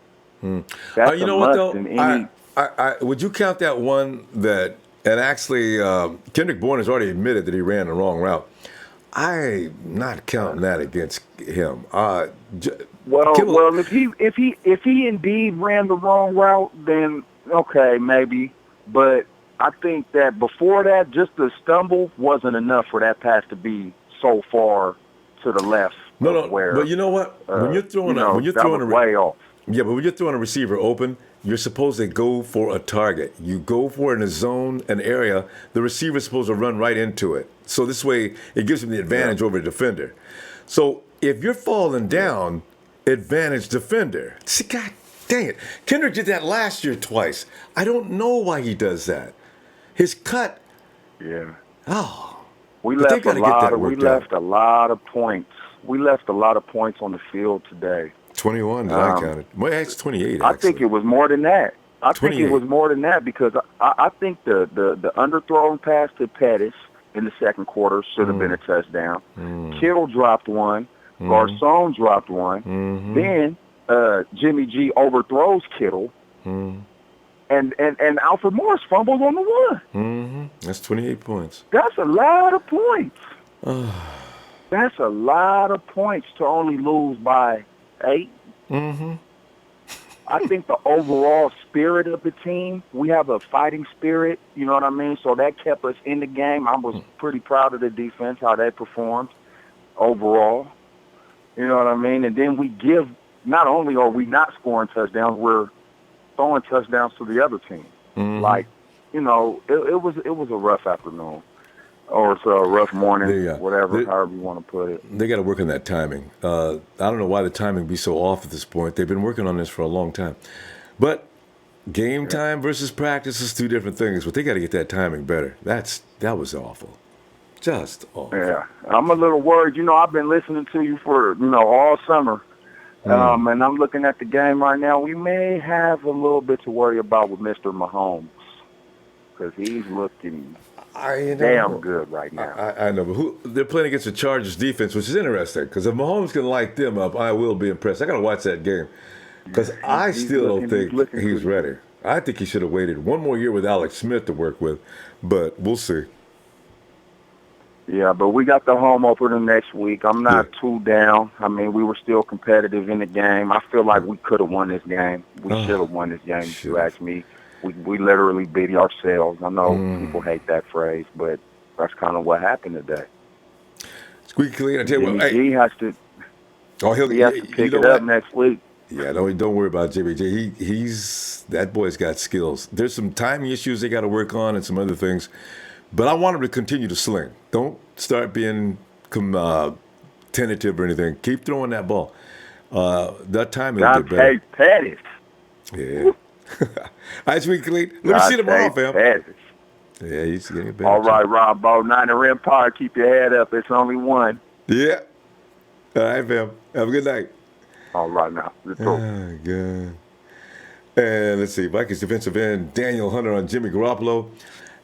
That's you know what though? Would you count that one that? And actually, Kendrick Bourne has already admitted that he ran the wrong route. I'm not counting that against him. Well, if he indeed ran the wrong route, then okay, maybe. But I think that before that, just the stumble wasn't enough for that pass to be so far to the left. But you know what? When you're throwing way off. Yeah, but when you're throwing a receiver open, you're supposed to go for a target. You go for it in a zone, an area. The receiver's supposed to run right into it. So this way, it gives him the advantage over the defender. So if you're falling down, advantage defender. See, God dang it. Kendrick did that last year twice. I don't know why he does that. His cut. Yeah. Oh. We But they left gotta get that worked out. a lot of points. We left a lot of points on the field today. 21 that I counted. Well, it's 28, I actually. think it was more than that. I think 28. it was more than that because I think the underthrown pass to Pettis in the second quarter should have been a touchdown. Kittle dropped one. Garcon dropped one. Then Jimmy G overthrows Kittle. And Alfred Morris fumbles on the one. That's 28 points. That's a lot of points. That's a lot of points to only lose by 8. I think the overall spirit of the team, we have a fighting spirit, you know what I mean? So that kept us in the game. I was pretty proud of the defense, how they performed overall. You know what I mean? And then we give, not only are we not scoring touchdowns, we're throwing touchdowns to the other team. Like, you know, it was a rough afternoon. Or it's a rough morning, whatever, however you want to put it. They got to work on that timing. I don't know why the timing be so off at this point. They've been working on this for a long time. But game time versus practice is 2 different things. But they got to get that timing better. That was awful. Just awful. Yeah. I'm a little worried. You know, I've been listening to you for, you know, all summer. And I'm looking at the game right now. We may have a little bit to worry about with Mr. Mahomes because he's looking damn good right now. I know, but they're playing against the Chargers defense, which is interesting because if Mahomes can light them up, I will be impressed. I got to watch that game because I still don't think he's ready. I think he should have waited one more year with Alex Smith to work with, but we'll see. Yeah, but we got the home opener next week. I'm not too down. I mean, we were still competitive in the game. I feel like we could have won this game. We should have won this game, if you ask me. We literally beat ourselves. I know people hate that phrase, but that's kind of what happened today. Squeaky clean. I tell you what, he has to. He has to pick it up next week. Yeah, don't worry about Jimmy G. He's that boy's got skills. There's some timing issues they got to work on and some other things, but I want him to continue to sling. Don't start being tentative or anything. Keep throwing that ball. That timing will get better. Dante Pettis. Yeah. All right, Squeaky clean. Let me see tomorrow, fam. Pettis. Yeah, he's getting better. All right, Ronbo. Niner Empire. Keep your head up. It's only one. Yeah. All right, fam. Have a good night. All right, now. Oh, God. And let's see. Vikings defensive end Daniel Hunter on Jimmy Garoppolo.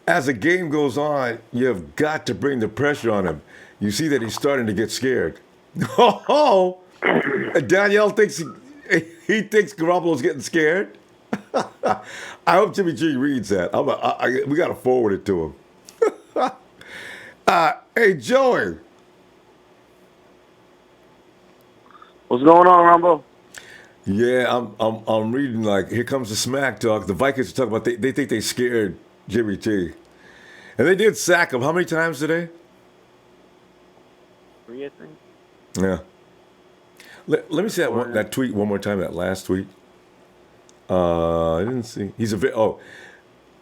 As the game goes on, you've got to bring the pressure on him. You see that he's starting to get scared. Oh, Danielle thinks he thinks Garoppolo's getting scared. I hope Jimmy G reads that. We got to forward it to him. Hey, Joey. What's going on, Ronbo? Yeah, I'm reading like here comes the smack talk. The Vikings are talking about they think they scared Jimmy G, and they did sack him. How many times today? 3, I think. Yeah. Let me see that tweet one more time. That last tweet. I didn't see.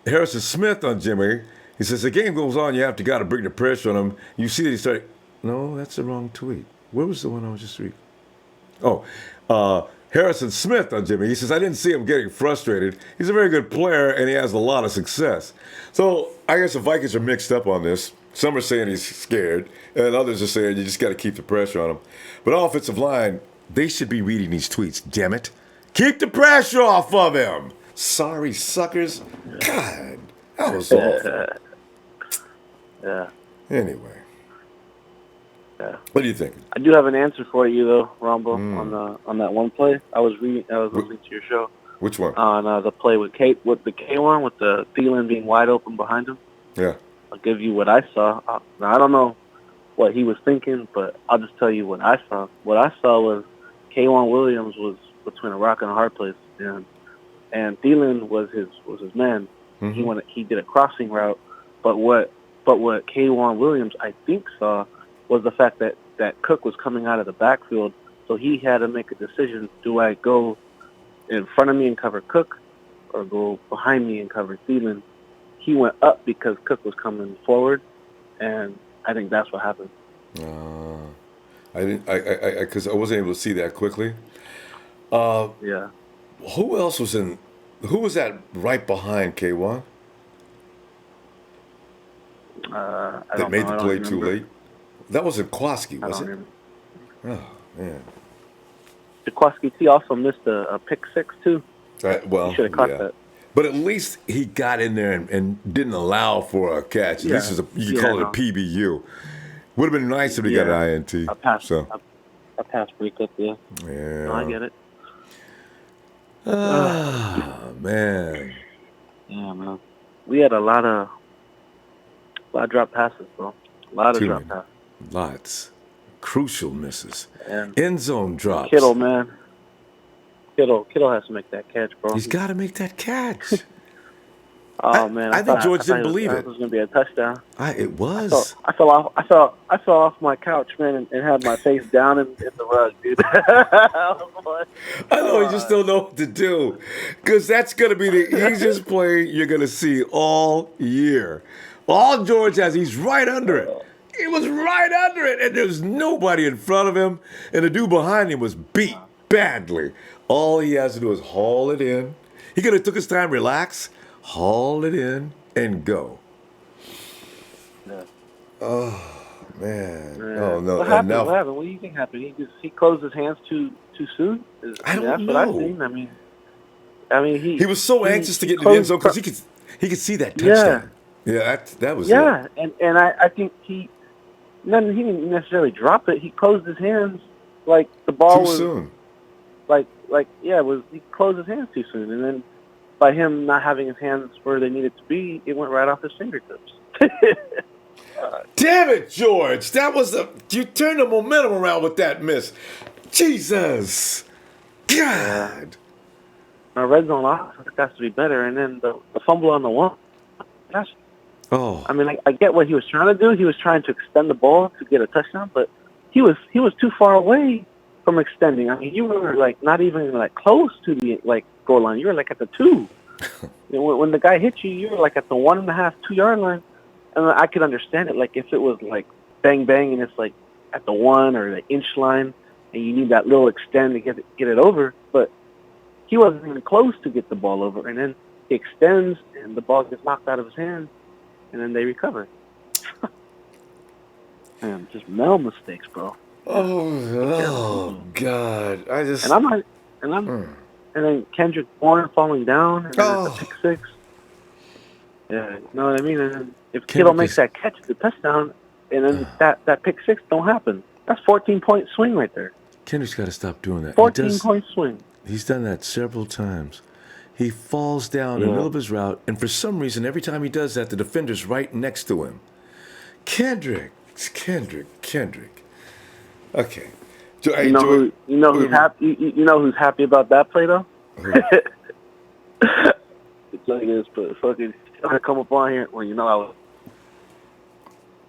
Harrison Smith on Jimmy. He says the game goes on. You have to got to bring the pressure on him. You see that he started. No, that's the wrong tweet. Where was the one I was just reading? Harrison Smith on Jimmy. He says, I didn't see him getting frustrated. He's a very good player, and he has a lot of success. So I guess the Vikings are mixed up on this. Some are saying he's scared, and others are saying you just got to keep the pressure on him. But offensive line, they should be reading these tweets, damn it. Keep the pressure off of him. Sorry, suckers. God, that was awful. Yeah. Anyway. Yeah. What do you think? I do have an answer for you though, Ronbo, on that one play. I was listening to your show. Which one? On the play with the K1 with the Thielen being wide open behind him. Yeah. I'll give you what I saw. Now I don't know what he was thinking, but I'll just tell you what I saw. What I saw was K1 Williams was between a rock and a hard place, and Thielen was his man. Mm-hmm. He did a crossing route, but what K1 Williams I think saw was the fact that Cook was coming out of the backfield, so he had to make a decision. Do I go in front of me and cover Cook or go behind me and cover Thielen? He went up because Cook was coming forward, and I think that's what happened. Because I wasn't able to see that quickly. Yeah. Who else was in? Who was that right behind K1? That made the play too late. That wasn't Kwaski, was it? Oh man. Jaquaski T also missed a pick six too. Well, he should have caught that. But at least he got in there and didn't allow for a catch. At least you could call it a PBU. Would have been nice if he got an INT. A pass breakup, yeah. Yeah. No, I get it. Man. Yeah, man. We had a lot of drop passes, bro. A lot of drop passes. Lots. Crucial misses. And end zone drops. Kittle, man. Kittle has to make that catch, bro. He's got to make that catch. Man, I think George didn't believe it. It was going to be a touchdown. It was. I fell off my couch, man, and had my face down in the rug, dude. I know, you just don't know what to do, because that's going to be the easiest play you're going to see all year. All George has, he's right under it. He was right under it, and there's nobody in front of him, and the dude behind him was beat badly. All he has to do is haul it in. He could have took his time, relax, haul it in, and go. Yeah. Oh, man. Yeah. Oh, no. What happened? What do you think happened? He closed his hands too soon? I don't that's know. What I've seen. I mean, he was so anxious to get in the end zone because he could see that touchdown. Yeah, that was it. Yeah, and I think he didn't necessarily drop it. He closed his hands like the ball was too soon. He closed his hands too soon, and then by him not having his hands where they needed to be, it went right off his fingertips. Damn it, George! You turned the momentum around with that miss. Jesus, God. Our red zone offense has to be better, and then the fumble on the one. Gosh. Oh. I mean, I get what he was trying to do. He was trying to extend the ball to get a touchdown, but he was too far away from extending. I mean, you were not even close to the goal line. You were at the 2. When the guy hit you, you were at the 1.5, 2 yard line. And I could understand it. If it was bang bang and it's at the 1 or the inch line, and you need that little extend to get it over. But he wasn't even close to get the ball over, and then he extends and the ball gets knocked out of his hand, and then they recover. Man, just mental mistakes, bro. Oh God! And then Kendrick Bourne falling down, and then it's a pick six. Yeah, you know what I mean. And then if Kittle makes that catch, the touchdown, and then that pick six don't happen. That's 14-point swing right there. Kendrick's got to stop doing that. 14-point swing. He's done that several times. He falls down in the middle of his route, and for some reason, every time he does that, the defender's right next to him. Kendrick. Okay. You know who's happy about that play though? It's like this, but fucking I come up on here. Well, I was.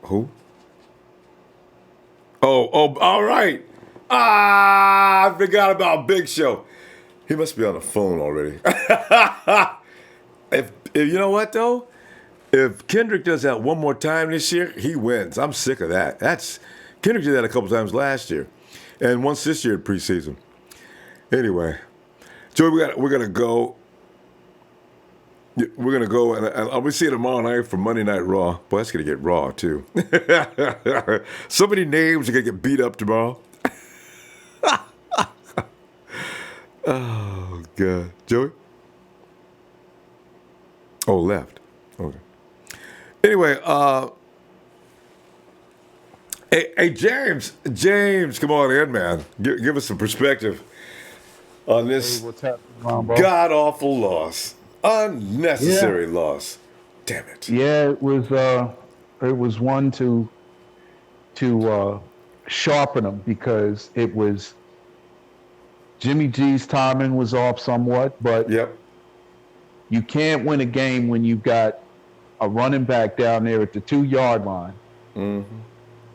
Who? Oh, all right. I forgot about Big Show. He must be on the phone already. If you know what though, if Kendrick does that one more time this year, he wins. I'm sick of that. Kendrick did that a couple times last year, and once this year in preseason. Anyway, Joey, we're gonna go. We're gonna go, and we see you tomorrow night for Monday Night Raw. Boy, that's gonna get raw too. So many names are gonna get beat up tomorrow. Oh God, Joey. Oh, left. Okay. Anyway, hey, James, come on in, man. Give us some perspective on this god awful loss, unnecessary loss. Damn it. Yeah, it was one to sharpen them, because it was Jimmy G's timing was off somewhat, but you can't win a game when you've got a running back down there at the 2 yard line,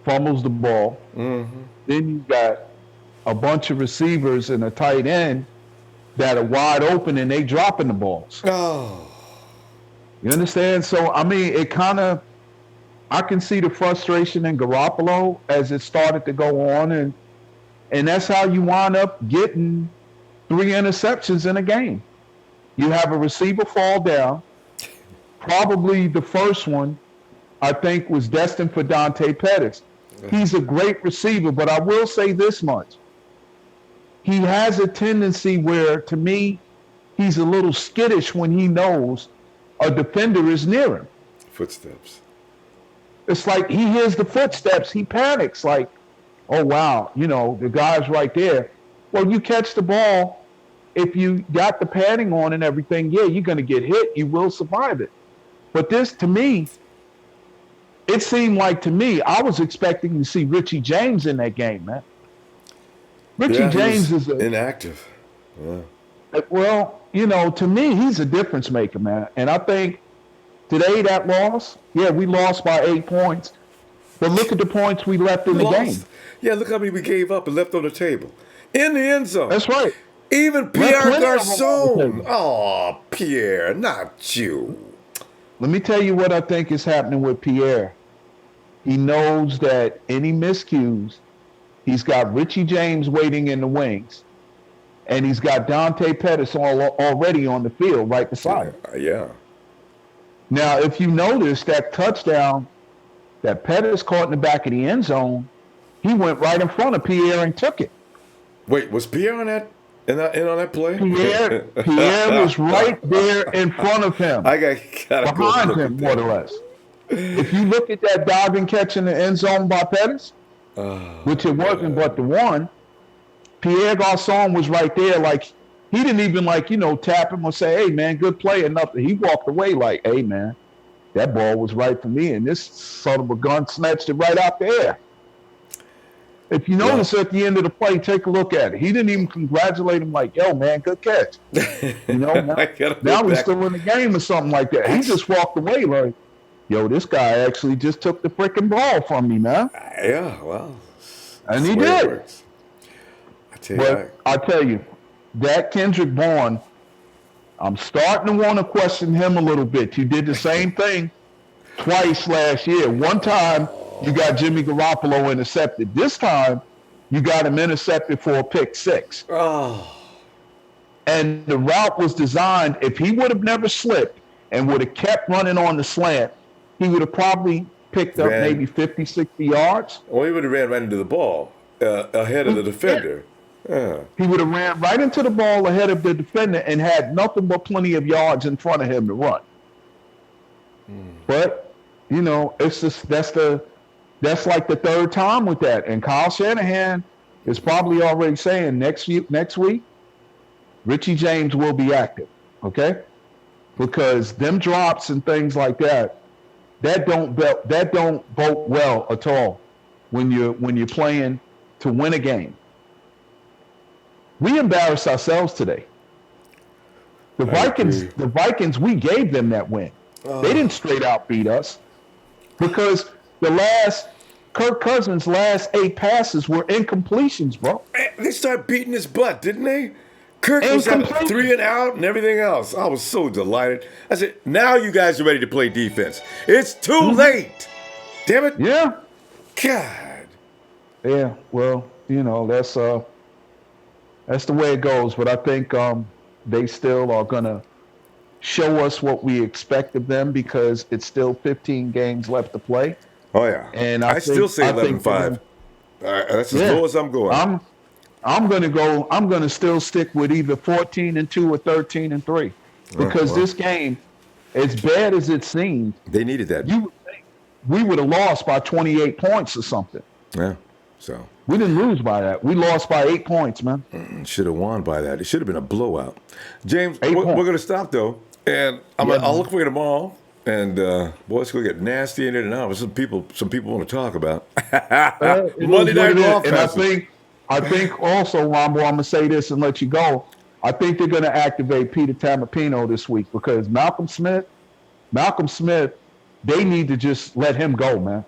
fumbles the ball. Then you've got a bunch of receivers and a tight end that are wide open and they dropping the balls. Oh. You understand? So, I mean, I can see the frustration in Garoppolo as it started to go on, and that's how you wind up getting 3 interceptions in a game. You have a receiver fall down. Probably the first one, I think, was destined for Dante Pettis. He's a great receiver, but I will say this much. He has a tendency where, to me, he's a little skittish when he knows a defender is near him. Footsteps. It's like he hears the footsteps. He panics like, oh, wow, the guy's right there. Well, you catch the ball. If you got the padding on and everything, yeah, you're going to get hit. You will survive it. But this, to me, it seemed like to me, I was expecting to see Richie James in that game, man. Richie James is inactive. Yeah. Well, to me, he's a difference maker, man. And I think today that loss, we lost by 8 points. But look at the points we left in the game. Yeah, look how many we gave up and left on the table. In the end zone. That's right. Even Pierre Garcon. Oh, Pierre, not you. Let me tell you what I think is happening with Pierre. He knows that any miscues, he's got Richie James waiting in the wings, and he's got Dante Pettis already on the field right beside him. Yeah. Now, if you notice that touchdown that Pettis caught in the back of the end zone, he went right in front of Pierre and took it. Wait, was Pierre on that? In on that play? Pierre was right there in front of him. Behind him, more or less. If you look at that diving catch in the end zone by Pettis, which it wasn't but the one, Pierre Garcon was right there. Like, he didn't even tap him or say, hey, man, good play or nothing. He walked away like, hey, man, that ball was right for me. And this son of a gun snatched it right out the air. If you notice at the end of the play, take a look at it. He didn't even congratulate him like, yo, man, good catch. Now he's still in the game or something like that. He just walked away like, yo, this guy actually just took the freaking ball from me, man. Yeah, well. And he did. I tell you, that Kendrick Bourne, I'm starting to want to question him a little bit. You did the same thing twice last year. One time, you got Jimmy Garoppolo intercepted. This time, you got him intercepted for a pick 6. Oh. And the route was designed, if he would have never slipped and would have kept running on the slant, he would have probably picked up maybe 50, 60 yards. Or he would have ran right into the ball ahead of the defender. Yeah. He would have ran right into the ball ahead of the defender and had nothing but plenty of yards in front of him to run. But, it's just that's like the third time with that. And Kyle Shanahan is probably already saying next week, Richie James will be active, okay? Because them drops and things like that don't bode well at all when you're playing to win a game. We embarrassed ourselves today. The Vikings, we gave them that win. They didn't straight out beat us because Kirk Cousins' last 8 passes were incompletions, bro. They started beating his butt, didn't they? Kirk was at 3 and out and everything else. I was so delighted. I said, now you guys are ready to play defense. It's too late. Damn it. Yeah. God. Yeah, well, that's the way it goes. But I think they still are going to show us what we expect of them because it's still 15 games left to play. Oh, yeah. And I still say 11-5. That's as low as I'm going. I'm going to still stick with either 14-2 or 13-3 because this game, as bad as it seemed, they needed that. You would think we would have lost by 28 points or something. Yeah. So we didn't lose by that. We lost by 8 points, man. Should have won by that. It should have been a blowout. James, we're going to stop though, and I'll look for you tomorrow. And boy, it's going to get nasty in here now. Some people want to talk about Monday Night Raw. And I think also, Ronbo, I'm going to say this and let you go. I think they're going to activate Peter Tamapino this week because Malcolm Smith, they need to just let him go, man.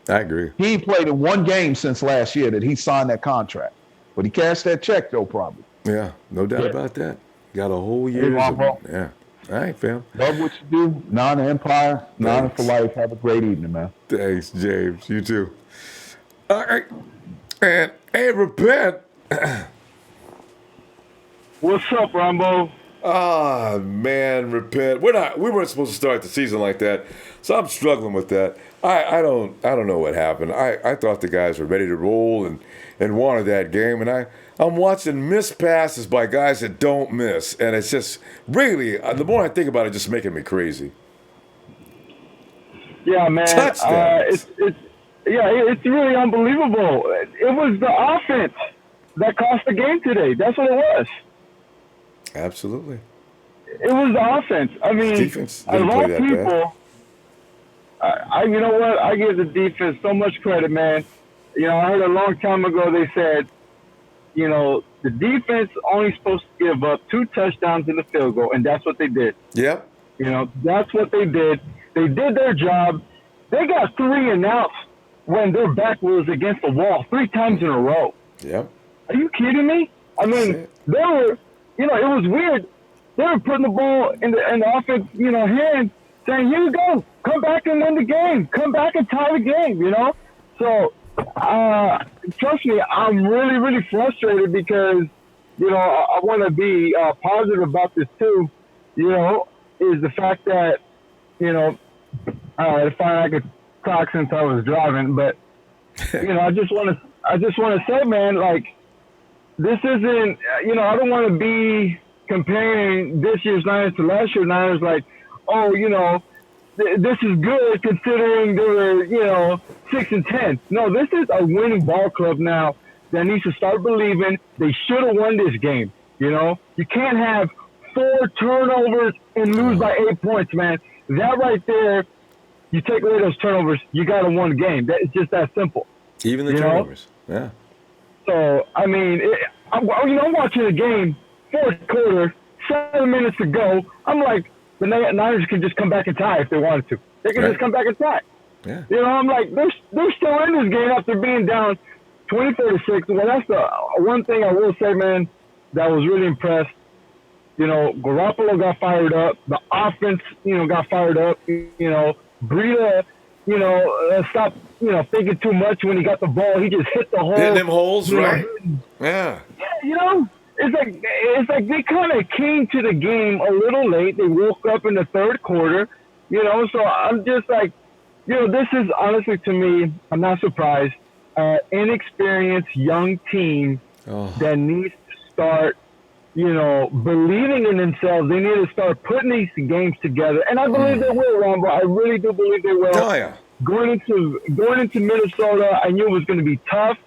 I agree. He ain't played in one game since last year that he signed that contract. But he cashed that check, though, probably. Yeah, no doubt about that. Got a whole year. Yeah. All right, fam. Love what you do. Nine Empire, Nine for life. Have a great evening, man. Thanks, James. You too. All right. And hey, repent. What's up, Ronbo? Ah, man, repent. We weren't supposed to start the season like that, so I'm struggling with that. I don't know what happened. I thought the guys were ready to roll and wanted that game, and I'm watching missed passes by guys that don't miss, and it's just really, the more I think about it, just making me crazy. Yeah, man. Touchdowns. It's really unbelievable. It was the offense that cost the game today. That's what it was. Absolutely. It was the offense. I mean, defense a didn't lot play of that people. You know what? I give the defense so much credit, man. You know, I heard a long time ago they said, you know, the defense only supposed to give up 2 touchdowns in the field goal, and that's what they did. Yep. You know, that's what they did. They did their job. They got 3 and outs when their back was against the wall 3 times in a row. Yep. Are you kidding me? I mean, they were, you know, it was weird. They were putting the ball in the offense, you know, hands, saying, here you go, come back and win the game. Come back and tie the game, you know? So, trust me, I'm really, really frustrated because, you know, I want to be positive about this too, you know, is the fact that, you know, if I could talk since I was driving, but, you know, I just want to say, man, like, this isn't, you know, I don't want to be comparing this year's Niners to last year's Niners like, oh, you know, this is good considering they were, you know, 6-10. No, this is a winning ball club now that needs to start believing they should have won this game. You know, you can't have 4 turnovers and lose by 8 points, man. That right there, you take away those turnovers, you got to win the game. It's just that simple. Even the turnovers. Yeah. So, I mean, I'm watching the game, 4th quarter, 7 minutes to go. I'm like, the Niners can just come back and tie if they wanted to. They can just come back and tie. Yeah. You know, I'm like, they're still in this game after being down 24-6. Well, that's the one thing I will say, man, that was really impressed. You know, Garoppolo got fired up. The offense, you know, got fired up. You know, Breida, you know, stopped, you know, thinking too much when he got the ball. He just hit the hole. Hitting them holes, right? Yeah. Yeah, you know, it's like they kind of came to the game a little late. They woke up in the 3rd quarter, you know. So I'm just like, you know, this is honestly to me, I'm not surprised. Inexperienced young team that needs to start, you know, believing in themselves. They need to start putting these games together, and I believe they will, Ronbo. I really do believe they will. Oh yeah. Going into Minnesota, I knew it was going to be tough.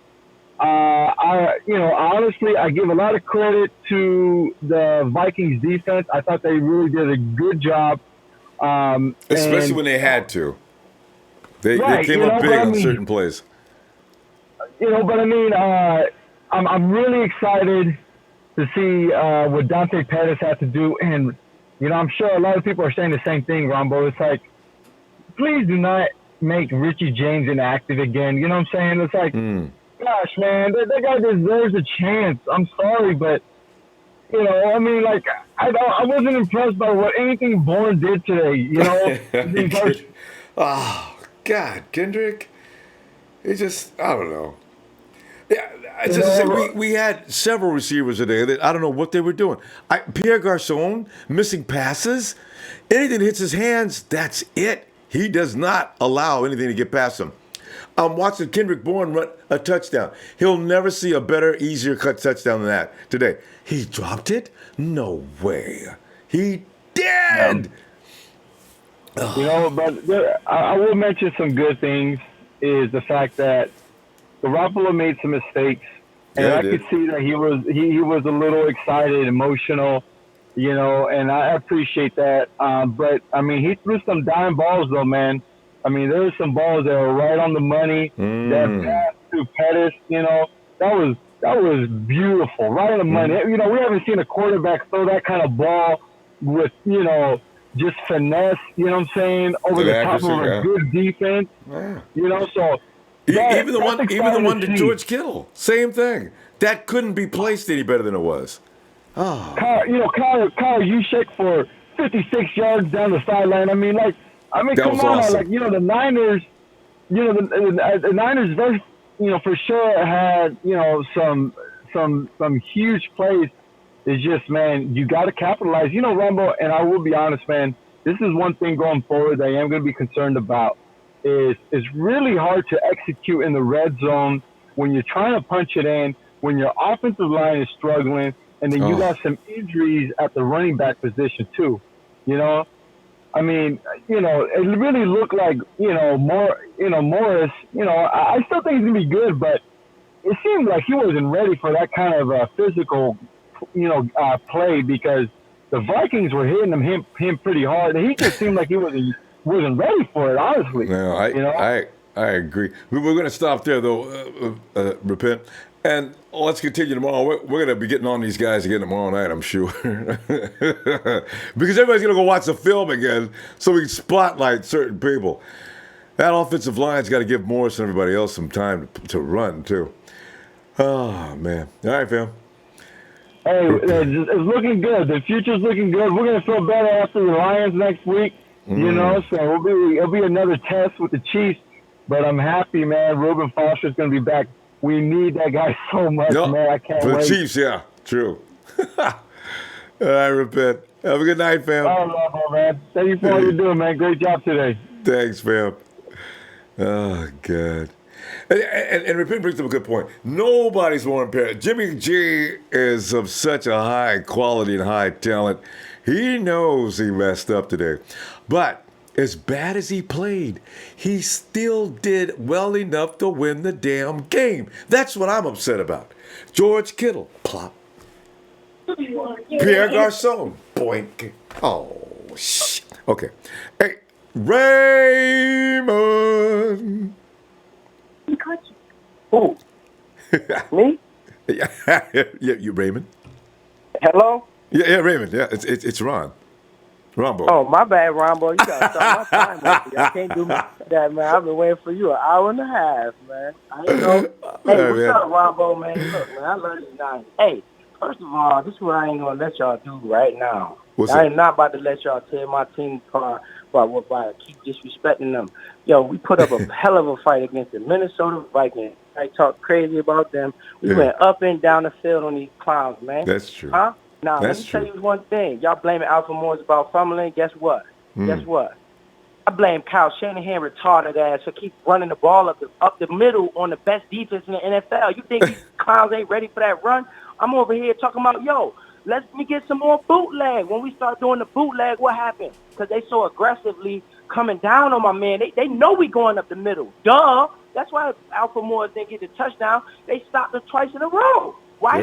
Honestly, I give a lot of credit to the Vikings defense. I thought they really did a good job. Especially when they had to. They came up big on certain plays. You know, but I mean, I'm really excited to see what Dante Pettis had to do. And, you know, I'm sure a lot of people are saying the same thing, Ronbo. It's like, please do not make Richie James inactive again. You know what I'm saying? It's like, gosh, man, that guy deserves a chance. I'm sorry, but, you know, I mean, like, I wasn't impressed by what anything Bourne did today, you know? Oh, God, Kendrick. It just, I don't know. Yeah, I just say we had several receivers today that I don't know what they were doing. Pierre Garcon missing passes. Anything that hits his hands, that's it. He does not allow anything to get past him. I'm watching Kendrick Bourne run a touchdown. He'll never see a better, easier cut touchdown than that today. He dropped it? No way. He did. You know, but I will mention some good things. Is the fact that Garoppolo made some mistakes, and I could see that he was a little excited, emotional, you know, and I appreciate that. But I mean, he threw some dime balls though, man. I mean, there were some balls that were right on the money. That pass to Pettis, you know, that was beautiful, right on the money. You know, we haven't seen a quarterback throw that kind of ball with, you know, just finesse, you know what I'm saying, over the top of a good defense. Yeah. You know, so even the one to George Kittle, same thing. That couldn't be placed any better than it was. Oh. Kyle Juszczyk for 56 yards down the sideline. I mean, come on, awesome. like, you know, the Niners, you know, the Niners, very, you know, for sure had, you know, some huge plays It's just, man, you got to capitalize. You know, Ronbo, and I will be honest, man, this is one thing going forward that I am going to be concerned about. It's really hard to execute in the red zone when you're trying to punch it in, when your offensive line is struggling, and then you got some injuries at the running back position too. You know, I mean, you know, it really looked like, Morris, I still think he's going to be good, but it seemed like he wasn't ready for that kind of physical, play, because the Vikings were hitting him pretty hard, and he just seemed like he wasn't ready for it, honestly. No, I agree. We're going to stop there, though, Repent. And let's continue tomorrow. We're going to be getting on these guys again tomorrow night, I'm sure. Because everybody's going to go watch the film again so we can spotlight certain people. That offensive line's got to give Morris and everybody else some time to run, too. Oh, man. All right, fam. Hey, it's looking good. The future's looking good. We're going to feel better after the Lions next week. So it'll be another test with the Chiefs. But I'm happy, man. Reuben Foster's going to be back. We need that guy so much, man. I can't wait. For the Chiefs, yeah. True. All right, Repent. Have a good night, fam. All right, man. Thank you for all you're doing, man. Great job today. Thanks, fam. Oh, God. And Repent brings up a good point. Nobody's more impaired. Jimmy G is of such a high quality and high talent. He knows he messed up today. But as bad as he played, he still did well enough to win the damn game. That's what I'm upset about. George Kittle, plop. Pierre Garcon, boink. Oh, shit. Okay. Hey, Raymond. Who? Me? Yeah, you Raymond. Hello? Yeah, Raymond. Yeah, it's Ron. Ronbo. Oh, my bad, Ronbo. You got to start my time with you. I can't do that, man. I've been waiting for you an hour and a half, man. I ain't know. Hey, what's up, Ronbo, man? Look, man, I love you now. Hey, first of all, this is what I ain't going to let y'all do right now. I ain't not about to let y'all tear my team apart by keep disrespecting them. Yo, we put up a hell of a fight against the Minnesota Vikings. I talked crazy about them. We went up and down the field on these clowns, man. That's true. Huh? Now, let me tell you one thing. Y'all blaming Alpha Morris about fumbling. Guess what? Guess what? I blame Kyle Shanahan, retarded ass, for keep running the ball up the middle on the best defense in the NFL. You think these clowns ain't ready for that run? I'm over here talking about, let me get some more bootleg. When we start doing the bootleg, what happened? Because they so aggressively coming down on my man. They know we going up the middle. Duh. That's why Alpha Morris didn't get the touchdown. They stopped us twice in a row. Why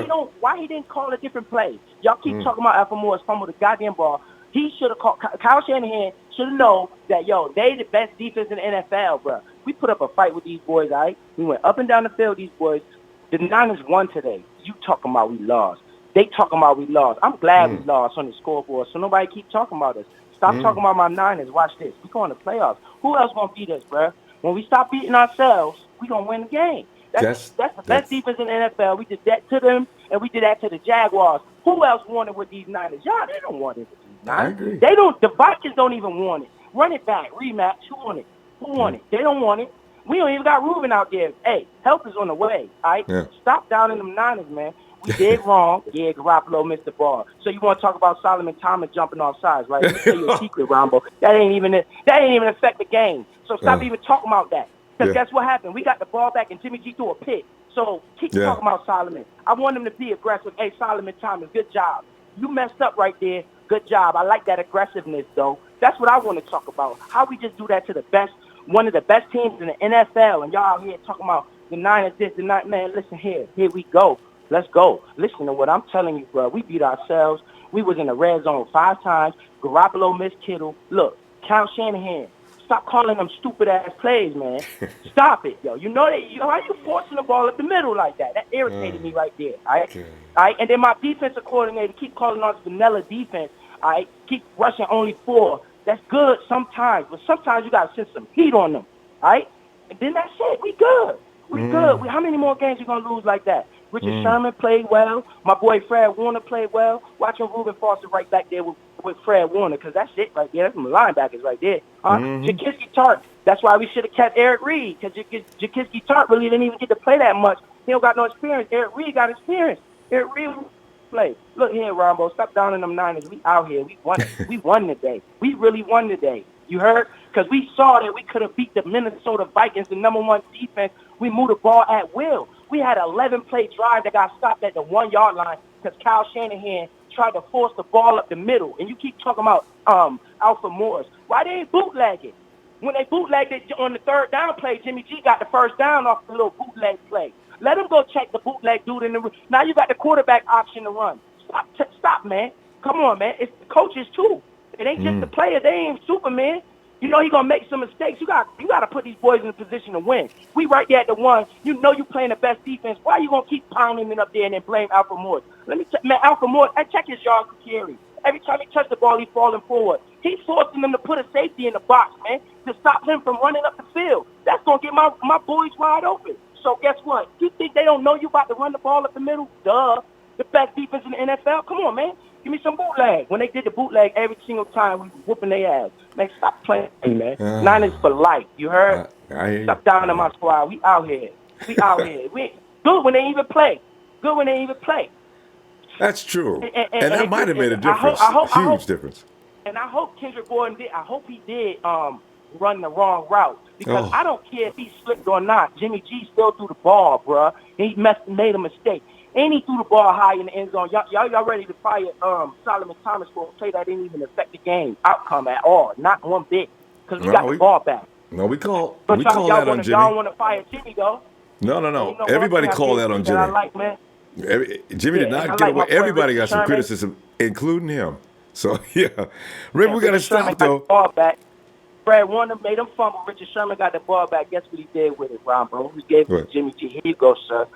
he didn't call a different play? Y'all keep talking about Alpha Morris fumbled the goddamn ball. He should have called. Kyle Shanahan should have known that, they the best defense in the NFL, bro. We put up a fight with these boys, all right? We went up and down the field, these boys. The Niners won today. You talking about we lost. They talking about we lost. I'm glad we lost on the scoreboard, so nobody keep talking about us. Stop talking about my Niners. Watch this. We going to playoffs. Who else going to beat us, bro? When we stop beating ourselves, we going to win the game. That's the best defense in the NFL. We did that to them, and we did that to the Jaguars. Who else won it with these Niners? Y'all, they don't want it with these Niners. They don't. The Vikings don't even want it. Run it back. Rematch. Who won it? Who won it? They don't want it. We don't even got Reuben out there. Hey, help is on the way, all right? Yeah. Stop downing them Niners, man. We did wrong. Yeah, Garoppolo missed the ball. So you want to talk about Solomon Thomas jumping off sides, right? Let me tell you a secret, Ronbo. That ain't even affect the game. So stop even talking about that. Because guess what happened? We got the ball back and Jimmy G threw a pick. So keep talking about Solomon. I want him to be aggressive. Hey, Solomon Thomas, good job. You messed up right there. Good job. I like that aggressiveness, though. That's what I want to talk about. How we just do that to the best, one of the best teams in the NFL, and y'all out here talking about the Niners this, the Niners. Man, listen here. Here we go. Let's go. Listen to what I'm telling you, bro. We beat ourselves. We was in the red zone 5 times. Garoppolo missed Kittle. Look, Kyle Shanahan, stop calling them stupid-ass plays, man. Stop it, yo. You know that? How you forcing the ball up the middle like that? That irritated me right there, all right? Okay. All right? And then my defensive coordinator keep calling us vanilla defense, all right? Keep rushing only 4. That's good sometimes, but sometimes you got to send some heat on them, all right? And then that's it. We good. We good. How many more games you going to lose like that? Richard Sherman played well. My boy Fred Warner played well. Watching Reuben Foster right back there with Fred Warner, because that's it right there. That's my linebackers right there. Jaquiski Tart. That's why we should have kept Eric Reed, because Jaquiski Tart really didn't even get to play that much. He don't got no experience. Eric Reed got experience. Eric Reed play. Look here, Ronbo, stop downing them Niners. We out here. We won. We won today. We really won today. You heard? Because we saw that we could have beat the Minnesota Vikings, the #1 defense. We moved the ball at will. We had an 11-play drive that got stopped at the 1-yard line because Kyle Shanahan tried to force the ball up the middle. And you keep talking about Alfred Morris. Why they ain't bootleg it? When they bootlegged it on the 3rd down play, Jimmy G got the 1st down off the little bootleg play. Let him go check the bootleg dude in the room. Now you got the quarterback option to run. Stop, man. Come on, man. It's the coaches, too. It ain't just the player. They ain't Superman. You know he going to make some mistakes. You got to put these boys in a position to win. We right there at the 1. You know you playing the best defense. Why are you going to keep pounding it up there and then blame Alfred Morris? Man, Alfred Morris, I check his yards to carry. Every time he touches the ball, he's falling forward. He's forcing them to put a safety in the box, man, to stop him from running up the field. That's going to get my boys wide open. So guess what? You think they don't know you about to run the ball up the middle? Duh. The best defense in the NFL? Come on, man. Give me some bootleg. When they did the bootleg every single time, we whooping their ass. Man, stop playing, man. Niners for life. You heard? Stop down in my squad. We out here. We out here. We good when they even play. Good when they even play. That's true. And that might have made a difference. Huge difference. And I hope Kendrick Bourne did. I hope he did run the wrong route. Because I don't care if he slipped or not. Jimmy G still threw the ball, bruh. He made a mistake. And he threw the ball high in the end zone. Y'all ready to fire Solomon Thomas for a play that didn't even affect the game outcome at all. Not one bit. Because we got the ball back. No, we call that on Jimmy. Y'all want to fire Jimmy, though. No. Everybody called that on Jimmy. I like, man. Jimmy did not get away. Everybody got some criticism, including him. So, yeah. Remember, we got to stop, though. Ball back. Brad Warner made him fumble. Richard Sherman got the ball back. Guess what he did with it, Ronbo? He gave it to Jimmy G. Here you go, sir.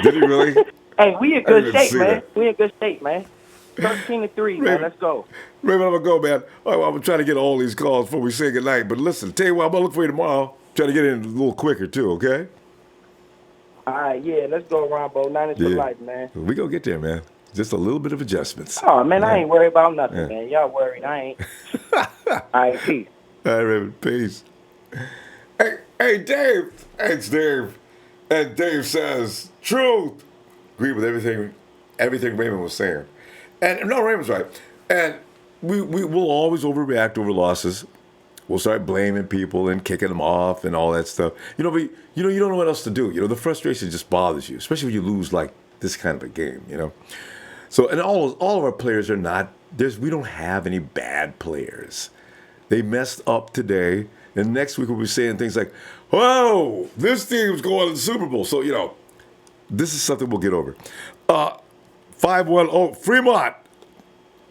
Did he really? Hey, we in good shape, man. We in good shape, man. 13-3, man. Let's go. Raymond, I'm going to go, man. I'm going to try to get all these calls before we say goodnight. But listen, tell you what, I'm going to look for you tomorrow. Try to get in a little quicker, too, okay? All right, yeah. Let's go, Ronbo. Niners for life, man. We going to get there, man. Just a little bit of adjustments. Oh, man, I ain't worried about nothing, man. Y'all worried. I ain't. All right, peace. All right, Raymond. Peace. Hey, Dave. Thanks, Dave. And Dave says, truth. Agree with everything Raymond was saying. And no, Raymond's right. And we will always overreact over losses. We'll start blaming people and kicking them off and all that stuff. But you don't know what else to do. The frustration just bothers you, especially when you lose like this kind of a game, So, and all of our players are not, we don't have any bad players. They messed up today. And next week we'll be saying things like, whoa, this team's going to the Super Bowl. So, this is something we'll get over. 510 Fremont,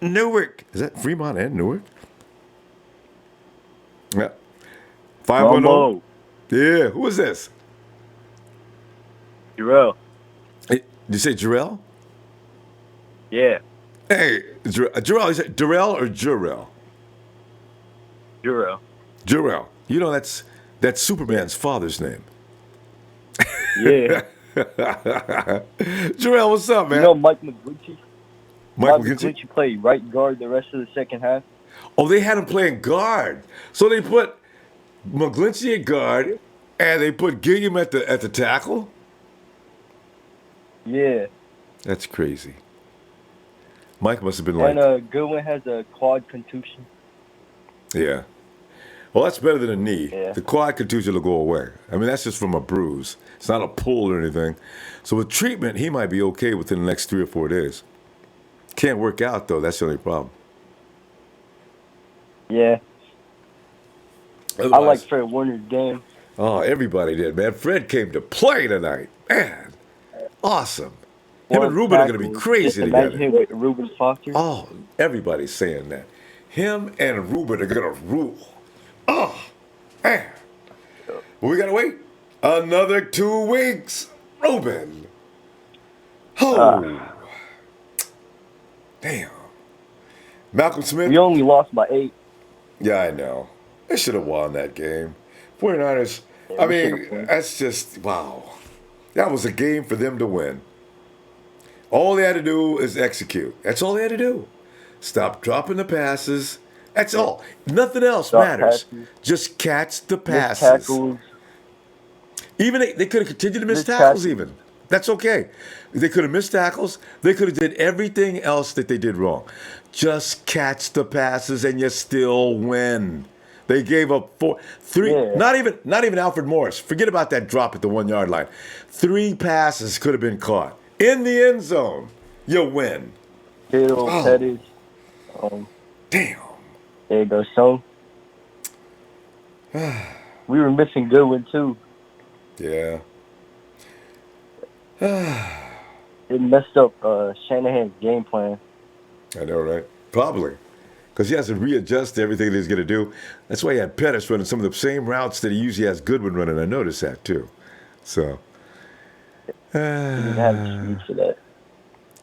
Newark. Is that Fremont and Newark? Yeah. 510. Yeah. Who is this? Jarrell. Hey, did you say Jarrell? Yeah. Hey, Jarrell. Is it Darrell or Jarrell? Jarrell. Jarrell. That's Superman's father's name. Yeah. Jarrell, what's up, man? Mike McGlinchey? Mike McGlinchey played right guard the rest of the second half. Oh, they had him playing guard. So they put McGlinchey at guard, and they put Gilliam at the tackle? Yeah. That's crazy. Mike must have been like... And Goodwin has a quad contusion. Yeah. Well, that's better than a knee. Yeah. The quad contusion will go away. I mean, that's just from a bruise. It's not a pull or anything. So with treatment, he might be okay within the next 3 or 4 days. Can't work out, though. That's the only problem. Yeah. Otherwise, I like Fred Warner's game. Oh, everybody did, man. Fred came to play tonight. Man, awesome. Him and Ruben are going to be crazy together. Imagine him with Ruben Foster. Oh, everybody's saying that. Him and Ruben are going to rule. Oh, man. Well, we got to wait another 2 weeks. Ruben. Oh. Damn. Malcolm Smith. We only lost by 8. Yeah, I know. They should have won that game. 49ers, I mean, that's just, wow. That was a game for them to win. All they had to do is execute. That's all they had to do. Stop dropping the passes. That's all. Nothing else matters. Passes. Just catch the passes. Tackles. Even they could have continued to miss tackles even. That's okay. They could have missed tackles. They could have did everything else that they did wrong. Just catch the passes and you still win. They gave up 3. Yeah. Not even Alfred Morris. Forget about that drop at the 1 yard line. 3 passes could have been caught in the end zone. You win. Kittle, Pettis. Damn. There you go, so. We were missing Goodwin too. Yeah. It messed up Shanahan's game plan. I know, right? Probably. Because he has to readjust everything that he's going to do. That's why he had Pettis running some of the same routes that he usually has Goodwin running. I noticed that, too. So. He didn't have the speed for that.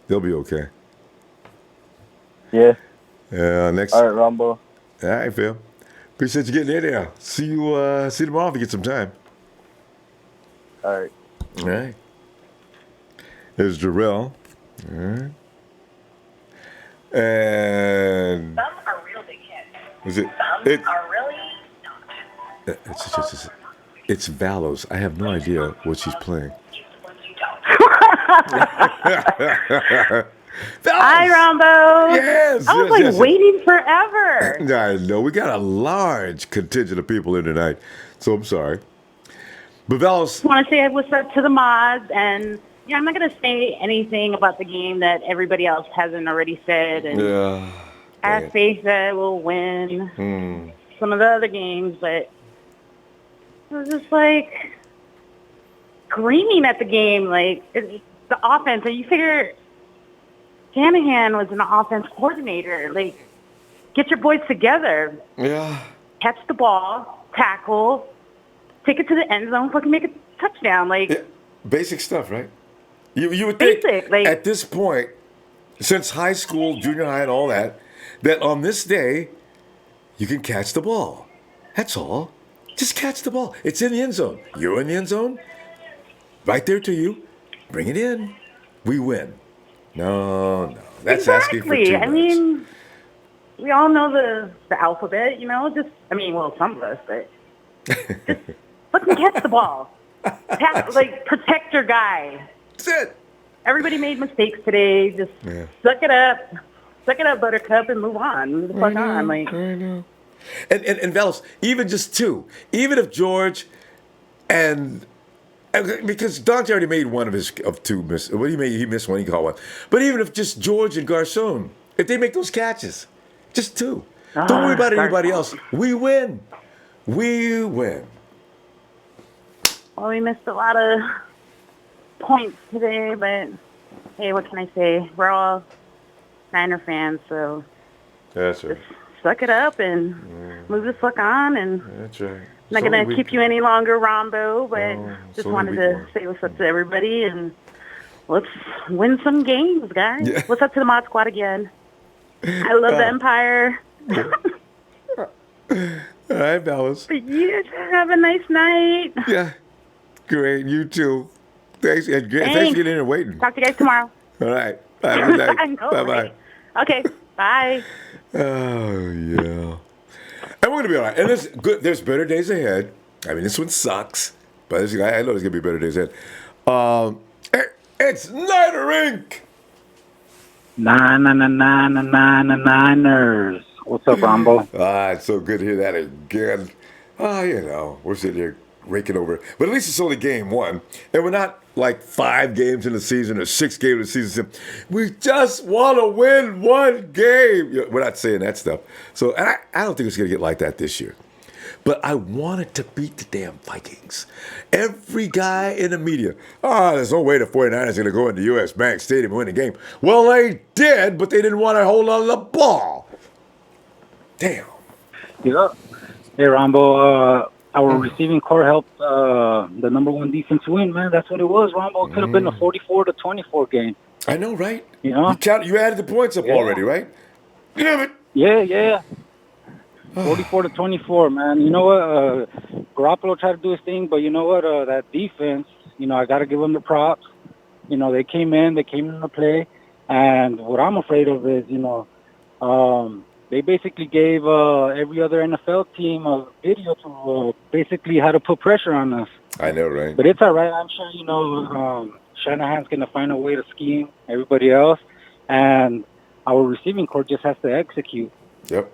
They'll be okay. Yeah. Next. All right, Ronbo. All right, Phil. Appreciate you getting in there. See you tomorrow if you get some time. All right. All right. There's Jarrell. All right. And Some are real big hits. is it? Some are really not. It's Valos. I have no idea what she's playing. Hi, Ronbo. Yes. I was yes. waiting forever. I know. We got a large contingent of people in tonight, so I'm sorry. But Valos. I want to say what's up to the mods, and I'm not going to say anything about the game that everybody else hasn't already said. And Yeah. I have faith that we'll win some of the other games, but it was just like screaming at the game, like the offense. And you figure Shanahan was an offense coordinator. Like, get your boys together. Yeah. Catch the ball, tackle, take it to the end zone, fucking make a touchdown. Like, Yeah. Basic stuff, right? You would think at this point, since high school, junior high, and all that, that on this day, you can catch the ball. That's all. Just catch the ball. It's in the end zone. You're in the end zone. Right there to you. Bring it in. We win. No. That's asking for too much. I mean, we all know the alphabet, just, some of us, but just fucking catch the ball. Protect your guy. That's it. Everybody made mistakes today. Just suck it up. Suck it up, Buttercup, and move on. Move the fuck on. I know. And Valos, even just 2. Even if George and because Dante already made one of 2 miss. What he missed one, he caught one. But even if just George and Garcon, if they make those catches, just 2. Don't worry about anybody else. We win. We win. Well, we missed a lot of points today, but hey, what can I say? We're all Niner fans, so that's right. Just suck it up and move the fuck on. And that's right. I'm not going to keep you any longer, Ronbo, but just wanted to say what's up to everybody, and let's win some games, guys. Yeah. What's up to the Mod Squad again? I love the Empire. All right, Valos. But you guys have a nice night. Yeah. Great. You too. Thanks. And thanks for getting in and waiting. Talk to you guys tomorrow. All right. Bye. Good night. I know, Bye-bye. Right? Okay. Bye. Oh, yeah. And we're going to be all right. And there's better days ahead. I mean, this one sucks. But I know there's going to be better days ahead. It's Niner Inc. Niners. What's up, Ronbo? It's so good to hear that again. We're sitting here raking over it. But at least it's only game 1. And we're not like 5 games in the season or 6 games in the season. We just want to win 1 game. We're not saying that stuff. So and I don't think it's going to get like that this year. But I wanted to beat the damn Vikings. Every guy in the media, there's no way the 49ers are going to go into U.S. Bank Stadium and win the game. Well, they did, but they didn't want to hold on to the ball. Damn. Yeah. Hey, Ronbo, our receiving core helped the number 1 defense win, man. That's what it was, Ronbo. It could have been a 44-24 game. I know, right? You added the points up already, right? Damn it. Yeah. 44-24, man. You know what? Garoppolo tried to do his thing, but you know what? That defense, I got to give them the props. They came in to play. And what I'm afraid of is, they basically gave every other NFL team a video to basically how to put pressure on us. I know, right? But it's all right. I'm sure, Shanahan's going to find a way to scheme everybody else, and our receiving core just has to execute. Yep.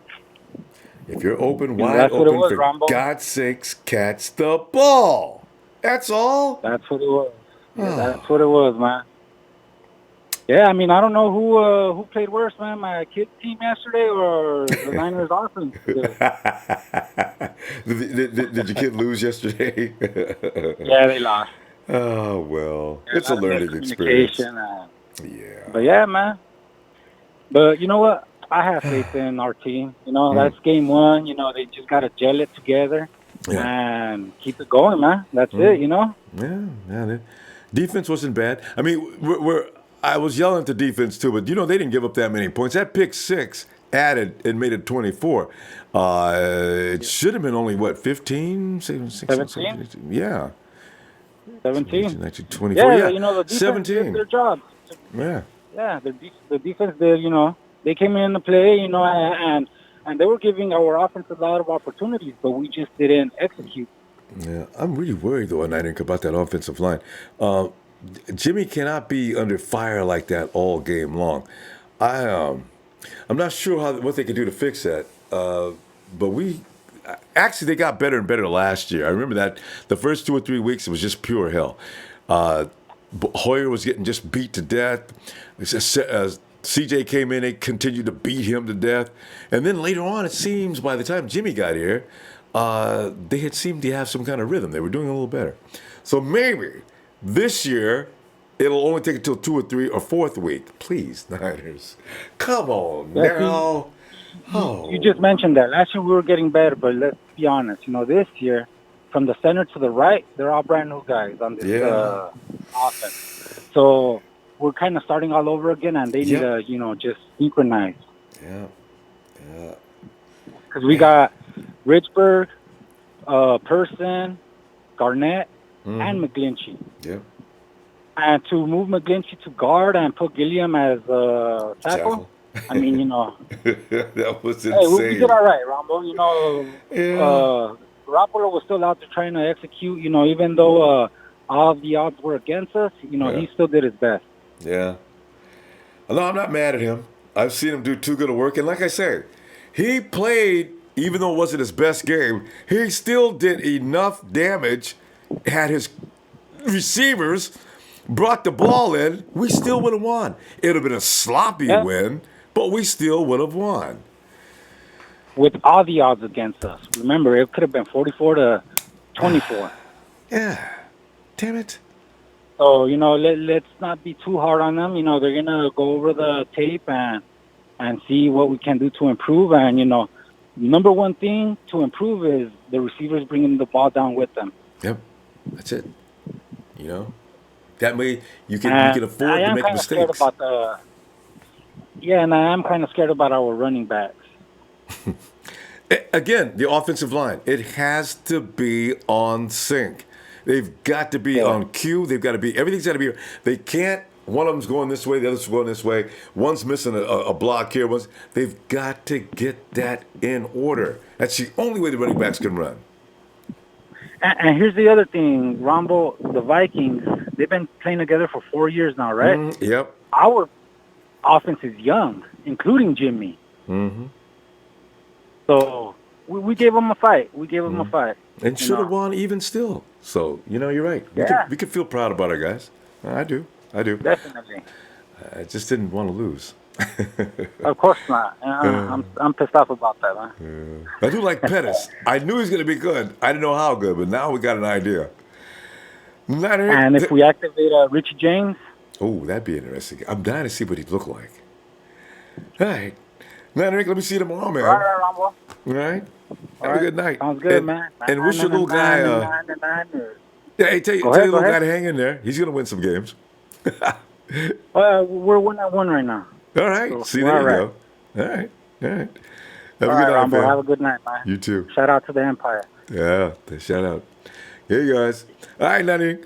If you're open, And wide that's what it open, was, for Ronbo. God's sakes, catch the ball. That's all. That's what it was. Yeah, that's what it was, man. Yeah, I mean, I don't know who played worse, man, my kid's team yesterday or the Niners offense today. Did your kid lose yesterday? Yeah, they lost. Oh, well. Yeah, It's a lot of learning experience. miscommunication, Yeah. But yeah, man. But you know what? I have faith in our team. You know, that's game one. You know, they just got to gel it together and keep it going, man. That's it, you know? Yeah, the defense wasn't bad. I mean, I was yelling at the defense too, but you know, they didn't give up that many points. That pick six added and made it 24. It should have been only, what, 15? 17? Yeah. 17. 24. Yeah, you know, the defense 17. did their job. Yeah. Yeah, the defense did, you know, they came in to play, you know, and they were giving our offense a lot of opportunities, but we just didn't execute. Yeah, I'm really worried though, Nightingale, about that offensive line. Jimmy cannot be under fire like that all game long. I'm not sure what they can do to fix that. But they got better and better last year. I remember that the first 2 or 3 weeks it was just pure hell. Hoyer was getting just beat to death. CJ came in, they continued to beat him to death. And then later on, it seems by the time Jimmy got here, they had seemed to have some kind of rhythm. They were doing a little better. So maybe this year, it'll only take until 2 or 3 or 4th week. Please, Niners. Come on now. You just mentioned that. Last year we were getting better, but let's be honest. You know, this year, from the center to the right, they're all brand new guys on this offense. So we're kind of starting all over again, and they need to, you know, just synchronize. Yeah. Because we got Richburg, Person, Garnett, and McGlinchey. Yep. And to move McGlinchey to guard and put Gilliam as tackle, I mean, you know. That was insane. Hey, we did all right, Ronbo. You know, Garoppolo was still out there trying to execute, you know, even though all of the odds were against us, you know, he still did his best. Yeah. No, I'm not mad at him. I've seen him do too good of work. And like I said, he played, even though it wasn't his best game, he still did enough damage, had his receivers, brought the ball in, we still would have won. It would have been a sloppy win, but we still would have won. With all the odds against us. Remember, it could have been 44-24. Yeah. Damn it. So, you know, let's not be too hard on them. You know, they're going to go over the tape and see what we can do to improve. And, you know, number one thing to improve is the receivers bringing the ball down with them. Yep. That's it. You know? That way you can afford to make mistakes. And I am kind of scared about our running backs. Again, the offensive line, it has to be on sync. They've got to be on cue. They've got to be, everything's got to be, they can't, one of them's going this way, the other's going this way. One's missing a block here. They've got to get that in order. That's the only way the running backs can run. And here's the other thing, Ronbo, the Vikings, they've been playing together for 4 years now, right? Yep. Our offense is young, including Jimmy. Mm-hmm. So we gave them a fight. And should have won even still. So, you know, you're right. We could feel proud about our guys. I do. Definitely. I just didn't want to lose. Of course not. I'm pissed off about that, man. I do like Pettis. I knew he was going to be good. I didn't know how good, but now we got an idea. And if we activate Richie James? Oh, that'd be interesting. I'm dying to see what he'd look like. All right. Rick, let me see you tomorrow, man. All right, Ronbo. All right? Have a good night. Sounds good, man. And wish your little guy... hey, tell your little guy to hang in there. He's going to win some games. We're 1-1 right now. All right. So see, there you go. All right. Have a good night, Ronbo, man. Have a good night, man. You too. Shout out to the Empire. Yeah, shout out. Here you guys. All right, Nani.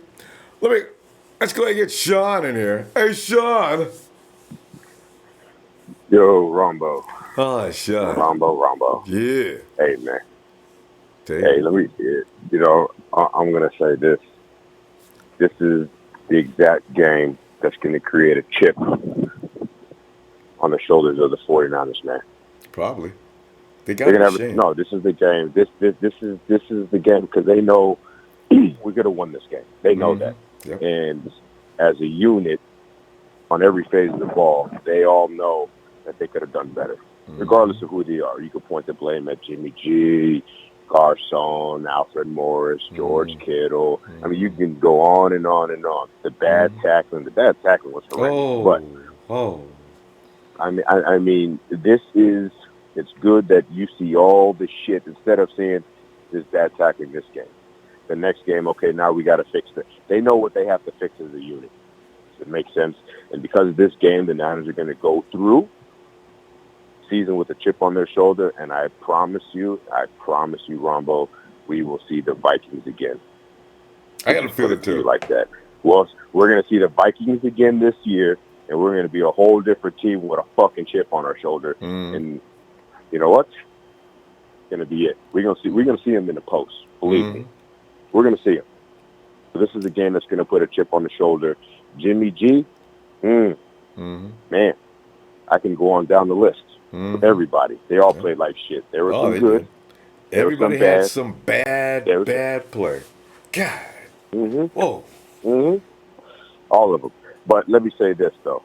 Let's go ahead and get Sean in here. Hey, Sean. Yo, Ronbo. Oh, Sean. Ronbo. Yeah. Hey, man. Hey, let me, you know, I'm going to say this. This is the exact game that's going to create a chip on the shoulders of the 49ers, man. Probably. They They're got gonna a have shame. no. This is the game. This is the game because they know we could have won this game. They know that, Yep. and as a unit, on every phase of the ball, they all know that they could have done better, regardless of who they are. You could point the blame at Jimmy G, Garcon, Alfred Morris, George Kittle. I mean, you can go on and on and on. The bad tackling was horrendous. I mean, it's good that you see all the shit instead of saying there's bad tackling this game. The next game, okay, now we got to fix it. They know what they have to fix as a unit. It makes sense. And because of this game, the Niners are going to go through season with a chip on their shoulder. And I promise you, Ronbo, we will see the Vikings again. I got to feel it too. Like that. Well, we're going to see the Vikings again this year, and we're going to be a whole different team with a fucking chip on our shoulder. And you know what? It's going to be it. We're going to see him in the post. Believe me, we're going to see him. So this is a game that's going to put a chip on the shoulder. Jimmy G, man, I can go on down the list with everybody. They all played like shit. There were some good. Everybody had some bad play. God. Whoa. All of them. But let me say this, though.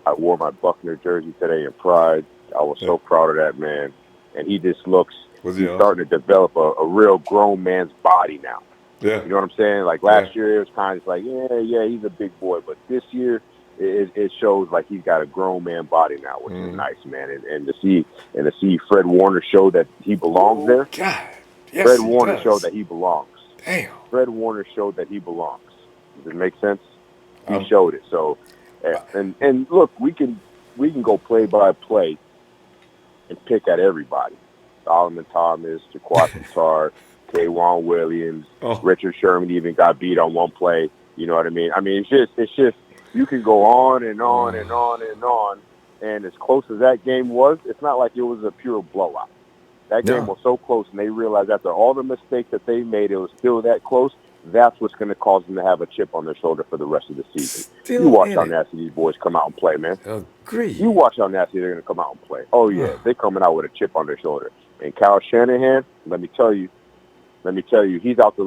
I wore my Buckner jersey today in pride. I was so proud of that man. And he just looks, he's starting to develop a real grown man's body now. Yeah. You know what I'm saying? Like last year, it was kind of like, yeah, he's a big boy. But this year, it shows like he's got a grown man body now, which is nice, man. And to see Fred Warner show that he belongs there. God. Yes, Fred Warner showed that he belongs. Damn. Fred Warner showed that he belongs. Does it make sense? He showed it. So, and look, we can go play by play and pick at everybody. Solomon Thomas, Jaquan Tatar, K'Wan Williams, Richard Sherman even got beat on one play. You know what I mean? I mean, it's just you can go on and on and on and on. And as close as that game was, it's not like it was a pure blowout. That game was so close, and they realized after all the mistakes that they made, it was still that close. That's what's going to cause them to have a chip on their shoulder for the rest of the season. You watch how nasty these boys come out and play, man. Agree. You watch how nasty they're going to come out and play. Oh, yeah, they're coming out with a chip on their shoulder. And Kyle Shanahan, let me tell you, he's out to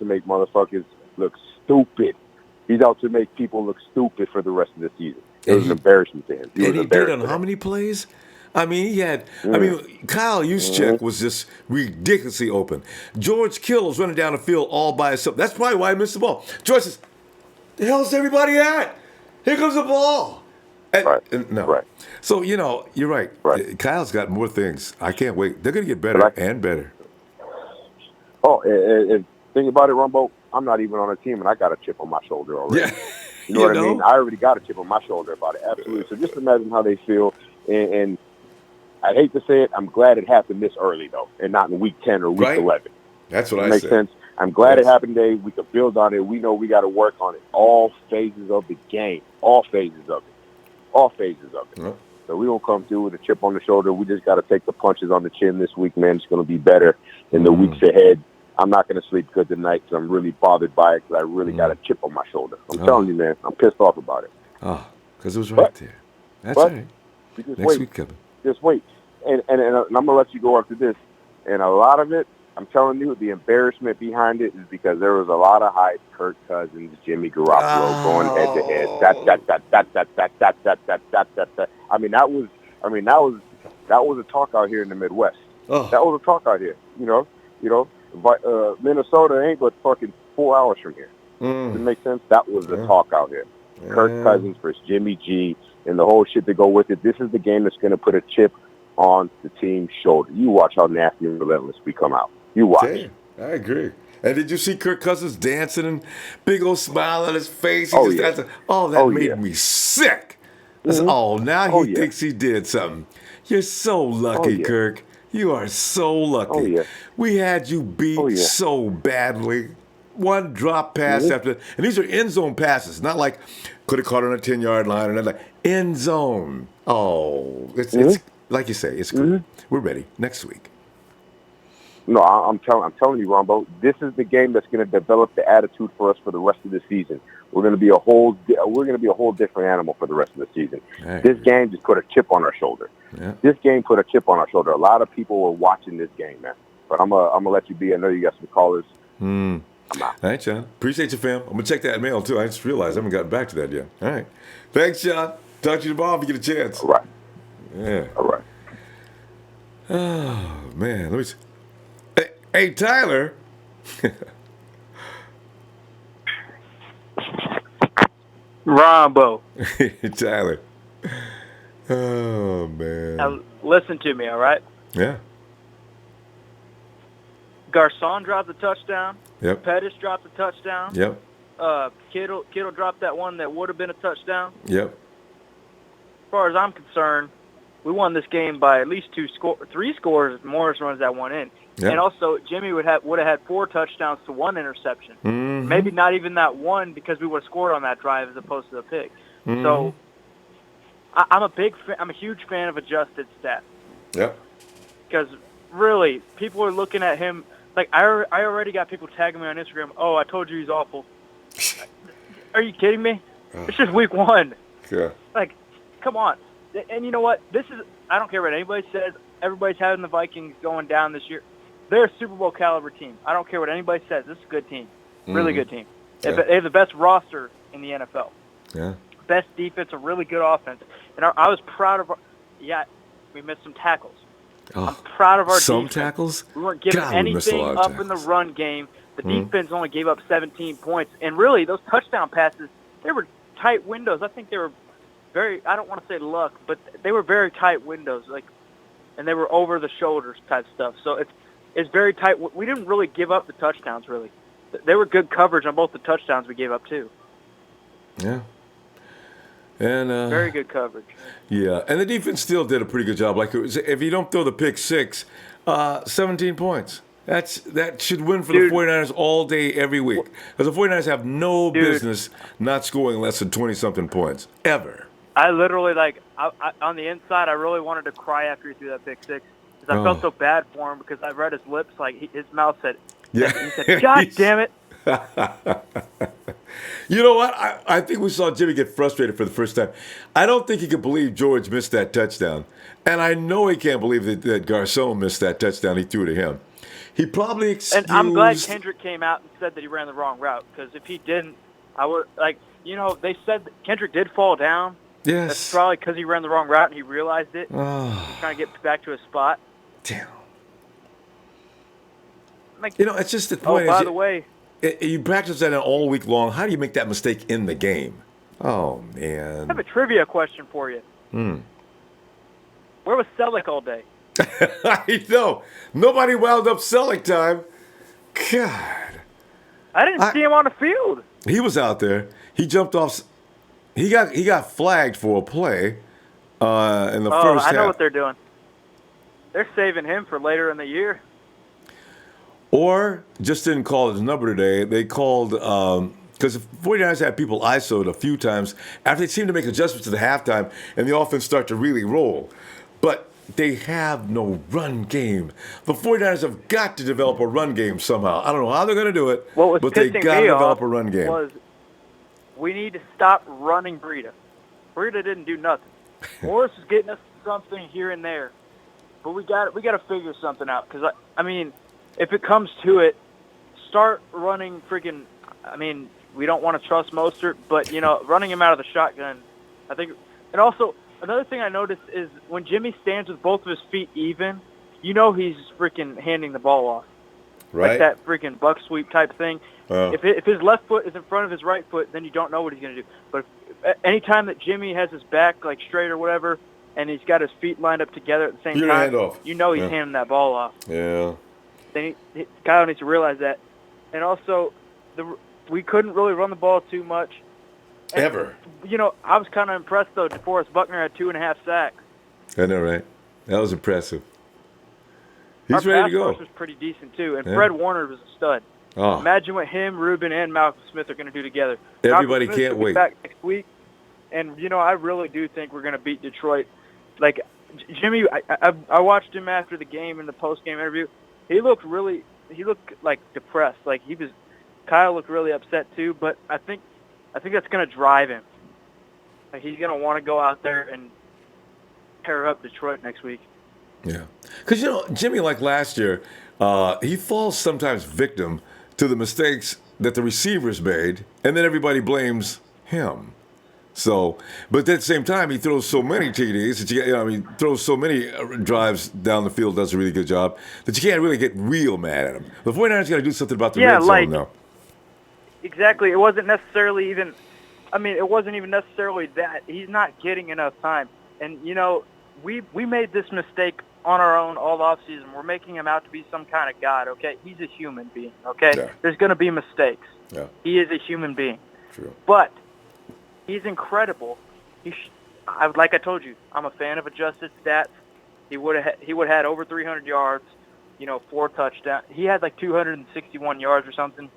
make motherfuckers look stupid. He's out to make people look stupid for the rest of the season. It was an embarrassment to him. And he did on how many plays? I mean, he had. I mean, Kyle Juszczyk was just ridiculously open. George Kittle was running down the field all by himself. That's probably why he missed the ball. George says, "The hell's everybody at? Here comes the ball." And So you're right. Kyle's got more things. I can't wait. They're going to get better and better. Oh, and think about it, Ronbo. I'm not even on a team, and I got a chip on my shoulder already. Yeah. You know what I mean? I already got a chip on my shoulder about it. Absolutely. So just imagine how they feel. And I hate to say it, I'm glad it happened this early, though, and not in week 10 or week 11. That's what I makes said. sense. I'm glad it happened today. We could build on it. We know we got to work on it. All phases of the game. All phases of it. Yep. So we don't come through with a chip on the shoulder. We just got to take the punches on the chin this week, man. It's going to be better in the weeks ahead. I'm not going to sleep good tonight because I'm really bothered by it because I really got a chip on my shoulder. I'm telling you, man. I'm pissed off about it. Oh, because it was right there. That's right. Next week coming. Just wait. And I'm going to let you go after this. And a lot of it, I'm telling you, the embarrassment behind it is because there was a lot of hype. Kirk Cousins, Jimmy Garoppolo going head to head. That. I mean, that was a talk out here in the Midwest. That was a talk out here. You know, but Minnesota ain't but fucking 4 hours from here. Does it make sense? That was the talk out here. Kirk Cousins versus Jimmy G and the whole shit that go with it. This is the game that's going to put a chip on the team's shoulder. You watch how nasty and relentless we come out. You watch. Damn, I agree. And did you see Kirk Cousins dancing and big old smile on his face? That made me sick. I said, now he thinks he did something. You're so lucky, Kirk. You are so lucky. We had you beat so badly. One drop pass after, and these are end zone passes, not like could have caught on a 10-yard line or nothing. End zone. Oh, it's like you say, it's good. We're ready next week. No, I'm telling you, Ronbo, this is the game that's going to develop the attitude for us for the rest of the season. We're going to be a whole different animal for the rest of the season. Right. This game just put a chip on our shoulder. Yeah. This game put a chip on our shoulder. A lot of people were watching this game, man. But I'm gonna let you be. I know you got some callers. I'm out. All right, John. Appreciate you, fam. I'm gonna check that mail too. I just realized I haven't gotten back to that yet. All right. Thanks, John. Talk to you tomorrow if you get a chance. All right. Yeah. All right. Oh man, let me see. Hey, Tyler. Ronbo. Tyler. Oh man. Now, listen to me, all right? Yeah. Garcon dropped a touchdown. Yep. Pettis dropped a touchdown. Yep. Kittle dropped that one that would have been a touchdown. Yep. As far as I'm concerned, we won this game by at least 3 scores. Morris runs that one in. Yep. And also, Jimmy would have had 4 touchdowns to 1 interception. Mm-hmm. Maybe not even that one because we would have scored on that drive as opposed to the pick. Mm-hmm. So I'm a huge fan of adjusted stats. Yep. Because really, people are looking at him like I already got people tagging me on Instagram. Oh, I told you he's awful. Are you kidding me? It's just week 1. Yeah. Like, come on. And you know what? I don't care what anybody says. Everybody's having the Vikings going down this year. They're a Super Bowl caliber team. I don't care what anybody says. This is a good team. Really good team. Yeah. They have the best roster in the NFL. Yeah. Best defense, a really good offense. And I was proud of we missed some tackles. Oh, I'm proud of our some defense. tackles? We weren't giving God, we missed a anything lot of up in the run game. The defense only gave up 17 points. And really, those touchdown passes, they were tight windows. I think they were I don't want to say luck, but they were very tight windows. And they were over the shoulders type stuff. So it's very tight. We didn't really give up the touchdowns, really. They were good coverage on both the touchdowns we gave up, too. Yeah. And very good coverage. Yeah, and the defense still did a pretty good job. Like, if you don't throw the pick 6, 17 points. That should win for the 49ers all day, every week. Because the 49ers have no business not scoring less than 20-something points, ever. I literally, on the inside, I really wanted to cry after he threw that pick 6. Because I felt so bad for him because I read his lips, his mouth said, he said, God damn it. You know what? I think we saw Jimmy get frustrated for the first time. I don't think he could believe George missed that touchdown. And I know he can't believe that Garcon missed that touchdown he threw to him. He probably excused... And I'm glad Kendrick came out and said that he ran the wrong route. Because if he didn't, I would... they said that Kendrick did fall down. Yes. That's probably because he ran the wrong route and he realized it. Trying to get back to his spot. Damn. It's just the point. Oh, by the way... You practice that all week long. How do you make that mistake in the game? Oh, man. I have a trivia question for you. Where was Selleck all day? I know. Nobody wound up Selleck time. God. I didn't see him on the field. He was out there. He jumped off. He got flagged for a play in the first half. I know what they're doing. They're saving him for later in the year. Or just didn't call his number today. They called, because the 49ers had people ISO'd a few times after they seemed to make adjustments to the halftime and the offense start to really roll. But they have no run game. The 49ers have got to develop a run game somehow. I don't know how they're going to do it, but they got to develop a run game. Was we need to stop running Breida. Breida didn't do nothing. Morris is getting us something here and there. But we got to figure something out. Because, if it comes to it, start running freaking. We don't want to trust Mostert, but running him out of the shotgun, I think. And also, another thing I noticed is when Jimmy stands with both of his feet even, he's freaking handing the ball off, right? Like that freaking buck sweep type thing. If his left foot is in front of his right foot, then you don't know what he's going to do. But anytime that Jimmy has his back straight or whatever, and he's got his feet lined up together at the same time, he's handing that ball off. Yeah. Kyle needs to realize that. And also, we couldn't really run the ball too much. And, ever. I was kind of impressed, though. DeForest Buckner had 2.5 sacks. I know, right? That was impressive. He's Our ready to go. Our pass rush was pretty decent, too. And Fred Warner was a stud. Oh. Imagine what him, Reuben, and Malcolm Smith are going to do together. Everybody can't wait. Back next week. And, I really do think we're going to beat Detroit. Jimmy, I watched him after the game in the post-game interview. he looked like depressed. Like Kyle looked really upset too. But I think that's going to drive him. Like he's going to want to go out there and tear up Detroit next week. Yeah, because Jimmy, like last year, he falls sometimes victim to the mistakes that the receivers made, and then everybody blames him. So, but at the same time, he throws so many TDs that he throws so many drives down the field, does a really good job, that you can't really get real mad at him. The 49ers got to do something about the red zone now. Exactly. It wasn't necessarily even, it wasn't even necessarily that. He's not getting enough time. And, we made this mistake on our own all offseason. We're making him out to be some kind of god, okay? He's a human being, okay? Yeah. There's going to be mistakes. Yeah. He is a human being. True. But he's incredible. Like I told you, I'm a fan of adjusted stats. He would have had over 300 yards, 4 touchdowns. He had like 261 yards or something.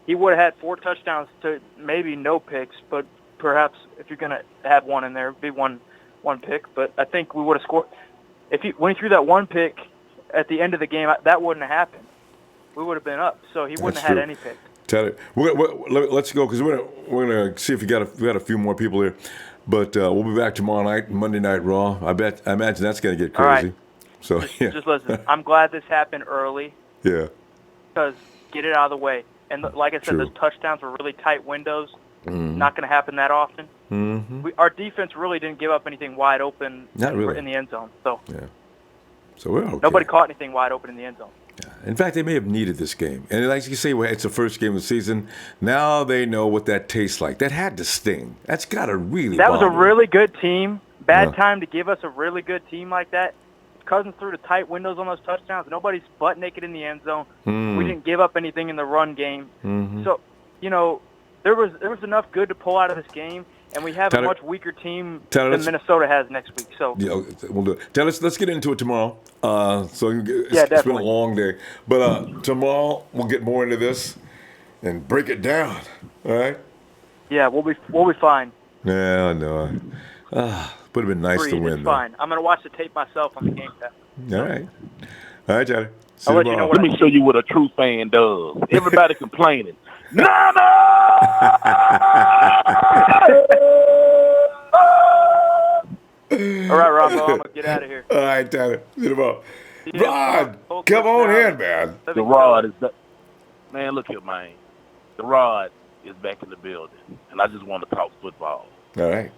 He would have had 4 touchdowns to maybe no picks, but perhaps if you're going to have one in there, it'd be one pick. But I think we would have scored. When he threw that 1 pick at the end of the game, that wouldn't have happened. We would have been up, so he wouldn't have had any picks. Tell it. Let's go because we're gonna see if we got a few more people here, but we'll be back tomorrow night, Monday Night Raw. I imagine that's gonna get crazy. All right. So yeah. Just listen. I'm glad this happened early. Yeah. Because get it out of the way. And like I said, True. those touchdowns were really tight windows. Not going to happen that often. Mm-hmm. Our defense really didn't give up anything wide open Not really. in the end zone. So yeah. So we're okay. Nobody caught anything wide open in the end zone. In fact, they may have needed this game. And like you say, it's the first game of the season. Now they know what that tastes like. That had to sting. That's got to really That was a bother. really good team. Bad Yeah. time to give us a really good team like that. Cousins threw the tight windows on those touchdowns. Nobody's butt naked in the end zone. We didn't give up anything in the run game. Mm-hmm. So, there was enough good to pull out of this game, and we have Tyler- a much weaker team Tyler, than let's- Minnesota has next week. So Yeah, we'll do it. Tell us, let's get into it tomorrow. It's been a definitely. long day. But tomorrow we'll get more into this and break it down. All right? yeah, we'll be fine. Yeah, I know. Would have been nice to Breathe, win, it's though. fine. I'm gonna watch the tape myself on the game test. All right. All right, Johnny. See I'll let you tomorrow. know what Let me show you what a true fan does. Everybody complaining. All right, Ronbo, I'm gonna get out of here. All right, Tyler. See you tomorrow. Yeah, Rod, full come on touchdown. in, man. The Rod is the man. Look here, man. The Rod is back in the building, and I just want to talk football. All right.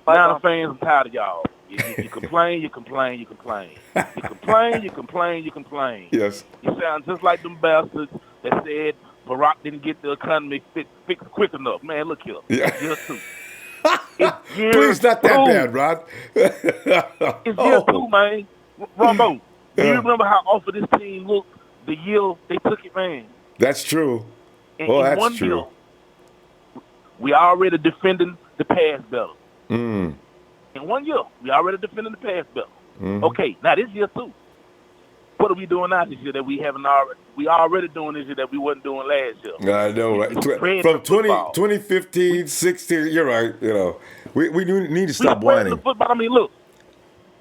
Now the fans, I'm tired of y'all. You complain, you complain, you complain. You complain, you complain, you complain. Yes. You sound just like them bastards that said Barack didn't get the economy fixed quick enough. Man, look here. Yeah. It's year 2. It's year Please, not that 2. bad, Rod. It's year 2, man. Ronbo, do you remember how awful this team looked the year they took it, man? That's true. In That's one true. year, we already defending the pass better. Mm. In 1 year, we already defending the pass better. Mhm. Okay, now this year 2. What are we doing now this year that we haven't already? We already doing this year that we wasn't doing last year. I know, right? Spread From the football. 2015, 16, you're right. We need to stop We spread whining. the football. I mean, look.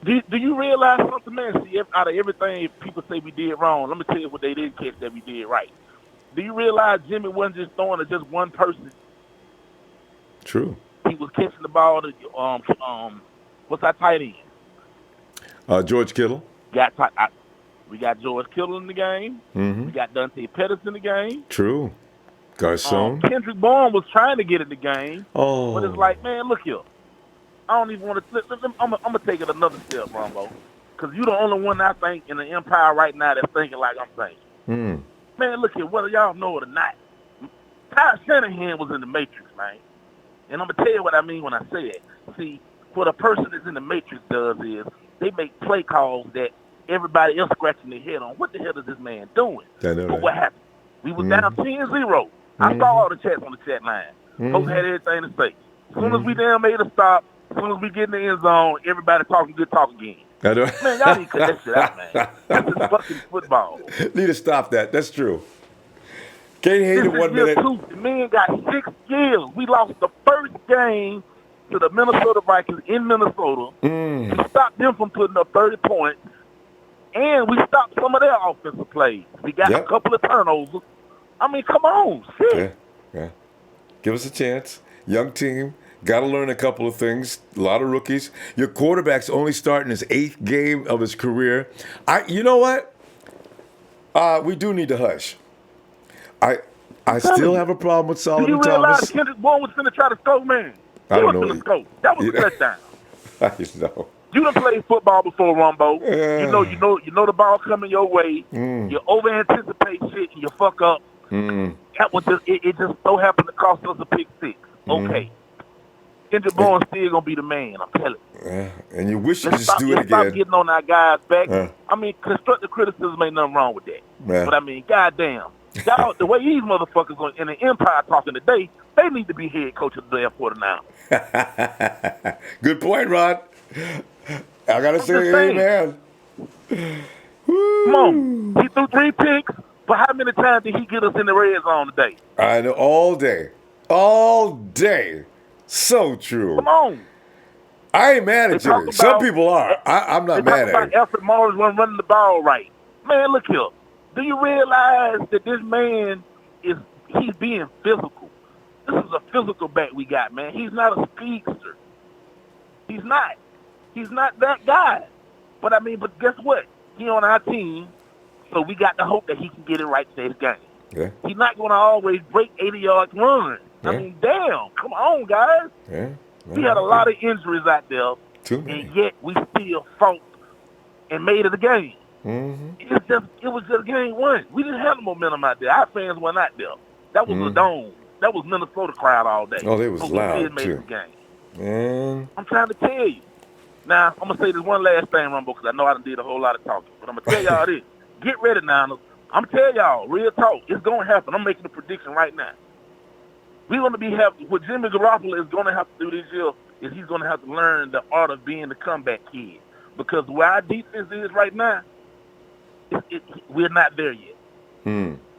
Do you realize something, man? See, out of everything people say we did wrong, let me tell you what they did catch that we did right. Do you realize Jimmy wasn't just throwing to just one person? True. He was catching the ball to what's our tight end? George Kittle. We got George Kittle in the game. Mm-hmm. We got Dante Pettis in the game. True. Garcon. Kendrick Bourne was trying to get in the game. Oh. But it's like, man, look here. I don't even want to. I'm going to take it another step, Ronbo. Because you're the only one I think in the Empire right now that's thinking like I'm thinking. Mm. Man, look here. Whether y'all know it or not, Kyle Shanahan was in the Matrix, man. And I'm going to tell you what I mean when I say it. See, what a person that's in the Matrix does is they make play calls that everybody else scratching their head on. What the hell is this man doing? I know, But right? what happened? We was down 10-0. I saw all the chats on the chat line. Folks had everything to say. As soon as we damn made a stop, as soon as we get in the end zone, everybody talking good talk again. I know. Man, y'all need to cut that shit out, man. That's just fucking football. Need to stop that. That's true. Can't hate This it 1 is year minute. 2. The man got 6 years. We lost the first game to the Minnesota Vikings in Minnesota. Mm. We stopped them from putting up 30 points. and we stopped some of their offensive plays. We got a couple of turnovers. I mean, come on, shit. Yeah. Give us a chance. Young team. Got to learn a couple of things. A lot of rookies. Your quarterback's only starting his 8th game of his career. You know what? We do need to hush. I still have a problem with Solomon Do you Thomas. realize Kendrick Bourne was going to try to score, man? I don't He was know. going to score. That was a touchdown. I know. You done played football before, Ronbo. You know the ball coming your way. You over anticipate shit and you fuck up. That was just it just so happened to cost us a pick 6. Okay. Kendrick Bourne still gonna be the man, I'm telling you. And you wish you could just do it Let's stop again. getting on our guys' back. I mean, constructive criticism ain't nothing wrong with that. Yeah. But I mean, goddamn. Y'all, the way these motherfuckers are in the Empire talking today, they need to be head coach of the damn 49ers. Good point, Rod. I gotta say, amen. Come on. He threw 3 picks, but how many times did he get us in the red zone today? I know, all day. All day. So true. Come on. I ain't mad at Jimmy. Some people are. I'm not mad at him. Alfred Morris wasn't running the ball right. Man, look here. Do you realize that this man he's being physical? This is a physical back we got, man. He's not a speedster. He's not. He's not that guy. But guess what? He on our team, so we got to hope that he can get it right this game. Yeah. He's not going to always break 80-yard runs. Yeah. I mean, damn. Come on, guys. Yeah. We had a lot of injuries out there, Too many. and yet we still fought and made it a game. Mm-hmm. It was just game 1. We didn't have the momentum out there. Our fans weren't out there. That was the dome. That was Minnesota crowd all day. Oh, they was But loud, we did make too. the game. Man. I'm trying to tell you. Now, I'm going to say this one last thing, Rumbo, because I know I done did a whole lot of talking. But I'm going to tell y'all this. Get ready, Niners. I'm going to tell y'all, real talk. It's going to happen. I'm making a prediction right now. We're going to be having, what Jimmy Garoppolo is going to have to do this year is he's going to have to learn the art of being the comeback kid. Because where our defense is right now, we're not there yet.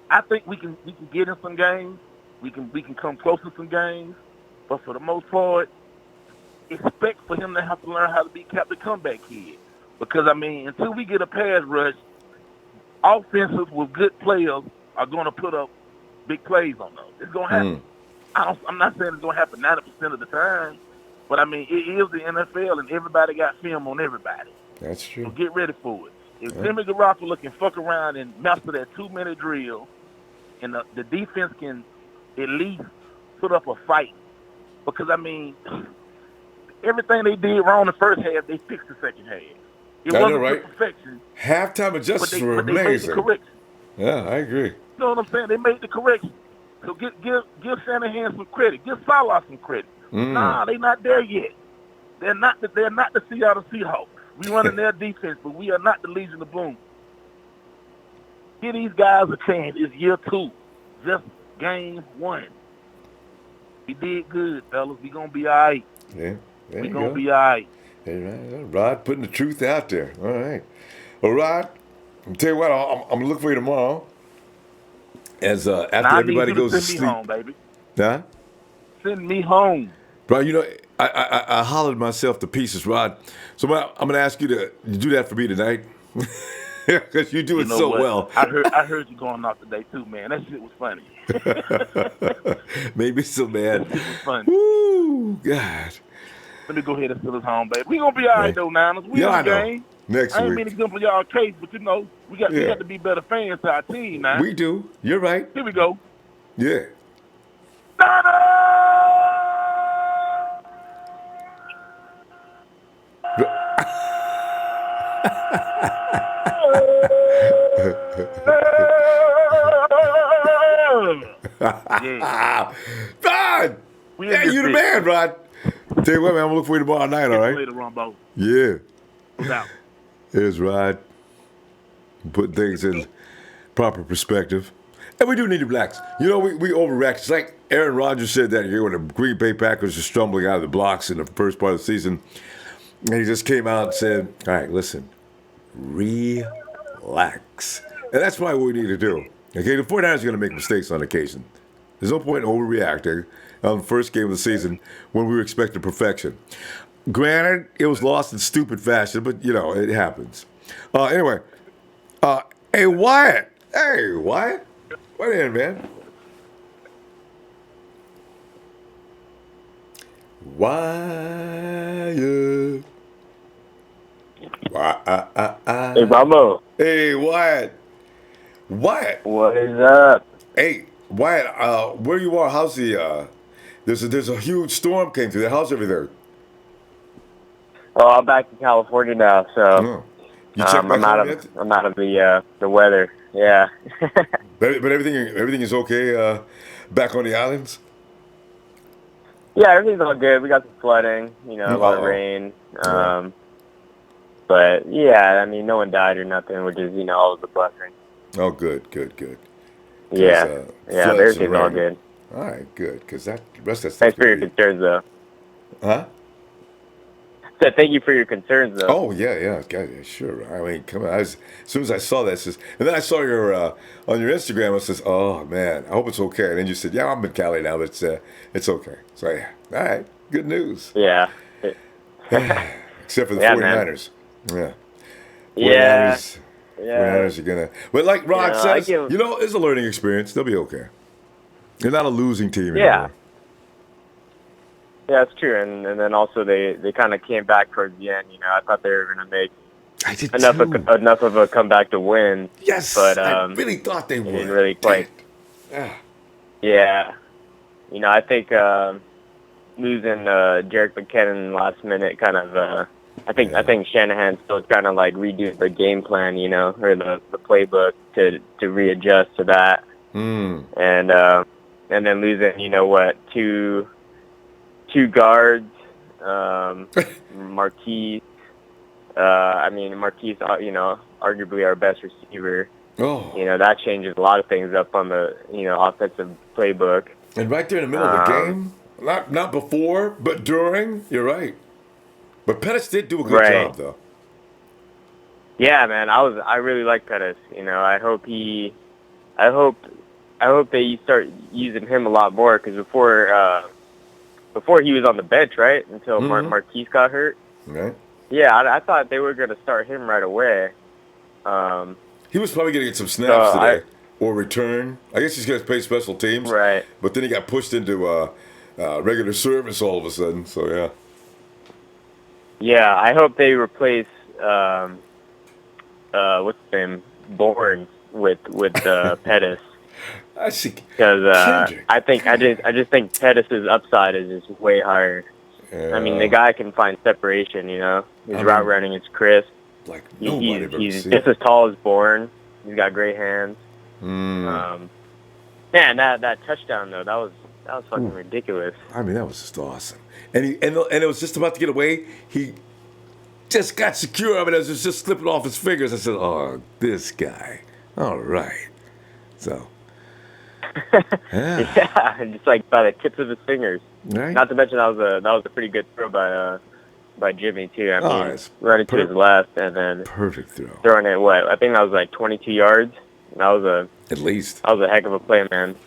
I think we can get in some games. We can come close to some games. But for the most part, expect for him to have to learn how to be Captain Comeback Kid. Because, until we get a pass rush, offenses with good players are going to put up big plays on those. It's going to happen. I'm not saying it's going to happen 90% of the time, but, it is the NFL, and everybody got film on everybody. That's true. So get ready for it. If Jimmy Garoppolo can fuck around and master that 2-minute drill, and the defense can at least put up a fight, because, everything they did wrong in the first half, they fixed the second half. It wasn't right? perfection. Halftime adjustments were but they made the amazing. correction. Yeah, I agree. You know what I'm saying? They made the correction. So give Shanahan some credit. Give Salah some credit. Nah, they not there yet. They're not the Seattle Seahawks. We running their defense, but we are not the Legion of Boom. Give these guys a chance. It's year 2. Just game 1. We did good, fellas. We gonna be all right. Yeah, there We you gonna go. be all right. Hey, Rod putting the truth out there. All right. Well, Rod, I'll tell you what, I'm going to look for you tomorrow. As after Now, everybody I need you goes to to send sleep. me home, baby. Huh? Send me home. Bro, I hollered myself to pieces, Rod. So I'm going to ask you to do that for me tonight. Because you do it know so what? well. I heard you going off today too, man. That shit was funny. Maybe so, man. That shit was funny. Woo, God. Let me go ahead and send us home, baby. We gonna be all right though, Niners. We Yeah, in I the know. game. Next I ain't week. mean to jump on y'all case, but we got Yeah. to be better fans to our team now. We do. You're right. Here we go. Yeah. Yeah. Rod! We in Yeah, this you the bitch. man, Rod. Tell you what, man, I'm going to look for you tomorrow night, all right? Later, Ronbo. Yeah. No doubt. Here's Rod. Put things in proper perspective. And we do need to relax. You know, we overreact. It's like Aaron Rodgers said that year when the Green Bay Packers were stumbling out of the blocks in the first part of the season. And he just came out and said, all right, listen, relax. And that's why we need to do. Okay, the 49ers are going to make mistakes on occasion. There's no point in overreacting on the first game of the season when we were expecting perfection. Granted, it was lost in stupid fashion, but, it happens. Anyway, Hey, Wyatt. Hey, Wyatt. What in, man? Wyatt. Hey, Ronbo. Hey, Wyatt. Wyatt. What is up? Hey, Wyatt. Where you are? How's the? There's a huge storm came through there. How's everything? Oh, I'm back in California now, so You checked back home yet? I'm out of the weather. Yeah. But everything is okay. Back on the islands. Yeah, everything's all good. We got some flooding, a lot of rain. But yeah, I mean, no one died or nothing, which is always a blessing. Oh, good. Yeah, everything's all good. All right, good. Because the rest of that stuff. Thanks for your concerns, though. Huh? Said thank you for your concerns, though. Oh yeah, sure. I mean, come on. As soon as I saw that, and then I saw your on your Instagram. I says, "Oh man, I hope it's okay." And then you said, "Yeah, I'm in Cali now, but it's okay." So yeah, all right, good news. Yeah. Except for the Yeah, 49ers. man. Yeah. 49ers, Yeah. 49ers are gonna. But like Rod says, it's a learning experience. They'll be okay. They're not a losing team anymore. Yeah, that's true, and then also they kind of came back towards the end. I thought they were going to make enough of a comeback to win. Yes, but I really thought they would. Didn't really quite. Yeah, I think losing Jerick McKinnon last minute kind of. I think Shanahan's still trying to like redo the game plan, or the playbook to readjust to that. And then losing, two guards, Marquise. Marquise, arguably our best receiver. Oh. That changes a lot of things up on the, offensive playbook. And right there in the middle of the game, not before, but during, you're right. But Pettis did do a good job, though. Yeah, man, I really like Pettis. I hope they start using him a lot more because before he was on the bench, right? Until Marquise got hurt. Right. Yeah, I thought they were going to start him right away. He was probably going to get some snaps today or return. I guess he's going to play special teams. Right. But then he got pushed into regular service all of a sudden. So, yeah. Yeah, I hope they replace, what's his name, Bourne with Pettis. I see. Because I just think Pettis' upside is just way higher. I mean, the guy can find separation. His route running is crisp. Like he's just as tall as Bourne. He's got great hands. Man, that touchdown though, that was fucking ridiculous. I mean, that was just awesome. And it was just about to get away. He just got secure. I mean, it was just slipping off his fingers. I said, "Oh, this guy. All right." So. Yeah, just like by the tips of his fingers. Right. Not to mention that was a pretty good throw by Jimmy too. I mean, it's running to his left and then perfect throw. Throwing it I think that was like 22 yards. That was at least. That was a heck of a play, man.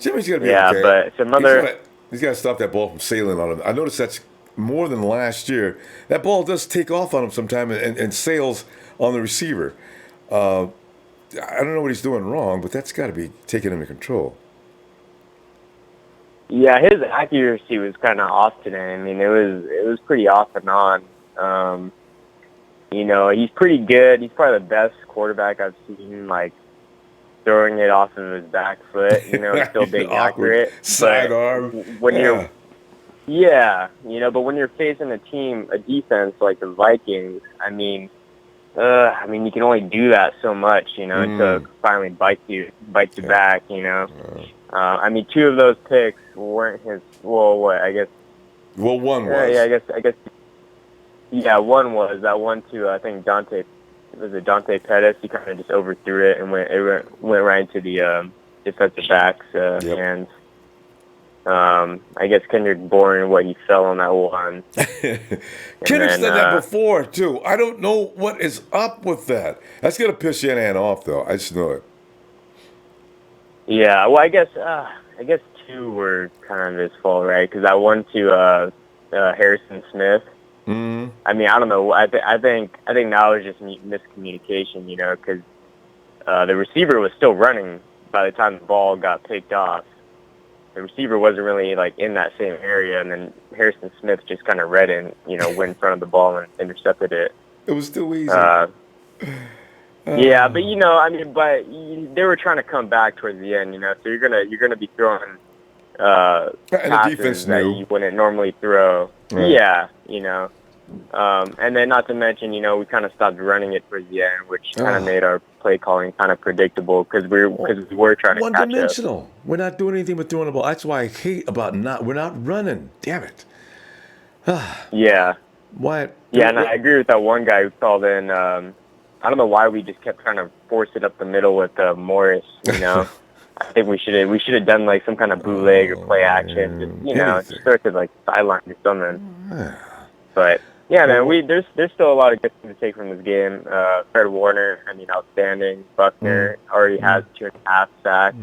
Jimmy's gonna be okay. But some other. He's got to stop that ball from sailing on him. I noticed that's more than last year. That ball does take off on him sometime and sails on the receiver. I don't know what he's doing wrong, but that's got to be taking him into control. Yeah, his accuracy was kind of off today. I mean, it was pretty off and on. He's pretty good. He's probably the best quarterback I've seen, like, throwing it off of his back foot. He's still being accurate. Sidearm. When you're but when you're facing a defense like the Vikings, I mean, you can only do that so much, until it finally bites you back, I mean, two of those picks weren't his. Well, what I guess. Well, one was. Yeah, I guess. Yeah, one was that one to I think Dante. Was it Dante Pettis? He kind of just overthrew it and went right into the defensive back's hands. I guess Kendrick Bourne, he fell on that one. Kendrick said that before too. I don't know what is up with that. That's gonna piss Shanahan off, though. I just know it. Yeah, well, I guess two were kind of his fault, right? Because that one to Harrison Smith, I mean, I don't know. I think now is just miscommunication, you know, because the receiver was still running by the time the ball got picked off. The receiver wasn't really like in that same area, and then Harrison Smith just kind of read in, you know, went in front of the ball and intercepted it. It was still easy. Yeah, but you know, I mean, they were trying to come back towards the end, you know. So you're gonna be throwing passes that you wouldn't normally throw. Right. Yeah, you know. And then not to mention, you know, we kind of stopped running it towards the end, which kind of made our play calling kind of predictable because we were trying to catch up. One-dimensional. We're not doing anything but throwing the ball. That's why I hate about we're not running. Damn it. Yeah. Why? Yeah, and I agree with that one guy who called in. I don't know why we just kept trying to force it up the middle with Morris, you know. I think we should have done like some kind of bootleg or play action, just, you know, just start to like sideline or something. But yeah, man, there's still a lot of good things to take from this game. Fred Warner, I mean, outstanding. Buckner already has 2.5 sacks.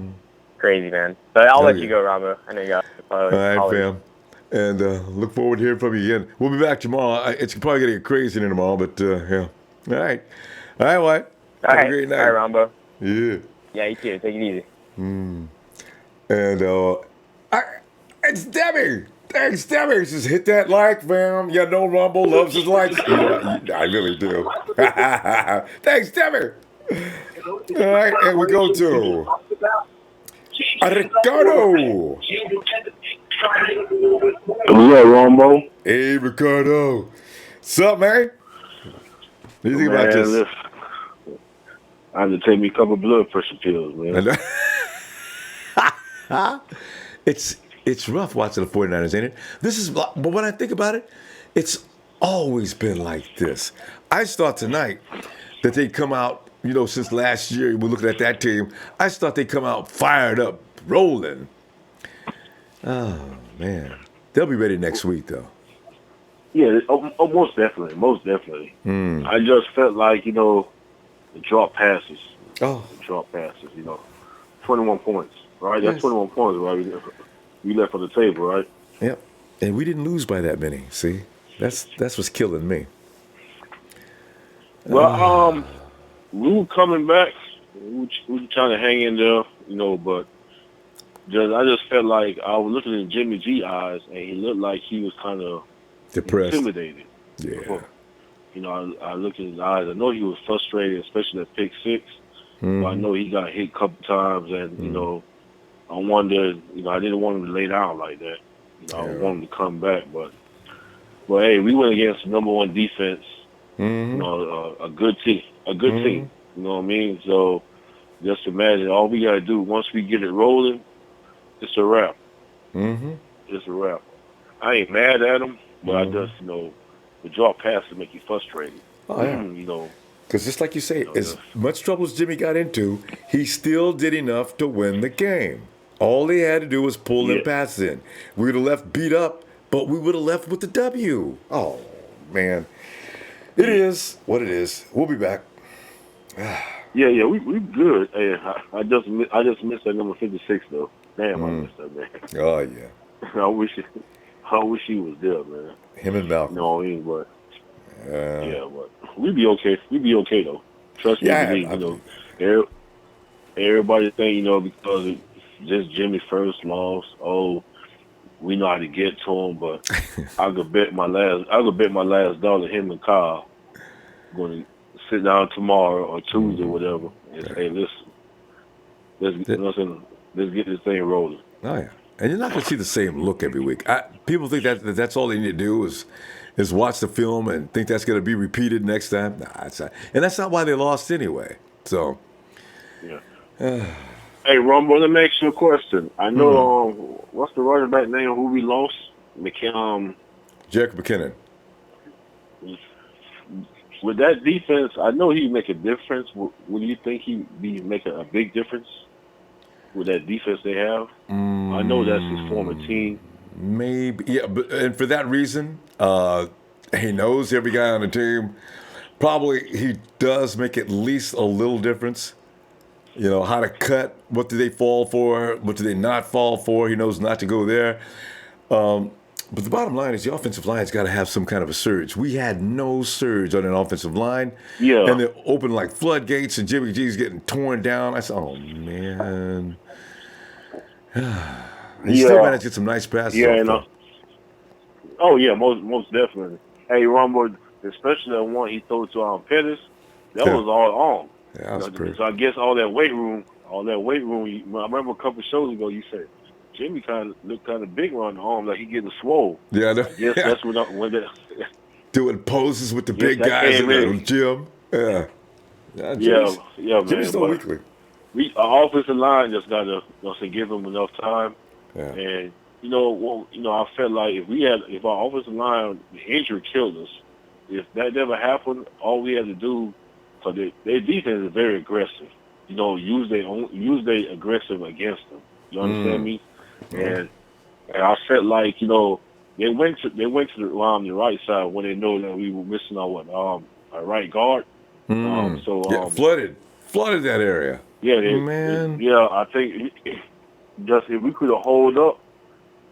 Crazy, man. But I'll let you go, Ronbo. I know you got All right, fam. And look forward to hearing from you again. We'll be back tomorrow. It's probably going to get crazy in tomorrow, but yeah. All right. All right, White. Have a great night. All right, Ronbo. Yeah. Yeah, you too. Take it easy. And it's Debbie. Thanks, Debbie. Just hit that like, fam. You know Ronbo loves his likes. I really do. Thanks, Debbie. All right, and we go to Ricardo. What's up, Ronbo? Hey, Ricardo. What's up, man? What do you think about this? Listen, I had to take me a couple blood pressure pills, man. It's rough watching the 49ers, ain't it? But when I think about it, it's always been like this. I just thought tonight that they'd come out, you know, since last year, we're looking at that team, I just thought they'd come out fired up, rolling. Oh, man. They'll be ready next week, though. Yeah, most definitely, most definitely. I just felt like, you know, the drop passes. The drop passes, you know. 21 points, right? That's 21 points, right? We left on the table, right? Yep. And we didn't lose by that many, see? That's what's killing me. Well, we were coming back. We were trying to hang in there, you know, but I just felt like I was looking in Jimmy G's eyes, and he looked like he was kind of depressed, intimidated. Yeah. You know, I looked in his eyes. I know he was frustrated, especially at pick 6. But I know he got hit a couple times, and, you know, I wondered, you know, I didn't want him to lay down like that. You know, I wanted him to come back, but hey, we went against the number 1 defense. You know, a good team, team. You know what I mean? So just imagine, all we gotta do once we get it rolling, it's a wrap. It's a wrap. I ain't mad at him, but I just, you know, the drop passes make you frustrated. Oh, yeah. You know. Because just like you say, as much trouble as Jimmy got into, he still did enough to win the game. All he had to do was pull them passes in. We would have left beat up, but we would have left with the W. Oh, man. It is what it is. We'll be back. Yeah, we good. Hey, I just missed that number 56 though. Damn, I missed that, man. Oh yeah. I wish he was there, man. Him and Malcolm. No, he ain't, but but we'd be okay. We'd be okay though. Trust me, you know. Everybody think, you know, because it's just Jimmy's first loss. Oh, we know how to get to him, but I could bet my last dollar him and Kyle going to sit down tomorrow or Tuesday, whatever, and say, listen, let's get this thing rolling. Oh yeah, and you're not going to see the same look every week. People think that's all they need to do is watch the film and think that's going to be repeated next time. Nah, it's not, and that's not why they lost anyway. So, yeah. Hey, Ronbo, let me ask you a question. I know, what's the running back name who we lost? Jerick McKinnon. With that defense, I know he'd make a difference. Would you think he'd be making a big difference with that defense they have? I know that's his former team. Maybe, yeah, and for that reason, he knows every guy on the team. Probably he does make at least a little difference. You know, how to cut, what do they fall for, what do they not fall for. He knows not to go there. But the bottom line is the offensive line's got to have some kind of a surge. We had no surge on an offensive line. Yeah. And they're open like floodgates, and Jimmy G's getting torn down. I said, oh, man. He still managed to get some nice passes off, and though. oh yeah, most definitely. Hey, Ronbo, especially that one he threw to Pettis, that was all on. Yeah, that was pretty. So I guess all that weight room. I remember a couple shows ago you said Jimmy kind of looked kind of big on the arm, like he getting swole. Yeah, I guess that's when doing poses with the big guys in the gym. Yeah. Yeah, man. Jimmy's so weakly. Our offensive line just got to give him enough time. Yeah. And I felt like if our offensive line, the injury killed us. If that never happened, all we had to do, because their defense is very aggressive. Use their aggressive against them. You understand me? And I felt like they went to the right side when they know that we were missing our right guard. Flooded that area. Yeah, man. I think just if we could have hold up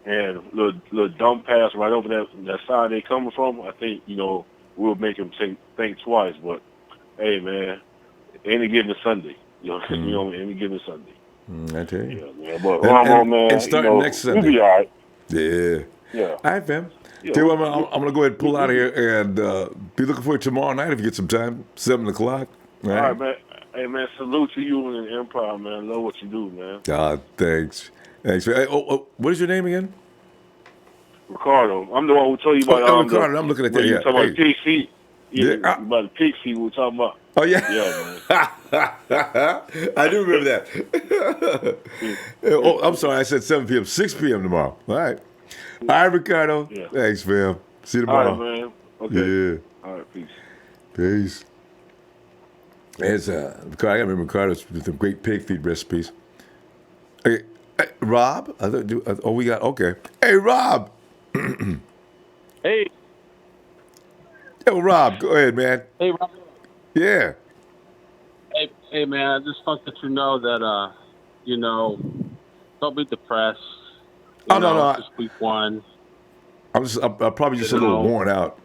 and little dumb pass right over that side they coming from, I think we'll make them think twice. But hey, man, any given Sunday, any given Sunday. I tell you. Yeah, man. But Ronbo, man, and starting next Sunday, we'll be all right. Yeah. Yeah. All right, fam. Yeah, Tell you what, I'm going to go ahead and pull out of here and be looking for you tomorrow night if you get some time, 7 o'clock. All right, man. Hey, man, salute to you and the Empire, man. Love what you do, man. Thanks. Hey, what is your name again? Ricardo. I'm the one who told you about Ricardo. I'm looking at that. You Yeah. talking about the pig feet. Yeah. About the pig feet we were talking about. Oh, yeah. Yeah, man. I do remember that. I'm sorry. I said 7 p.m. 6 p.m. tomorrow. All right. All right, Ricardo. Yeah. Thanks, fam. See you tomorrow. All right, man. Okay. Yeah. All right, peace. Peace. There's Ricardo. I remember Ricardo's with the great pig feed recipes. Okay, hey, Rob. We got okay. Hey, Rob. Hey. Yo, Rob. Go ahead, man. Hey, Rob. Yeah. Hey, man. I just want to let you know that don't be depressed. No. It's week 1. I'm probably just a little worn out,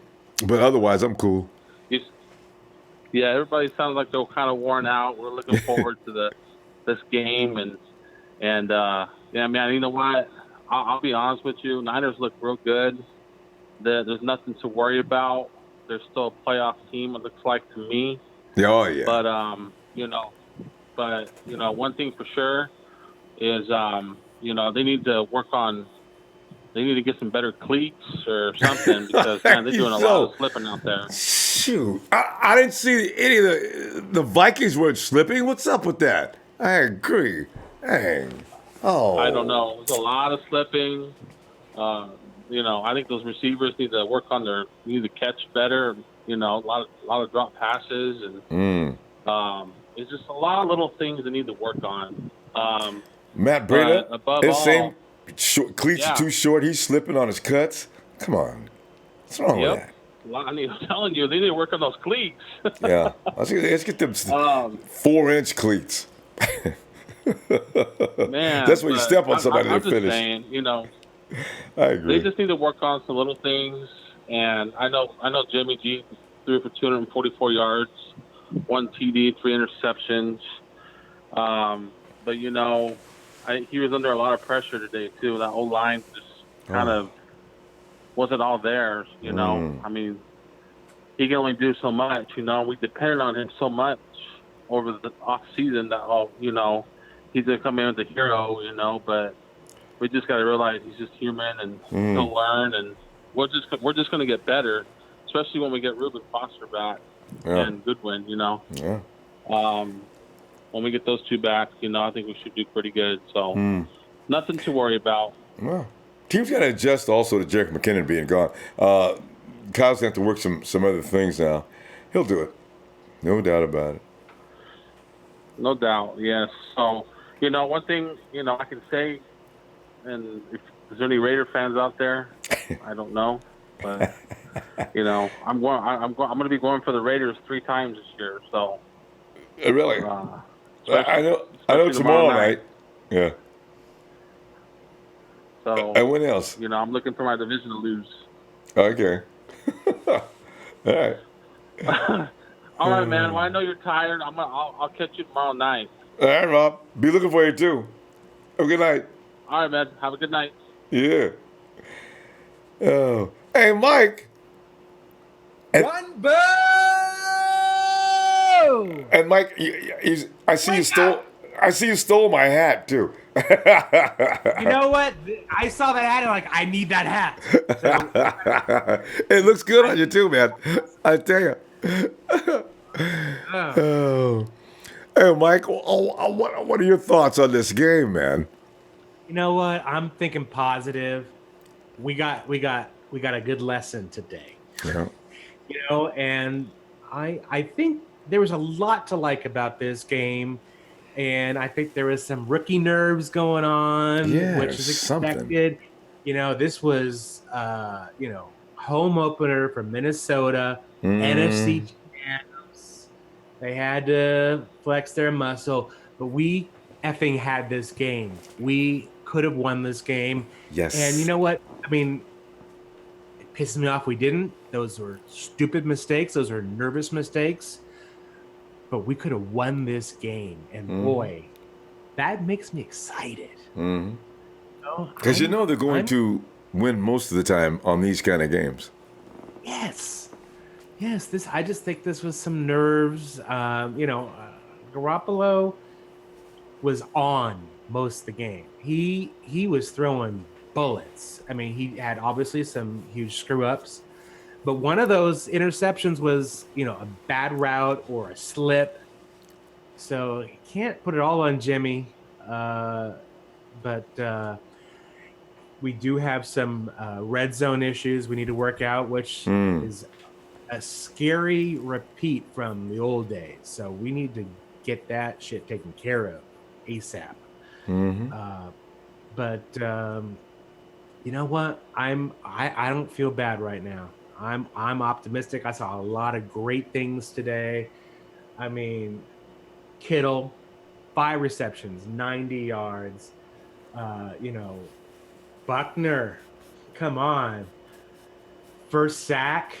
but otherwise I'm cool. Yeah, everybody sounds like they're kind of worn out. We're looking forward to this game, and yeah, man. You know what? I'll be honest with you. Niners look real good. There's nothing to worry about. They're still a playoff team. It looks like to me. Oh yeah. But one thing for sure is they need to work on. They need to get some better cleats or something because man, they're doing a lot of slipping out there. Shoot, I didn't see any of the Vikings weren't slipping. What's up with that? I agree. Dang. Oh. I don't know. There's a lot of slipping. I think those receivers need to work on need to catch better. A lot of drop passes and it's just a lot of little things they need to work on. Matt Breida, above his all, same cleats are too short. He's slipping on his cuts. Come on, what's wrong with that? I'm telling you, they need to work on those cleats. Yeah, let's get them 4-inch cleats. Man, that's when you step on somebody I'm to finish. Just saying, I agree. They just need to work on some little things. And I know Jimmy G threw for 244 yards, 1 TD, 3 interceptions. But he was under a lot of pressure today too. That old line just kind of wasn't all there. I mean, he can only do so much. We depended on him so much over the off season that he's gonna come in as a hero. But we just got to realize he's just human and he'll learn, and we're just gonna get better, especially when we get Reuben Foster back and Goodwin. Yeah. When we get those two back, I think we should do pretty good. So nothing to worry about. Well, teams got to adjust also to Jerick McKinnon being gone. Kyle's going to have to work some other things now. He'll do it. No doubt about it. No doubt, yes. So, one thing, I can say, and if there's any Raider fans out there, I don't know, but, I'm going to be going for the Raiders 3 times this year. So, really? I know tomorrow night. Yeah. So. And what else? I'm looking for my division to lose. Okay. All right. All right, man. Well, I know you're tired. I'll catch you tomorrow night. All right, Rob. Be looking for you too. Have a good night. All right, man. Have a good night. Yeah. Oh. Hey, Mike. Ronbo! And Mike, I see you stole my hat too. You know what? I saw that hat and I need that hat. So, it looks good on you too, man. I tell you. Oh. Hey, Mike, what are your thoughts on this game, man? You know what? I'm thinking positive. We got a good lesson today. Yeah. And I think there was a lot to like about this game. And I think there was some rookie nerves going on, which is expected. Something. This was, home opener for Minnesota, NFC champs. They had to flex their muscle, but we effing had this game. We could have won this game. Yes. And you know what? I mean, it pisses me off we didn't. Those were stupid mistakes. Those are nervous mistakes. But we could have won this game. And boy, that makes me excited. Because they're going to win most of the time on these kind of games. Yes. I just think this was some nerves. Garoppolo was on most of the game. He was throwing bullets. I mean, he had obviously some huge screw ups. But one of those interceptions was, a bad route or a slip. So you can't put it all on Jimmy. But we do have some red zone issues we need to work out, which is a scary repeat from the old days. So we need to get that shit taken care of ASAP. But you know what? I don't feel bad right now. I'm optimistic. I saw a lot of great things today. I mean, Kittle, 5 receptions, 90 yards. Buckner, come on. First sack,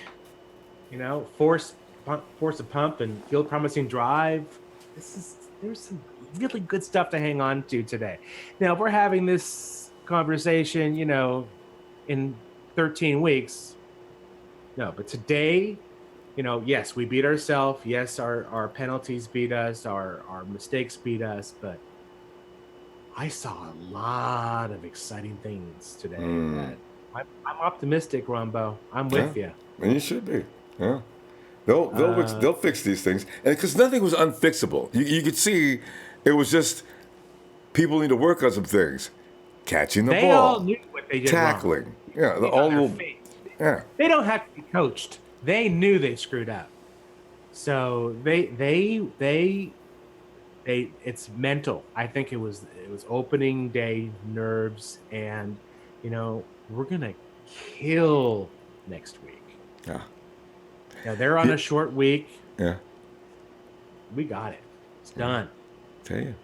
force a pump and field promising drive. There's some really good stuff to hang on to today. Now, if we're having this conversation, in 13 weeks, no, but today, yes, we beat ourselves. Yes, our penalties beat us. Our mistakes beat us. But I saw a lot of exciting things today. I'm optimistic, Ronbo. I'm with you. And you should be. Yeah. They'll fix these things. And because nothing was unfixable. You could see it was just people need to work on some things. Catching the ball. They all knew what they did tackling. wrong. Yeah. They don't have to be coached. They knew they screwed up. So they it's mental. I think it was opening day nerves, and we're gonna kill next week. Yeah. Now they're on a short week. Yeah. We got it. It's done. Tell you.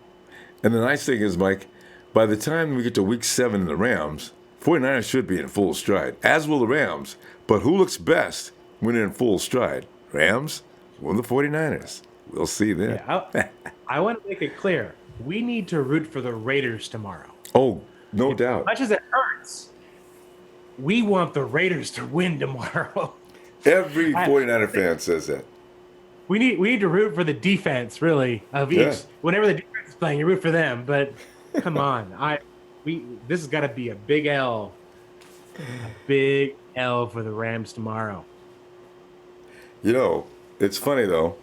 And the nice thing is, Mike, by the time we get to week 7 in the Rams, 49ers should be in full stride, as will the Rams. But who looks best when they're in full stride? Rams or the 49ers? We'll see then. Yeah, I want to make it clear. We need to root for the Raiders tomorrow. Oh, no doubt. As much as it hurts, we want the Raiders to win tomorrow. Every 49er fan says that. We need to root for the defense, really, of each. Yeah. Whenever the defense is playing, you root for them. But come on, this has got to be a big L. A big L for the Rams tomorrow. It's funny though.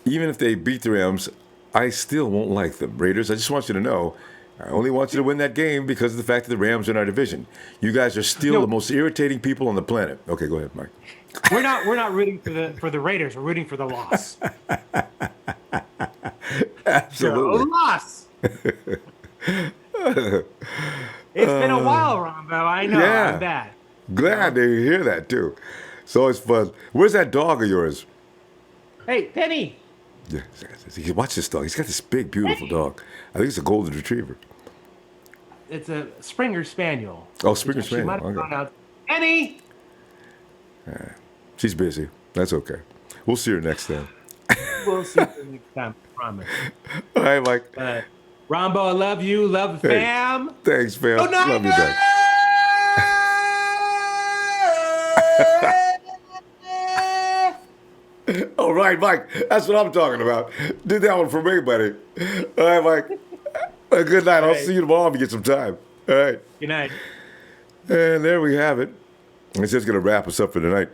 Even if they beat the Rams, I still won't like them. Raiders, I just want you to know, I only want you to win that game because of the fact that the Rams are in our division. You guys are still the most irritating people on the planet. Okay, go ahead, Mike. We're not rooting for the Raiders. We're rooting for the loss. Absolutely. So, loss. It's been a while, Ronbo. I know. Yeah. I'm bad. Glad to hear that too. It's always fun. Where's that dog of yours? Hey, Penny. Yeah, watch this dog. He's got this big, beautiful dog. I think it's a golden retriever. it's a Springer Spaniel. Oh, Springer She Spaniel. might have Okay. gone out. Annie. She's busy. That's okay. We'll see her next time. We'll see you next time. I promise. All right, Mike. Rombo, I love you. Love the Hey, fam. thanks, fam. Good night, Love you back. All right, Mike. That's what I'm talking about. Did that one for me, buddy. All right, Mike. Good night. I'll see you tomorrow if you get some time. All right. Good night. And there we have it. It's just going to wrap us up for tonight.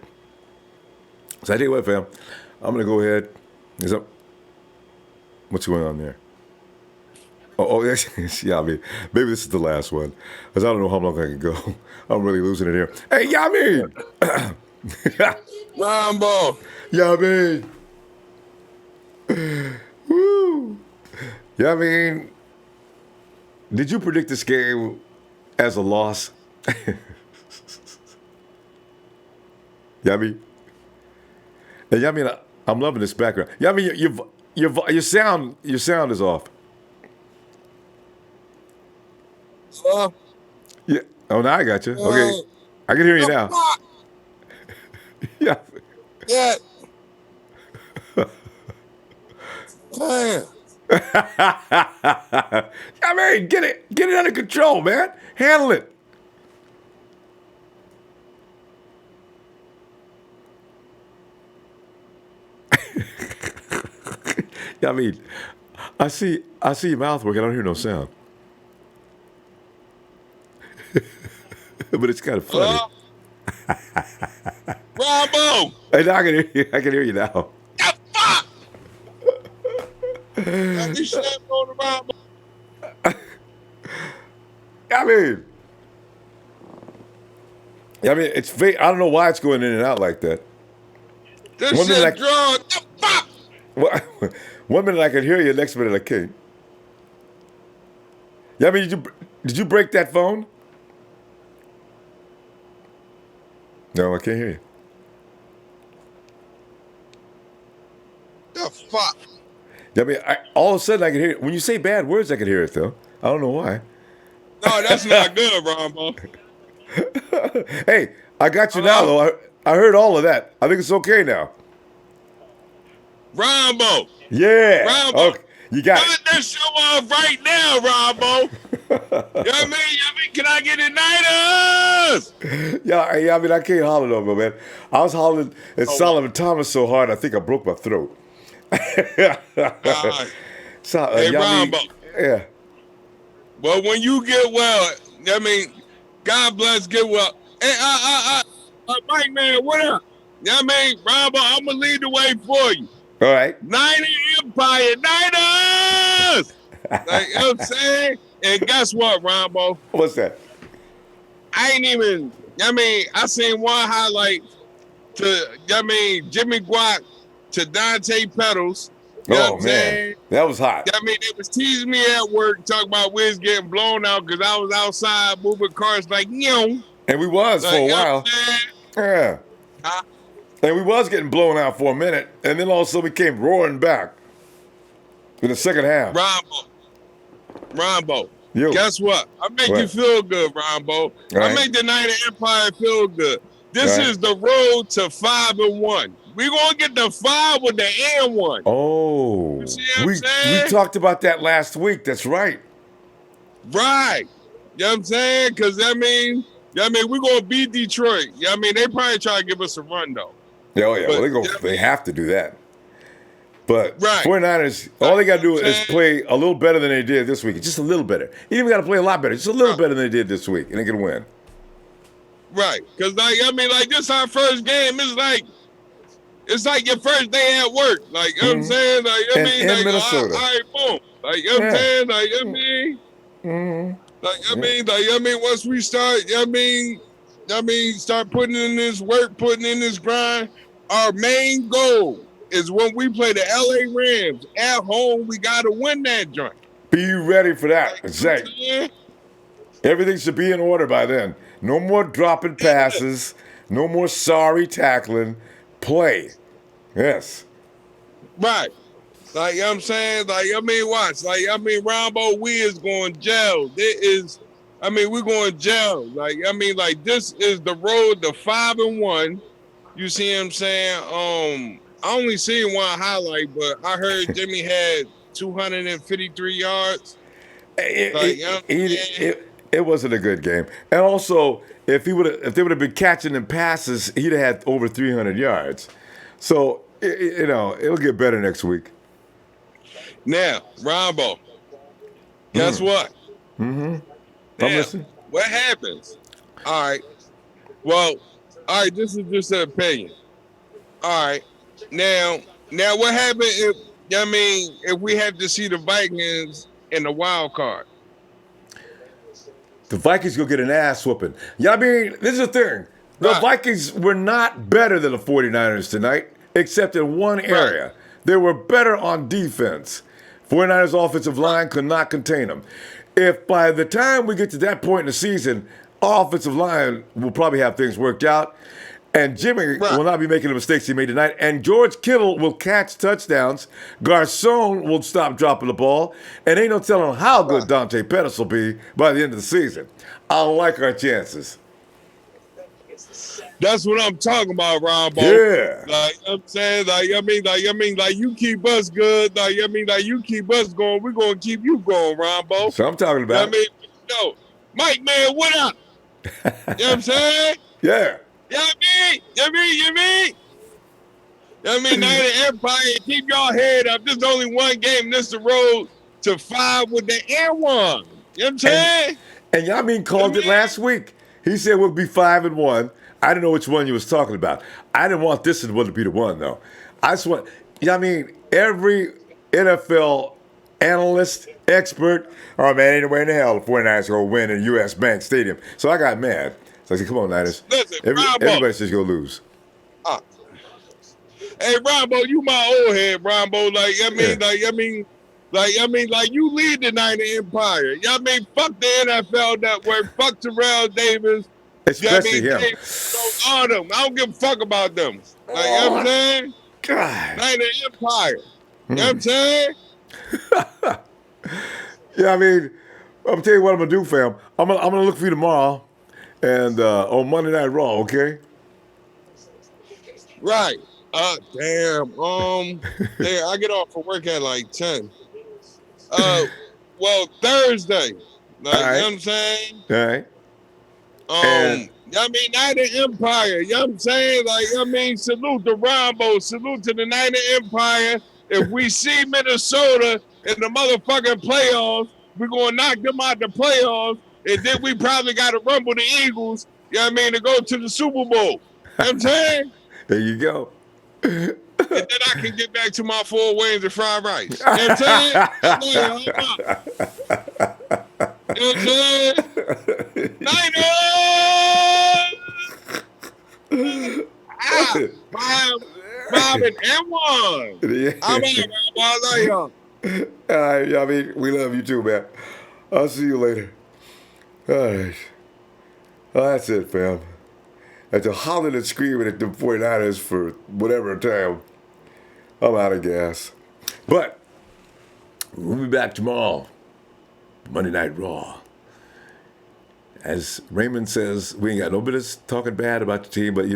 So I tell you what, fam. I'm going to go ahead. What's going on there? Oh, yes. Yeah, I mean, maybe this is the last one. Because I don't know how long I can go. I'm really losing it here. Hey, Yamin! Ronbo! Yamin! Woo! Yamin, did you predict this game as a loss? Yamin? Hey, Yamin, I'm loving this background. Yamin, your sound is off. Yeah. Oh, now I got you. Okay. I can hear you now. Yeah. Yeah. Damn. I mean, get it under control, man. Handle it. I mean, I see your mouth working. I don't hear no sound. But it's kind of funny. Ronbo! Hey, now I can hear you now. I mean, it's fake. I don't know why it's going in and out like that. This shit drawn. One minute I can hear you, next minute I can't. Yeah, I mean, did you break that phone? No, I can't hear you. The fuck? Yeah, I mean, all of a sudden I can hear it. When you say bad words, I can hear it though. I don't know why. No, that's not good, Ronbo. Hey, I got you now though. I heard all of that. I think it's okay now. Ronbo. Yeah. Ronbo. Okay. You got Cut that show off right now, Ronbo. You know what I mean? Can I get it nighters? Yeah, I mean, I can't holler no more, man. I was hollering at Solomon Thomas so hard, I think I broke my throat. Hey, Ronbo. Yeah. Well, when you get well, I mean, God bless, get well. Hey, Mike, man, what up? You know what I mean? Ronbo, I'm going to lead the way for you. All right. Niner Empire, Niners! Like, you know what I'm saying? And guess what, Ronbo? What's that? I seen one highlight to, Jimmy Guac to Dante Pettis. You know what I'm saying? That was hot. I mean, they was teasing me at work, talking about we was getting blown out because I was outside moving cars like, And we was for a while. Yeah. Huh? And we was getting blown out for a minute, and then all of a sudden we came roaring back in the second half. Ronbo. Yo. Guess what? I make you feel good, Ronbo. Right. I make the Niner Empire feel good. This is the road to 5-1. We're gonna get the 5 with the and 1. Oh, you see what I'm saying? We talked about that last week. That's right. Right. You know what I'm saying? Because we're gonna beat Detroit. They probably try to give us a run though. Yeah, oh yeah. But, they have to do that. But right. 49ers, all they got to do is play a little better than they did this week. Just a little better. You even got to play a lot better. Just a little better than they did this week, and they can win. Right. Because, this our first game. It's like your first day at work. Like, you know what I'm saying? Like, in Minnesota. All right, boom. Like, you know what I'm saying? Once we start, start putting in this work, putting in this grind, our main goal is when we play the LA Rams at home, we got to win that joint. Be ready for that. Exactly. Everything should be in order by then. No more dropping passes. No more sorry tackling. Play. Yes. Right. Like, you know what I'm saying? Like, watch. Like, Ronbo, we is going gel. I mean, we're going to jail. Like, I mean, like, this is the road to 5-1. You see what I'm saying? I only seen one highlight, but I heard Jimmy had 253 yards. It wasn't a good game. And also, if they would have been catching him passes, he'd have had over 300 yards. So, it'll get better next week. Now, Ronbo, guess what? Mm-hmm. Now, I'm listening. what happens? All right. Well, all right, this is just an opinion. All right. Now what happened if we had to see the Vikings in the wild card? The Vikings go get an ass whooping. Yeah, I mean, this is the thing. The Vikings were not better than the 49ers tonight, except in one area. They were better on defense. 49ers offensive line could not contain them. If by the time we get to that point in the season, our offensive line will probably have things worked out, and Jimmy will not be making the mistakes he made tonight, and George Kittle will catch touchdowns, Garcon will stop dropping the ball, and ain't no telling how good Dante Pettis will be by the end of the season. I like our chances. That's what I'm talking about, Ronbo. Yeah. Like I'm saying, like you keep us good. Like you keep us going. We're gonna keep you going, Ronbo. So I'm talking about. Mike, man, what up? You know what I'm saying? Yeah. You mean? Now the Empire, keep your head up. This is only one game. This is the road to 5 with the N1. You know what I'm saying? And Yamin called it last week. He said we'll be 5-1. I didn't know which one you was talking about. I didn't want this one to be the one, though. I just want, every NFL analyst, expert, oh, man, ain't no way in the hell the 49ers going to win in U.S. Bank Stadium. So I got mad. So I said, come on, Niners. Listen, everybody's just going to lose. Hey, Ronbo, you my old head, Ronbo. Like you lead the Niner Empire. Fuck the NFL Network. Fuck Terrell Davis. Especially him. I don't give a fuck about them. Like, you know what I'm saying? God. Niner Empire. You know what I'm saying? Yeah, I'm going to tell you what I'm going to do, fam. I'm gonna look for you tomorrow and on Monday Night Raw, okay? Right. Damn. I get off from work at like 10. Well, Thursday. Like, you know what I'm saying? All right. Niner Empire. You know what I'm saying? Like, salute to Ronbo. Salute to the Niner Empire. If we see Minnesota in the motherfucking playoffs, we're going to knock them out the playoffs, and then we probably got to rumble the Eagles, to go to the Super Bowl. You know what I'm saying? There you go. And then I can get back to my 4 wings and fried rice. You know what I'm saying? You know what I'm saying? Niners! 5 and N1. I'm out, I love y'all. All right, we love you too, man. I'll see you later. All right. Well, that's it, fam. After hollering and screaming at the 49ers for whatever time, I'm out of gas. But we'll be back tomorrow, Monday Night Raw. As Raymond says, we ain't got no business talking bad about the team, but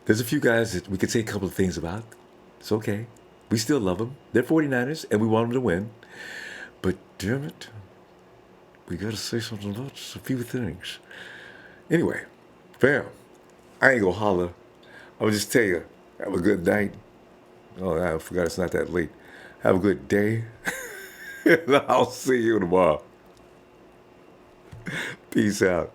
there's a few guys that we could say a couple of things about. It's okay. We still love them. They're 49ers, and we want them to win. But damn it, we got to say something about just a few things. Anyway, fam, I ain't going to holler. I'll just tell you, have a good night. Oh, I forgot it's not that late. Have a good day. And I'll see you tomorrow. Peace out.